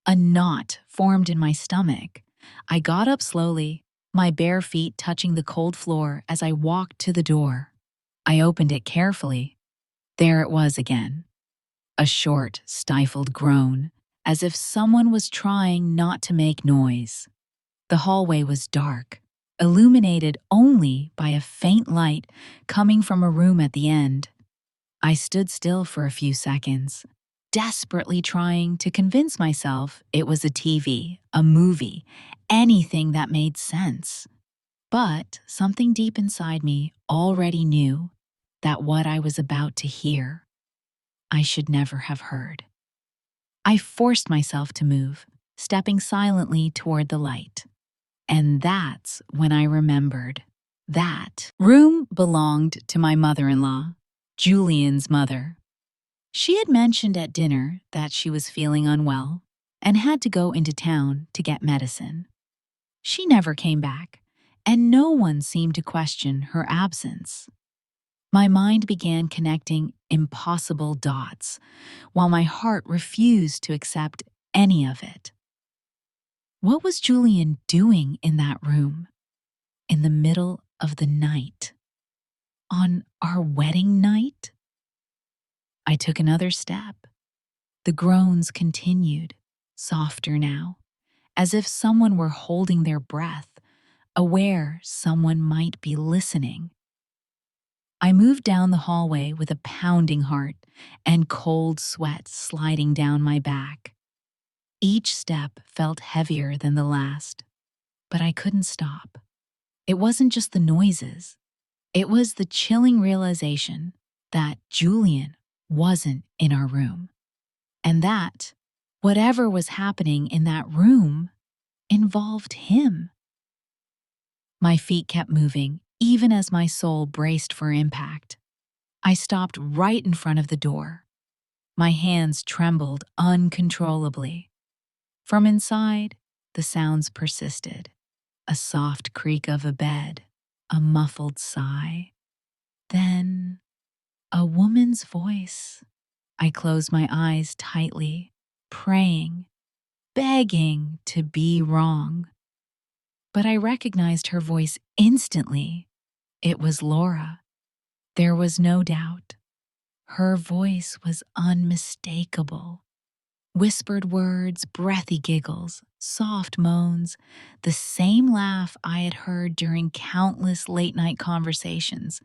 A knot formed in my stomach. I got up slowly, my bare feet touching the cold floor as I walked to the door. I opened it carefully. There it was again. A short, stifled groan, as if someone was trying not to make noise. The hallway was dark, illuminated only by a faint light coming from a room at the end. I stood still for a few seconds, desperately trying to convince myself it was a TV, a movie, anything that made sense. But something deep inside me already knew that what I was about to hear, I should never have heard. I forced myself to move, stepping silently toward the light. And that's when I remembered. That room belonged to my mother-in-law, Julian's mother. She had mentioned at dinner that she was feeling unwell and had to go into town to get medicine. She never came back, and no one seemed to question her absence. My mind began connecting impossible dots, while my heart refused to accept any of it. What was Julian doing in that room, in the middle of the night? On our wedding night? I took another step. The groans continued, softer now, as if someone were holding their breath, aware someone might be listening. I moved down the hallway with a pounding heart and cold sweat sliding down my back. Each step felt heavier than the last, but I couldn't stop. It wasn't just the noises. It was the chilling realization that Julian wasn't in our room, and that whatever was happening in that room involved him. My feet kept moving, even as my soul braced for impact. I stopped right in front of the door. My hands trembled uncontrollably. From inside, the sounds persisted. A soft creak of a bed, a muffled sigh. Then, a woman's voice. I closed my eyes tightly, praying, begging to be wrong. But I recognized her voice instantly. It was Laura. There was no doubt. Her voice was unmistakable. Whispered words, breathy giggles, soft moans, the same laugh I had heard during countless late-night conversations,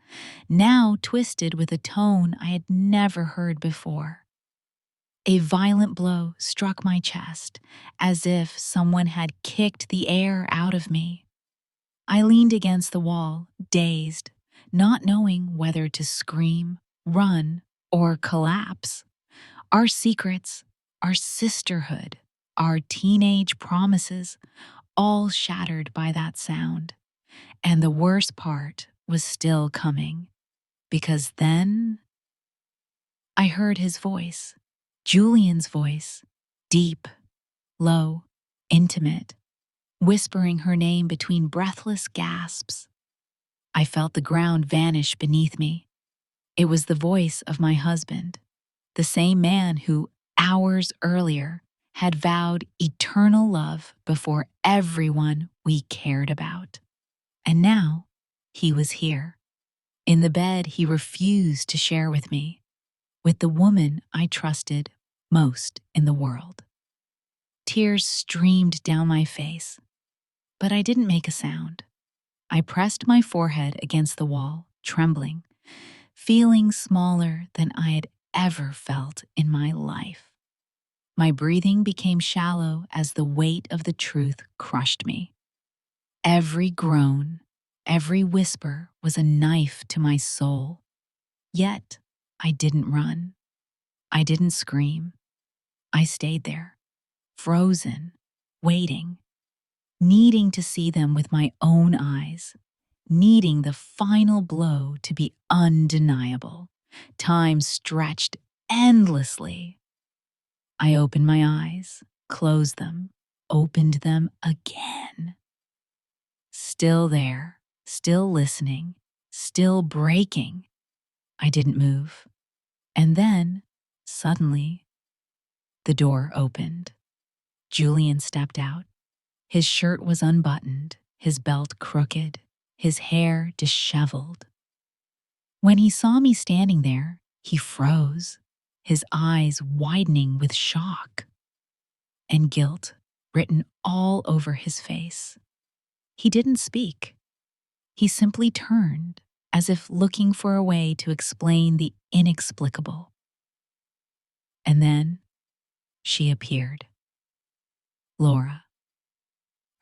now twisted with a tone I had never heard before. A violent blow struck my chest, as if someone had kicked the air out of me. I leaned against the wall, dazed, not knowing whether to scream, run, or collapse. Our secrets, our sisterhood, our teenage promises, all shattered by that sound. And the worst part was still coming, because then I heard his voice, Julian's voice, deep, low, intimate, whispering her name between breathless gasps. I felt the ground vanish beneath me. It was the voice of my husband, the same man who, hours earlier, had vowed eternal love before everyone we cared about. And now, he was here. In the bed he refused to share with me, with the woman I trusted most in the world. Tears streamed down my face, but I didn't make a sound. I pressed my forehead against the wall, trembling, feeling smaller than I had ever felt in my life. My breathing became shallow as the weight of the truth crushed me. Every groan, every whisper was a knife to my soul. Yet, I didn't run. I didn't scream. I stayed there, frozen, waiting, needing to see them with my own eyes, needing the final blow to be undeniable. Time stretched endlessly. I opened my eyes, closed them, opened them again. Still there, still listening, still breaking. I didn't move. And then, suddenly, the door opened. Julian stepped out. His shirt was unbuttoned, his belt crooked, his hair disheveled. When he saw me standing there, he froze, his eyes widening with shock and guilt written all over his face. He didn't speak. He simply turned, as if looking for a way to explain the inexplicable. And then she appeared. Laura.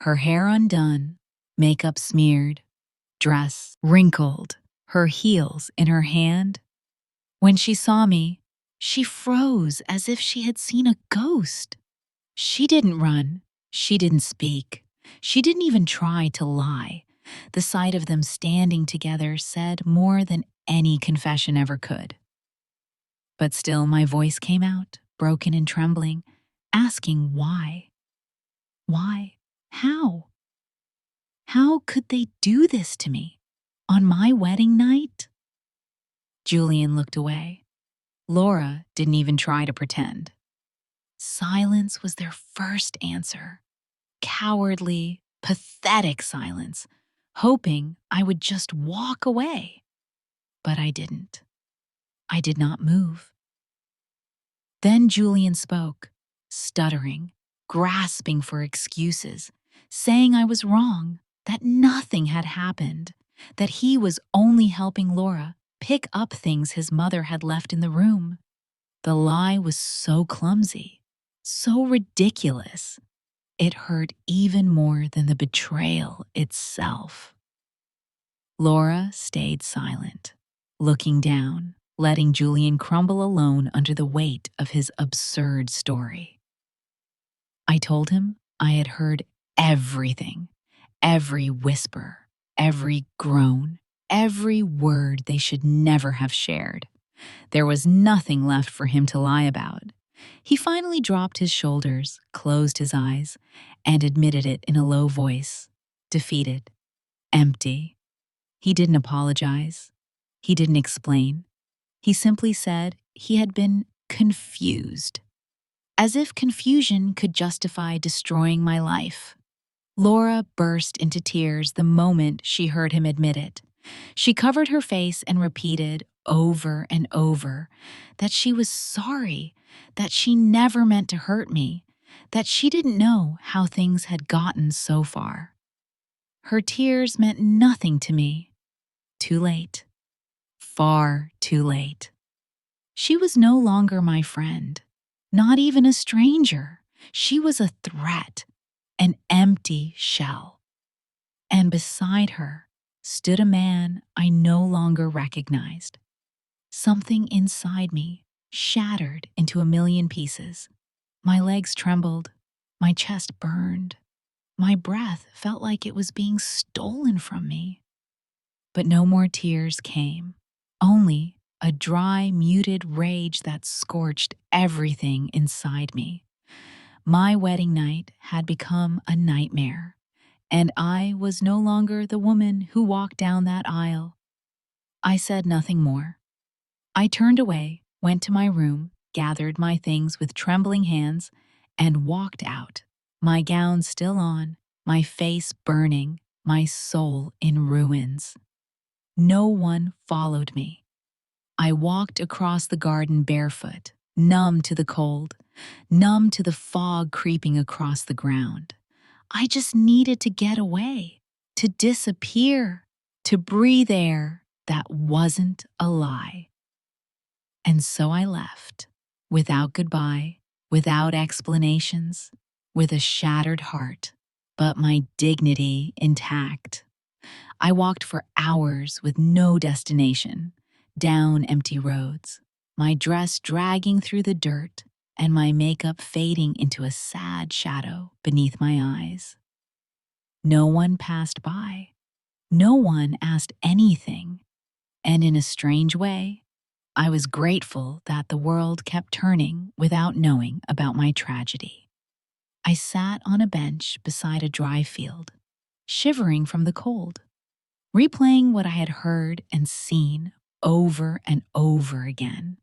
Her hair undone, makeup smeared, dress wrinkled, her heels in her hand. When she saw me, she froze as if she had seen a ghost. She didn't run. She didn't speak. She didn't even try to lie. The sight of them standing together said more than any confession ever could. But still my voice came out, broken and trembling, asking why. Why? How? How could they do this to me? On my wedding night? Julian looked away. Laura didn't even try to pretend. Silence was their first answer. Cowardly, pathetic silence, hoping I would just walk away. But I didn't. I did not move. Then Julian spoke, stuttering, grasping for excuses, saying I was wrong, that nothing had happened, that he was only helping Laura pick up things his mother had left in the room. The lie was so clumsy, so ridiculous. It hurt even more than the betrayal itself. Laura stayed silent, looking down, letting Julian crumble alone under the weight of his absurd story. I told him I had heard everything, every whisper, every groan, every word they should never have shared. There was nothing left for him to lie about. He finally dropped his shoulders, closed his eyes, and admitted it in a low voice, defeated, empty. He didn't apologize. He didn't explain. He simply said he had been confused. As if confusion could justify destroying my life. Laura burst into tears the moment she heard him admit it. She covered her face and repeated, over and over that she was sorry, that she never meant to hurt me, that she didn't know how things had gotten so far. Her tears meant nothing to me. Too late. Far too late. She was no longer my friend, not even a stranger. She was a threat, an empty shell. And beside her stood a man I no longer recognized. Something inside me shattered into a million pieces. My legs trembled, my chest burned, my breath felt like it was being stolen from me. But no more tears came, only a dry, muted rage that scorched everything inside me. My wedding night had become a nightmare, and I was no longer the woman who walked down that aisle. I said nothing more. I turned away, went to my room, gathered my things with trembling hands, and walked out, my gown still on, my face burning, my soul in ruins. No one followed me. I walked across the garden barefoot, numb to the cold, numb to the fog creeping across the ground. I just needed to get away, to disappear, to breathe air that wasn't a lie. And so I left, without goodbye, without explanations, with a shattered heart, but my dignity intact. I walked for hours with no destination, down empty roads, my dress dragging through the dirt and my makeup fading into a sad shadow beneath my eyes. No one passed by. No one asked anything. And in a strange way, I was grateful that the world kept turning without knowing about my tragedy. I sat on a bench beside a dry field, shivering from the cold, replaying what I had heard and seen over and over again.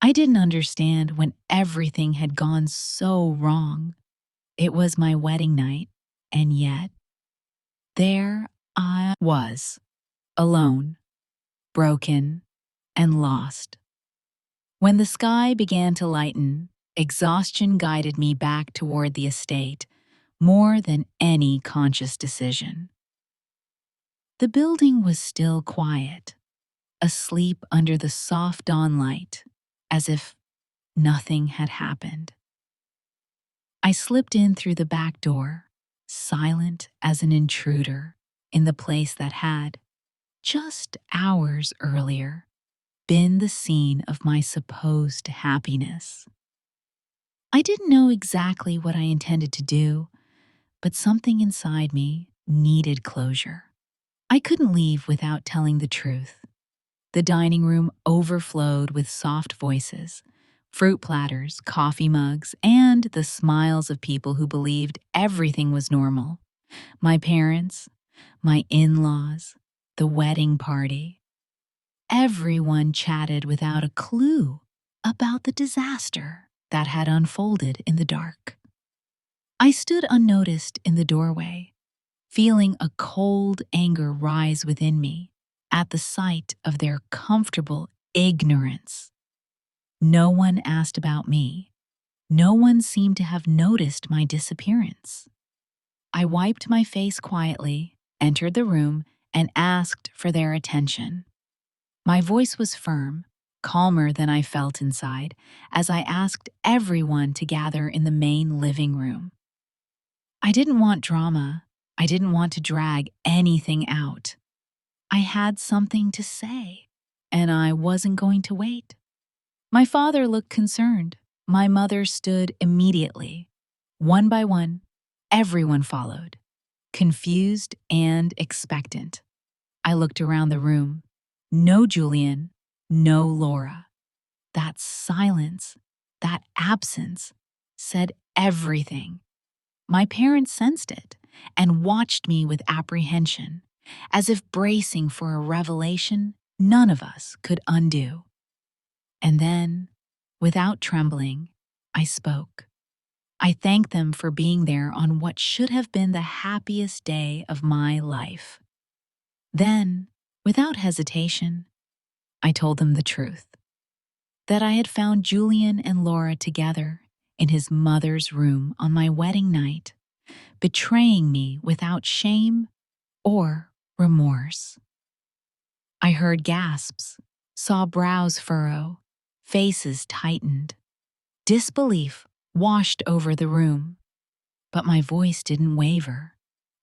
I didn't understand when everything had gone so wrong. It was my wedding night, and yet, there I was, alone, broken, and lost. When the sky began to lighten, exhaustion guided me back toward the estate more than any conscious decision. The building was still quiet, asleep under the soft dawn light, as if nothing had happened. I slipped in through the back door, silent as an intruder in the place that had, just hours earlier, been the scene of my supposed happiness. I didn't know exactly what I intended to do, but something inside me needed closure. I couldn't leave without telling the truth. The dining room overflowed with soft voices, fruit platters, coffee mugs, and the smiles of people who believed everything was normal. My parents, my in-laws, the wedding party. Everyone chatted without a clue about the disaster that had unfolded in the dark. I stood unnoticed in the doorway, feeling a cold anger rise within me at the sight of their comfortable ignorance. No one asked about me. No one seemed to have noticed my disappearance. I wiped my face quietly, entered the room, and asked for their attention. My voice was firm, calmer than I felt inside, as I asked everyone to gather in the main living room. I didn't want drama. I didn't want to drag anything out. I had something to say, and I wasn't going to wait. My father looked concerned. My mother stood immediately. One by one, everyone followed, confused and expectant. I looked around the room. No Julian, no Laura. That silence, that absence, said everything. My parents sensed it and watched me with apprehension, as if bracing for a revelation none of us could undo. And then, without trembling, I spoke. I thanked them for being there on what should have been the happiest day of my life. Then, without hesitation, I told them the truth, that I had found Julian and Laura together in his mother's room on my wedding night, betraying me without shame or remorse. I heard gasps, saw brows furrow, faces tightened. Disbelief washed over the room, but my voice didn't waver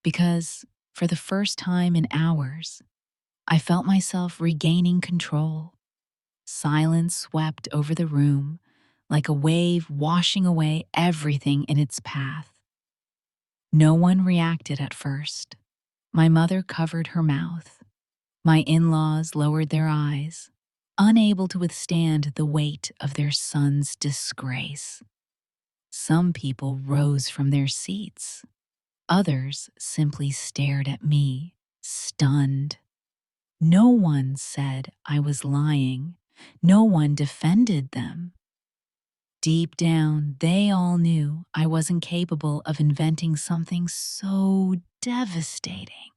because, for the first time in hours, I felt myself regaining control. Silence swept over the room like a wave washing away everything in its path. No one reacted at first. My mother covered her mouth. My in-laws lowered their eyes, unable to withstand the weight of their son's disgrace. Some people rose from their seats. Others simply stared at me, stunned. No one said I was lying. No one defended them. Deep down, they all knew I wasn't capable of inventing something so devastating.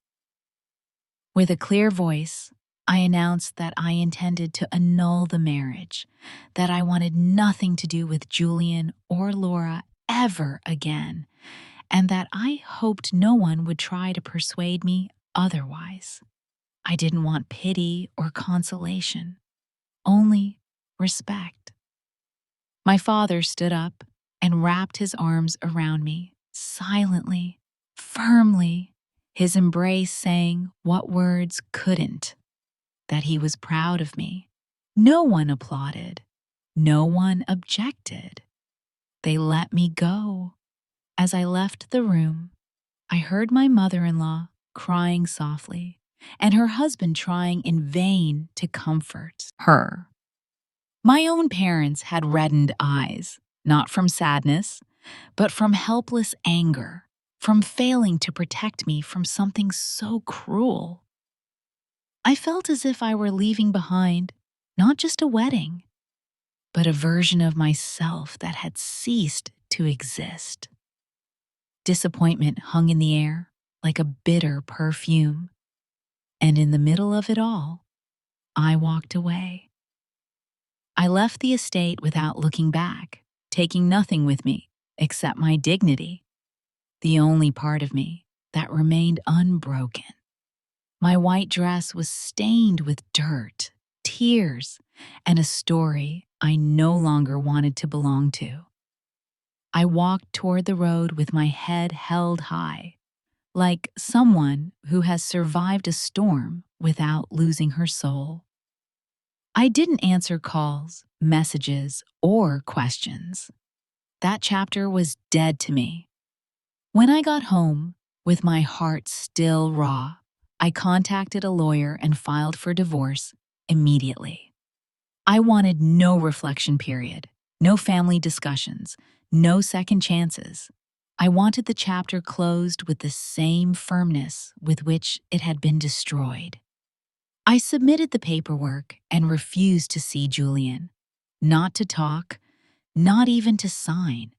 With a clear voice, I announced that I intended to annul the marriage, that I wanted nothing to do with Julian or Laura ever again, and that I hoped no one would try to persuade me otherwise. I didn't want pity or consolation, only respect. My father stood up and wrapped his arms around me, silently, firmly, his embrace saying what words couldn't, that he was proud of me. No one applauded. No one objected. They let me go. As I left the room, I heard my mother-in-law crying softly, and her husband trying in vain to comfort her. My own parents had reddened eyes, not from sadness, but from helpless anger, from failing to protect me from something so cruel. I felt as if I were leaving behind not just a wedding, but a version of myself that had ceased to exist. Disappointment hung in the air like a bitter perfume, and in the middle of it all, I walked away. I left the estate without looking back, taking nothing with me except my dignity, the only part of me that remained unbroken. My white dress was stained with dirt, tears, and a story I no longer wanted to belong to. I walked toward the road with my head held high, like someone who has survived a storm without losing her soul. I didn't answer calls, messages, or questions. That chapter was dead to me. When I got home, with my heart still raw, I contacted a lawyer and filed for divorce immediately. I wanted no reflection period, no family discussions, no second chances. I wanted the chapter closed with the same firmness with which it had been destroyed. I submitted the paperwork and refused to see Julian, not to talk, not even to sign.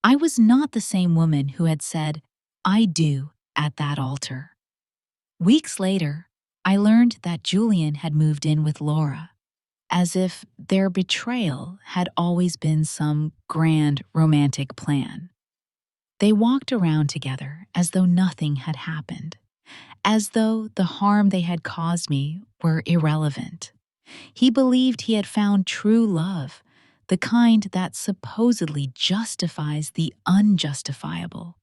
I was not the same woman who had said, "I do," at that altar. Weeks later, I learned that Julian had moved in with Laura, as if their betrayal had always been some grand romantic plan. They walked around together as though nothing had happened, as though the harm they had caused me were irrelevant. He believed he had found true love, the kind that supposedly justifies the unjustifiable.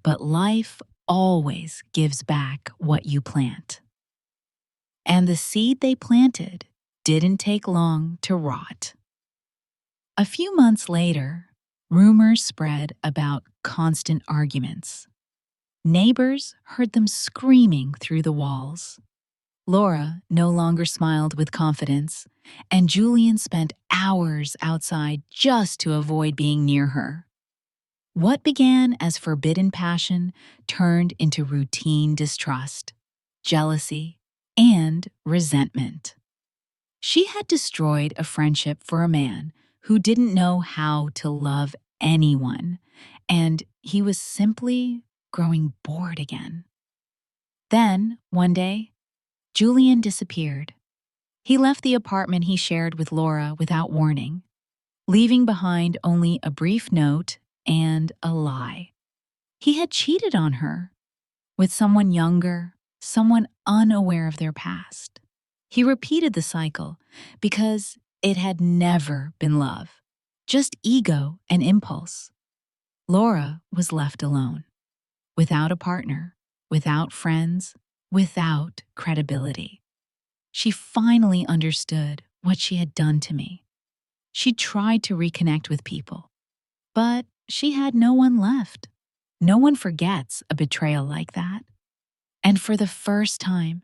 But life always gives back what you plant. And the seed they planted didn't take long to rot. A few months later, rumors spread about constant arguments. Neighbors heard them screaming through the walls. Laura no longer smiled with confidence, and Julian spent hours outside just to avoid being near her. What began as forbidden passion turned into routine distrust, jealousy, and resentment. She had destroyed a friendship for a man who didn't know how to love anyone, and he was simply growing bored again. Then, one day, Julian disappeared. He left the apartment he shared with Laura without warning, leaving behind only a brief note and a lie. He had cheated on her with someone younger, someone unaware of their past. He repeated the cycle because it had never been love, just ego and impulse. Laura was left alone, without a partner, without friends, without credibility. She finally understood what she had done to me. She tried to reconnect with people, but she had no one left. No one forgets a betrayal like that. And for the first time,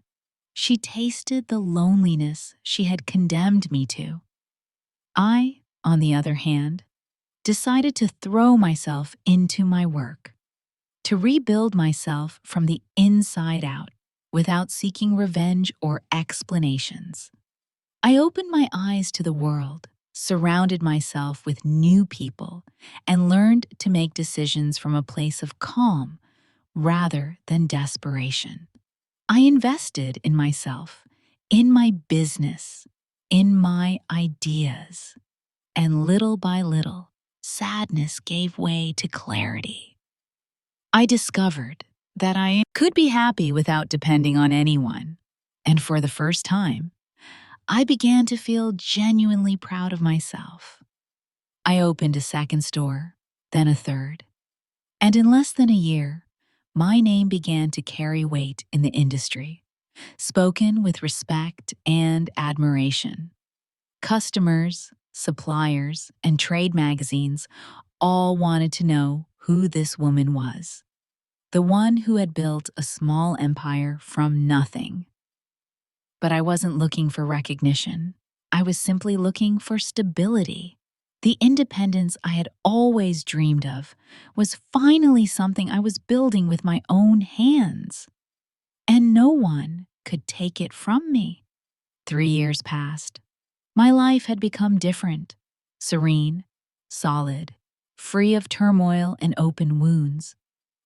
she tasted the loneliness she had condemned me to. I, on the other hand, decided to throw myself into my work, to rebuild myself from the inside out without seeking revenge or explanations. I opened my eyes to the world, surrounded myself with new people, and learned to make decisions from a place of calm rather than desperation. I invested in myself, in my business, in my ideas, and little by little, sadness gave way to clarity. I discovered that I could be happy without depending on anyone, and for the first time, I began to feel genuinely proud of myself. I opened a second store, then a third, and in less than a year, my name began to carry weight in the industry, spoken with respect and admiration. Customers, suppliers, and trade magazines all wanted to know who this woman was, the one who had built a small empire from nothing. But I wasn't looking for recognition. I was simply looking for stability. The independence I had always dreamed of was finally something I was building with my own hands, and no one could take it from me. 3 years passed. My life had become different, serene, solid, free of turmoil and open wounds.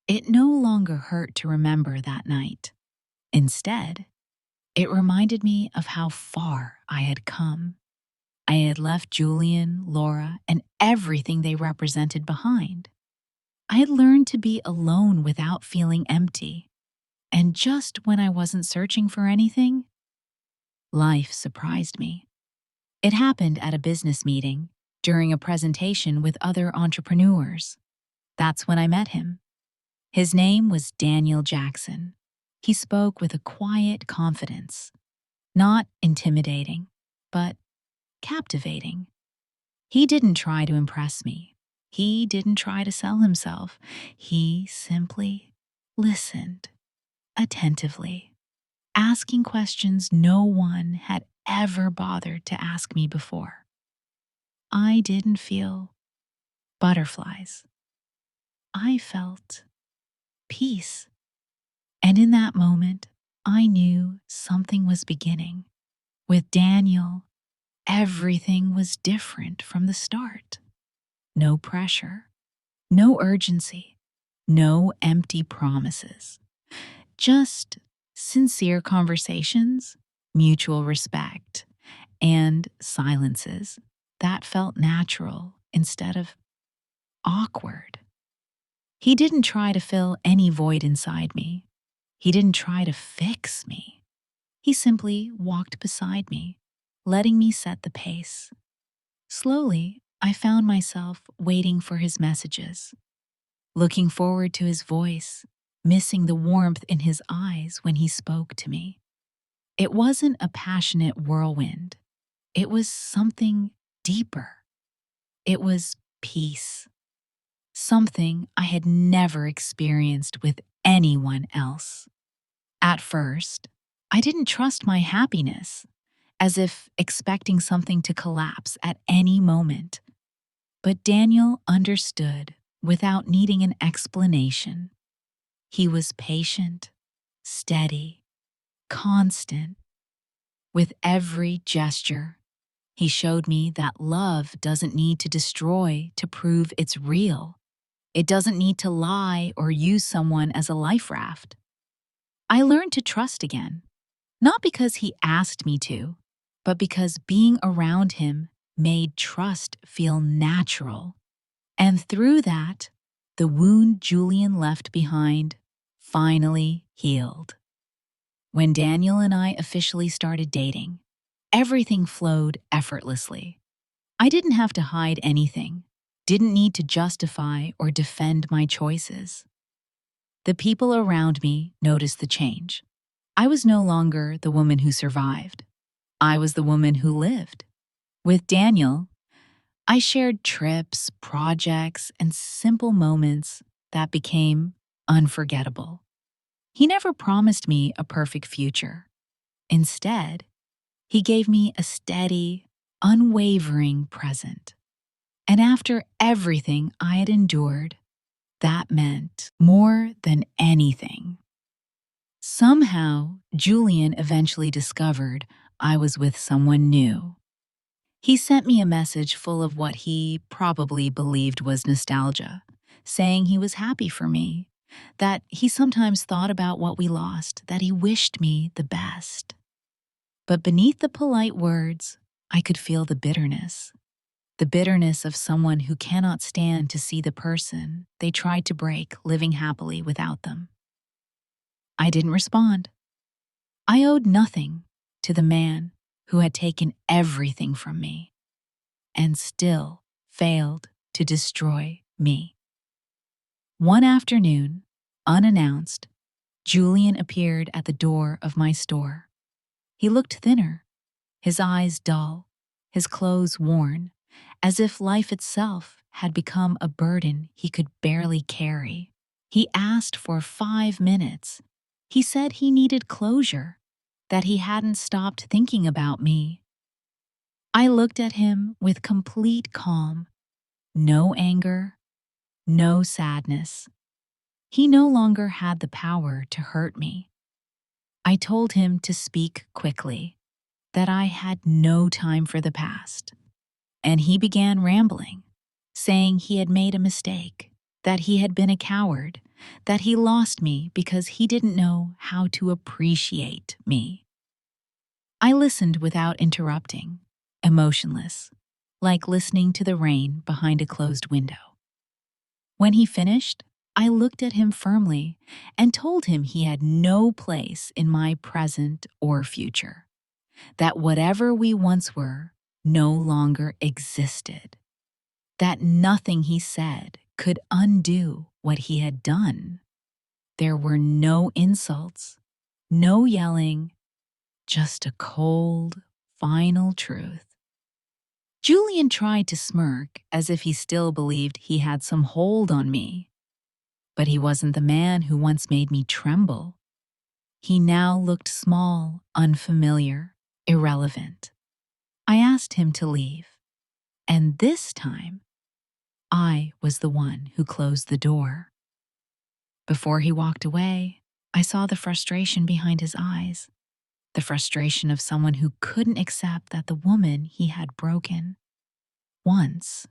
It no longer hurt to remember that night. Instead, it reminded me of how far I had come. I had left Julian, Laura, and everything they represented behind. I had learned to be alone without feeling empty. And just when I wasn't searching for anything, life surprised me. It happened at a business meeting, during a presentation with other entrepreneurs. That's when I met him. His name was Daniel Jackson. He spoke with a quiet confidence, not intimidating, but captivating. He didn't try to impress me. He didn't try to sell himself. He simply listened attentively, asking questions no one had ever bothered to ask me before. I didn't feel butterflies. I felt peace. And in that moment, I knew something was beginning. With Daniel, everything was different from the start. No pressure, no urgency, no empty promises. Just sincere conversations, mutual respect, and silences that felt natural instead of awkward. He didn't try to fill any void inside me. He didn't try to fix me. He simply walked beside me, letting me set the pace. Slowly, I found myself waiting for his messages, looking forward to his voice, missing the warmth in his eyes when he spoke to me. It wasn't a passionate whirlwind. It was something deeper. It was peace, something I had never experienced with anyone else. At first, I didn't trust my happiness, as if expecting something to collapse at any moment. But Daniel understood without needing an explanation. He was patient, steady, constant. With every gesture, he showed me that love doesn't need to destroy to prove it's real. It doesn't need to lie or use someone as a life raft. I learned to trust again, not because he asked me to, but because being around him made trust feel natural. And through that, the wound Julian left behind finally healed. When Daniel and I officially started dating, everything flowed effortlessly. I didn't have to hide anything, didn't need to justify or defend my choices. The people around me noticed the change. I was no longer the woman who survived. I was the woman who lived. With Daniel, I shared trips, projects, and simple moments that became unforgettable. He never promised me a perfect future. Instead, he gave me a steady, unwavering present. And after everything I had endured, that meant more than anything. Somehow, Julian eventually discovered I was with someone new. He sent me a message full of what he probably believed was nostalgia, saying he was happy for me, that he sometimes thought about what we lost, that he wished me the best. But beneath the polite words, I could feel the bitterness of someone who cannot stand to see the person they tried to break living happily without them. I didn't respond. I owed nothing to the man who had taken everything from me and still failed to destroy me. One afternoon, unannounced, Julian appeared at the door of my store. He looked thinner, his eyes dull, his clothes worn, as if life itself had become a burden he could barely carry. He asked for 5 minutes. He said he needed closure, that he hadn't stopped thinking about me. I looked at him with complete calm, no anger, no sadness. He no longer had the power to hurt me. I told him to speak quickly, that I had no time for the past. And he began rambling, saying he had made a mistake, that he had been a coward, that he lost me because he didn't know how to appreciate me. I listened without interrupting, emotionless, like listening to the rain behind a closed window. When he finished, I looked at him firmly and told him he had no place in my present or future, that whatever we once were no longer existed, that nothing he said could undo what he had done. There were no insults, no yelling, just a cold, final truth. Julian tried to smirk as if he still believed he had some hold on me. But he wasn't the man who once made me tremble. He now looked small, unfamiliar, irrelevant. I asked him to leave, and this time, I was the one who closed the door. Before he walked away, I saw the frustration behind his eyes, the frustration of someone who couldn't accept that the woman he had broken once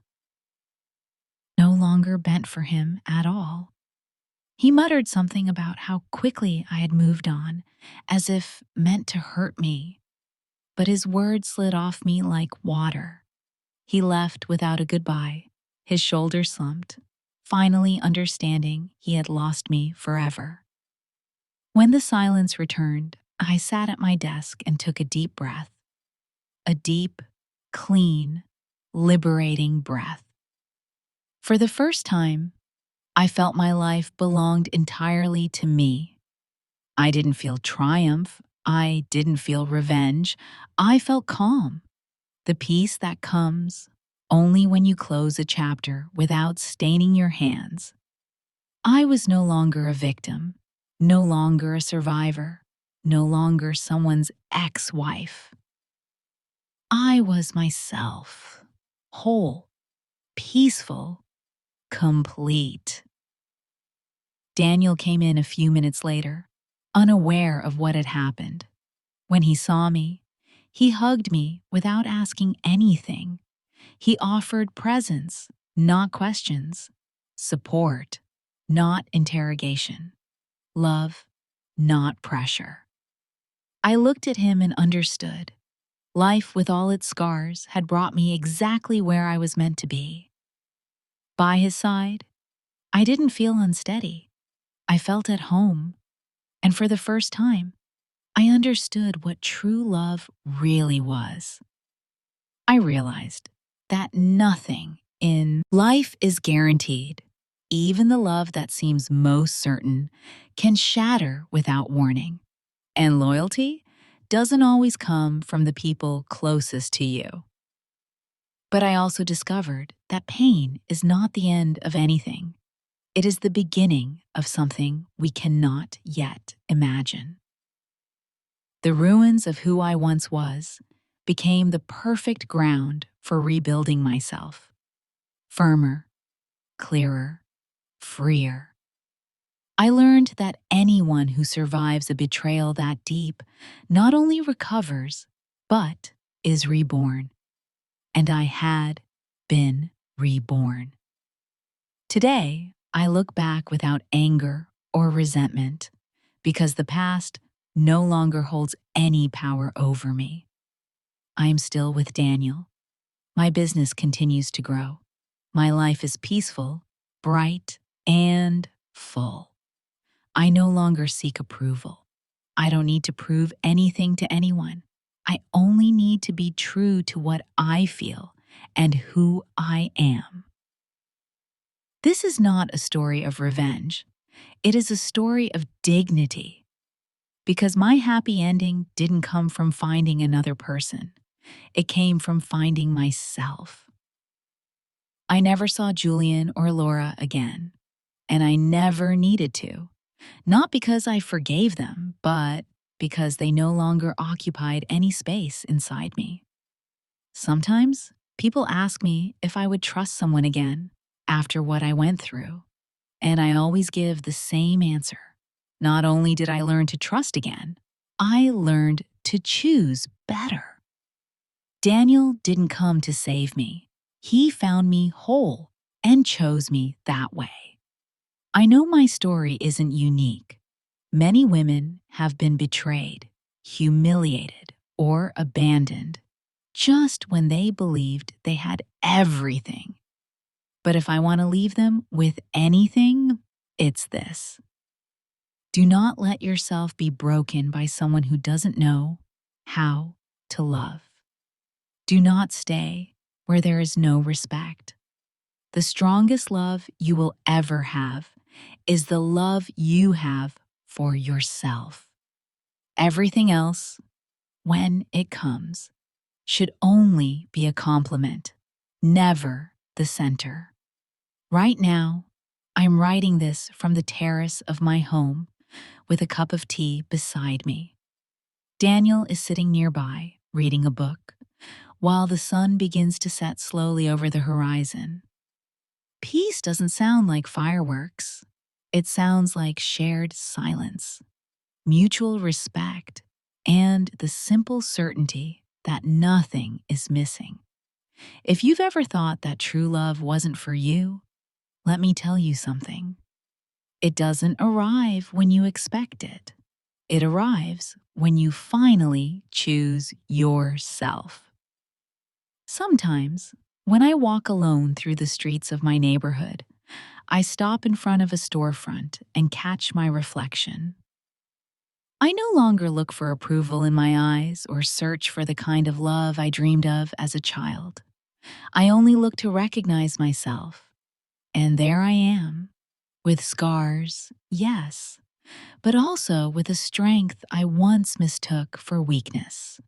no longer bent for him at all. He muttered something about how quickly I had moved on, as if meant to hurt me, but his words slid off me like water. He left without a goodbye, his shoulders slumped, finally understanding he had lost me forever. When the silence returned, I sat at my desk and took a deep breath. A deep, clean, liberating breath. For the first time, I felt my life belonged entirely to me. I didn't feel triumph. I didn't feel revenge. I felt calm. The peace that comes only when you close a chapter without staining your hands. I was no longer a victim, no longer a survivor, no longer someone's ex-wife. I was myself, whole, peaceful, complete. Daniel came in a few minutes later, unaware of what had happened. When he saw me, he hugged me without asking anything. He offered presence, not questions, support, not interrogation, love, not pressure. I looked at him and understood. Life, with all its scars, had brought me exactly where I was meant to be. By his side, I didn't feel unsteady. I felt at home, and for the first time, I understood what true love really was. I realized that nothing in life is guaranteed. Even the love that seems most certain can shatter without warning. And loyalty doesn't always come from the people closest to you. But I also discovered that pain is not the end of anything. It is the beginning of something we cannot yet imagine. The ruins of who I once was became the perfect ground for rebuilding myself. Firmer, clearer, freer. I learned that anyone who survives a betrayal that deep not only recovers, but is reborn. And I had been reborn. Today, I look back without anger or resentment because the past no longer holds any power over me. I am still with Daniel. My business continues to grow. My life is peaceful, bright, and full. I no longer seek approval. I don't need to prove anything to anyone. I only need to be true to what I feel and who I am. This is not a story of revenge. It is a story of dignity. Because my happy ending didn't come from finding another person. It came from finding myself. I never saw Julian or Laura again, and I never needed to. Not because I forgave them, but because they no longer occupied any space inside me. Sometimes people ask me if I would trust someone again after what I went through, and I always give the same answer. Not only did I learn to trust again, I learned to choose better. Daniel didn't come to save me. He found me whole and chose me that way. I know my story isn't unique. Many women have been betrayed, humiliated, or abandoned just when they believed they had everything. But if I want to leave them with anything, it's this. Do not let yourself be broken by someone who doesn't know how to love. Do not stay where there is no respect. The strongest love you will ever have is the love you have for yourself. Everything else, when it comes, should only be a complement, never the center. Right now, I'm writing this from the terrace of my home with a cup of tea beside me. Daniel is sitting nearby, reading a book, while the sun begins to set slowly over the horizon. Peace doesn't sound like fireworks. It sounds like shared silence, mutual respect, and the simple certainty that nothing is missing. If you've ever thought that true love wasn't for you, let me tell you something. It doesn't arrive when you expect it. It arrives when you finally choose yourself. Sometimes, when I walk alone through the streets of my neighborhood, I stop in front of a storefront and catch my reflection. I no longer look for approval in my eyes or search for the kind of love I dreamed of as a child. I only look to recognize myself. And there I am, with scars, yes, but also with a strength I once mistook for weakness.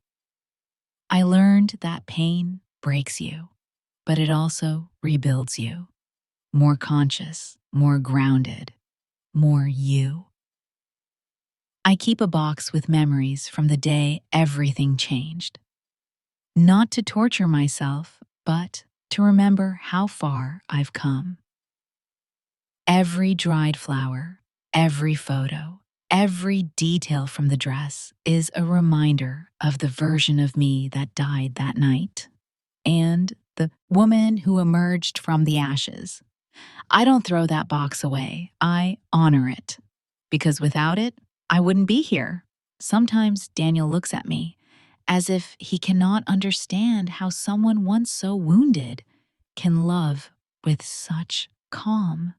I learned that pain breaks you, but it also rebuilds you. More conscious, more grounded, more you. I keep a box with memories from the day everything changed. Not to torture myself, but to remember how far I've come. Every dried flower, every photo, every detail from the dress is a reminder of the version of me that died that night and the woman who emerged from the ashes. I don't throw that box away. I honor it. Because without it, I wouldn't be here. Sometimes Daniel looks at me as if he cannot understand how someone once so wounded can love with such calm.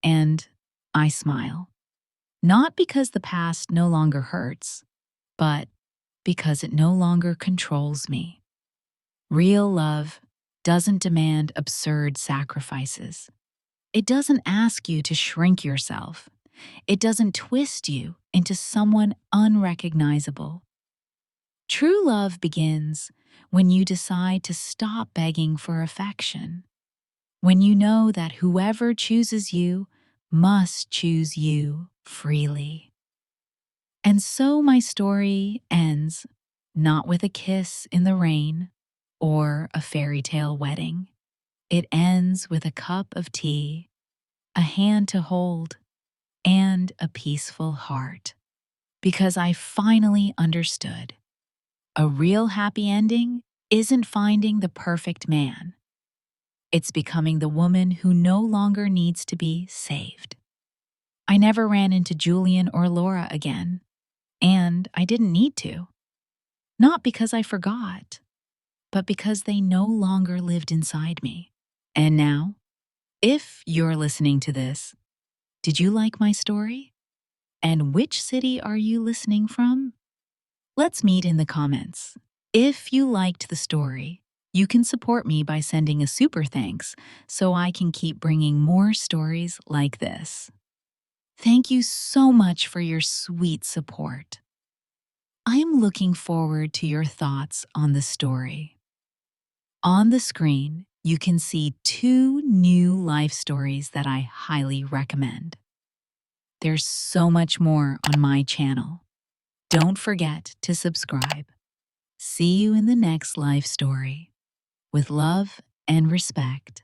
And I smile, not because the past no longer hurts, but because it no longer controls me. Real love doesn't demand absurd sacrifices. It doesn't ask you to shrink yourself. It doesn't twist you into someone unrecognizable. True love begins when you decide to stop begging for affection, when you know that whoever chooses you must choose you freely. And so my story ends not with a kiss in the rain or a fairy tale wedding. It ends with a cup of tea, a hand to hold, and a peaceful heart. Because I finally understood. A real happy ending isn't finding the perfect man. It's becoming the woman who no longer needs to be saved. I never ran into Julian or Laura again, and I didn't need to. Not because I forgot, but because they no longer lived inside me. And now, if you're listening to this, did you like my story? And which city are you listening from? Let's meet in the comments. If you liked the story, you can support me by sending a super thanks so I can keep bringing more stories like this. Thank you so much for your sweet support. I am looking forward to your thoughts on the story. On the screen, you can see 2 new life stories that I highly recommend. There's so much more on my channel. Don't forget to subscribe. See you in the next life story. With love and respect.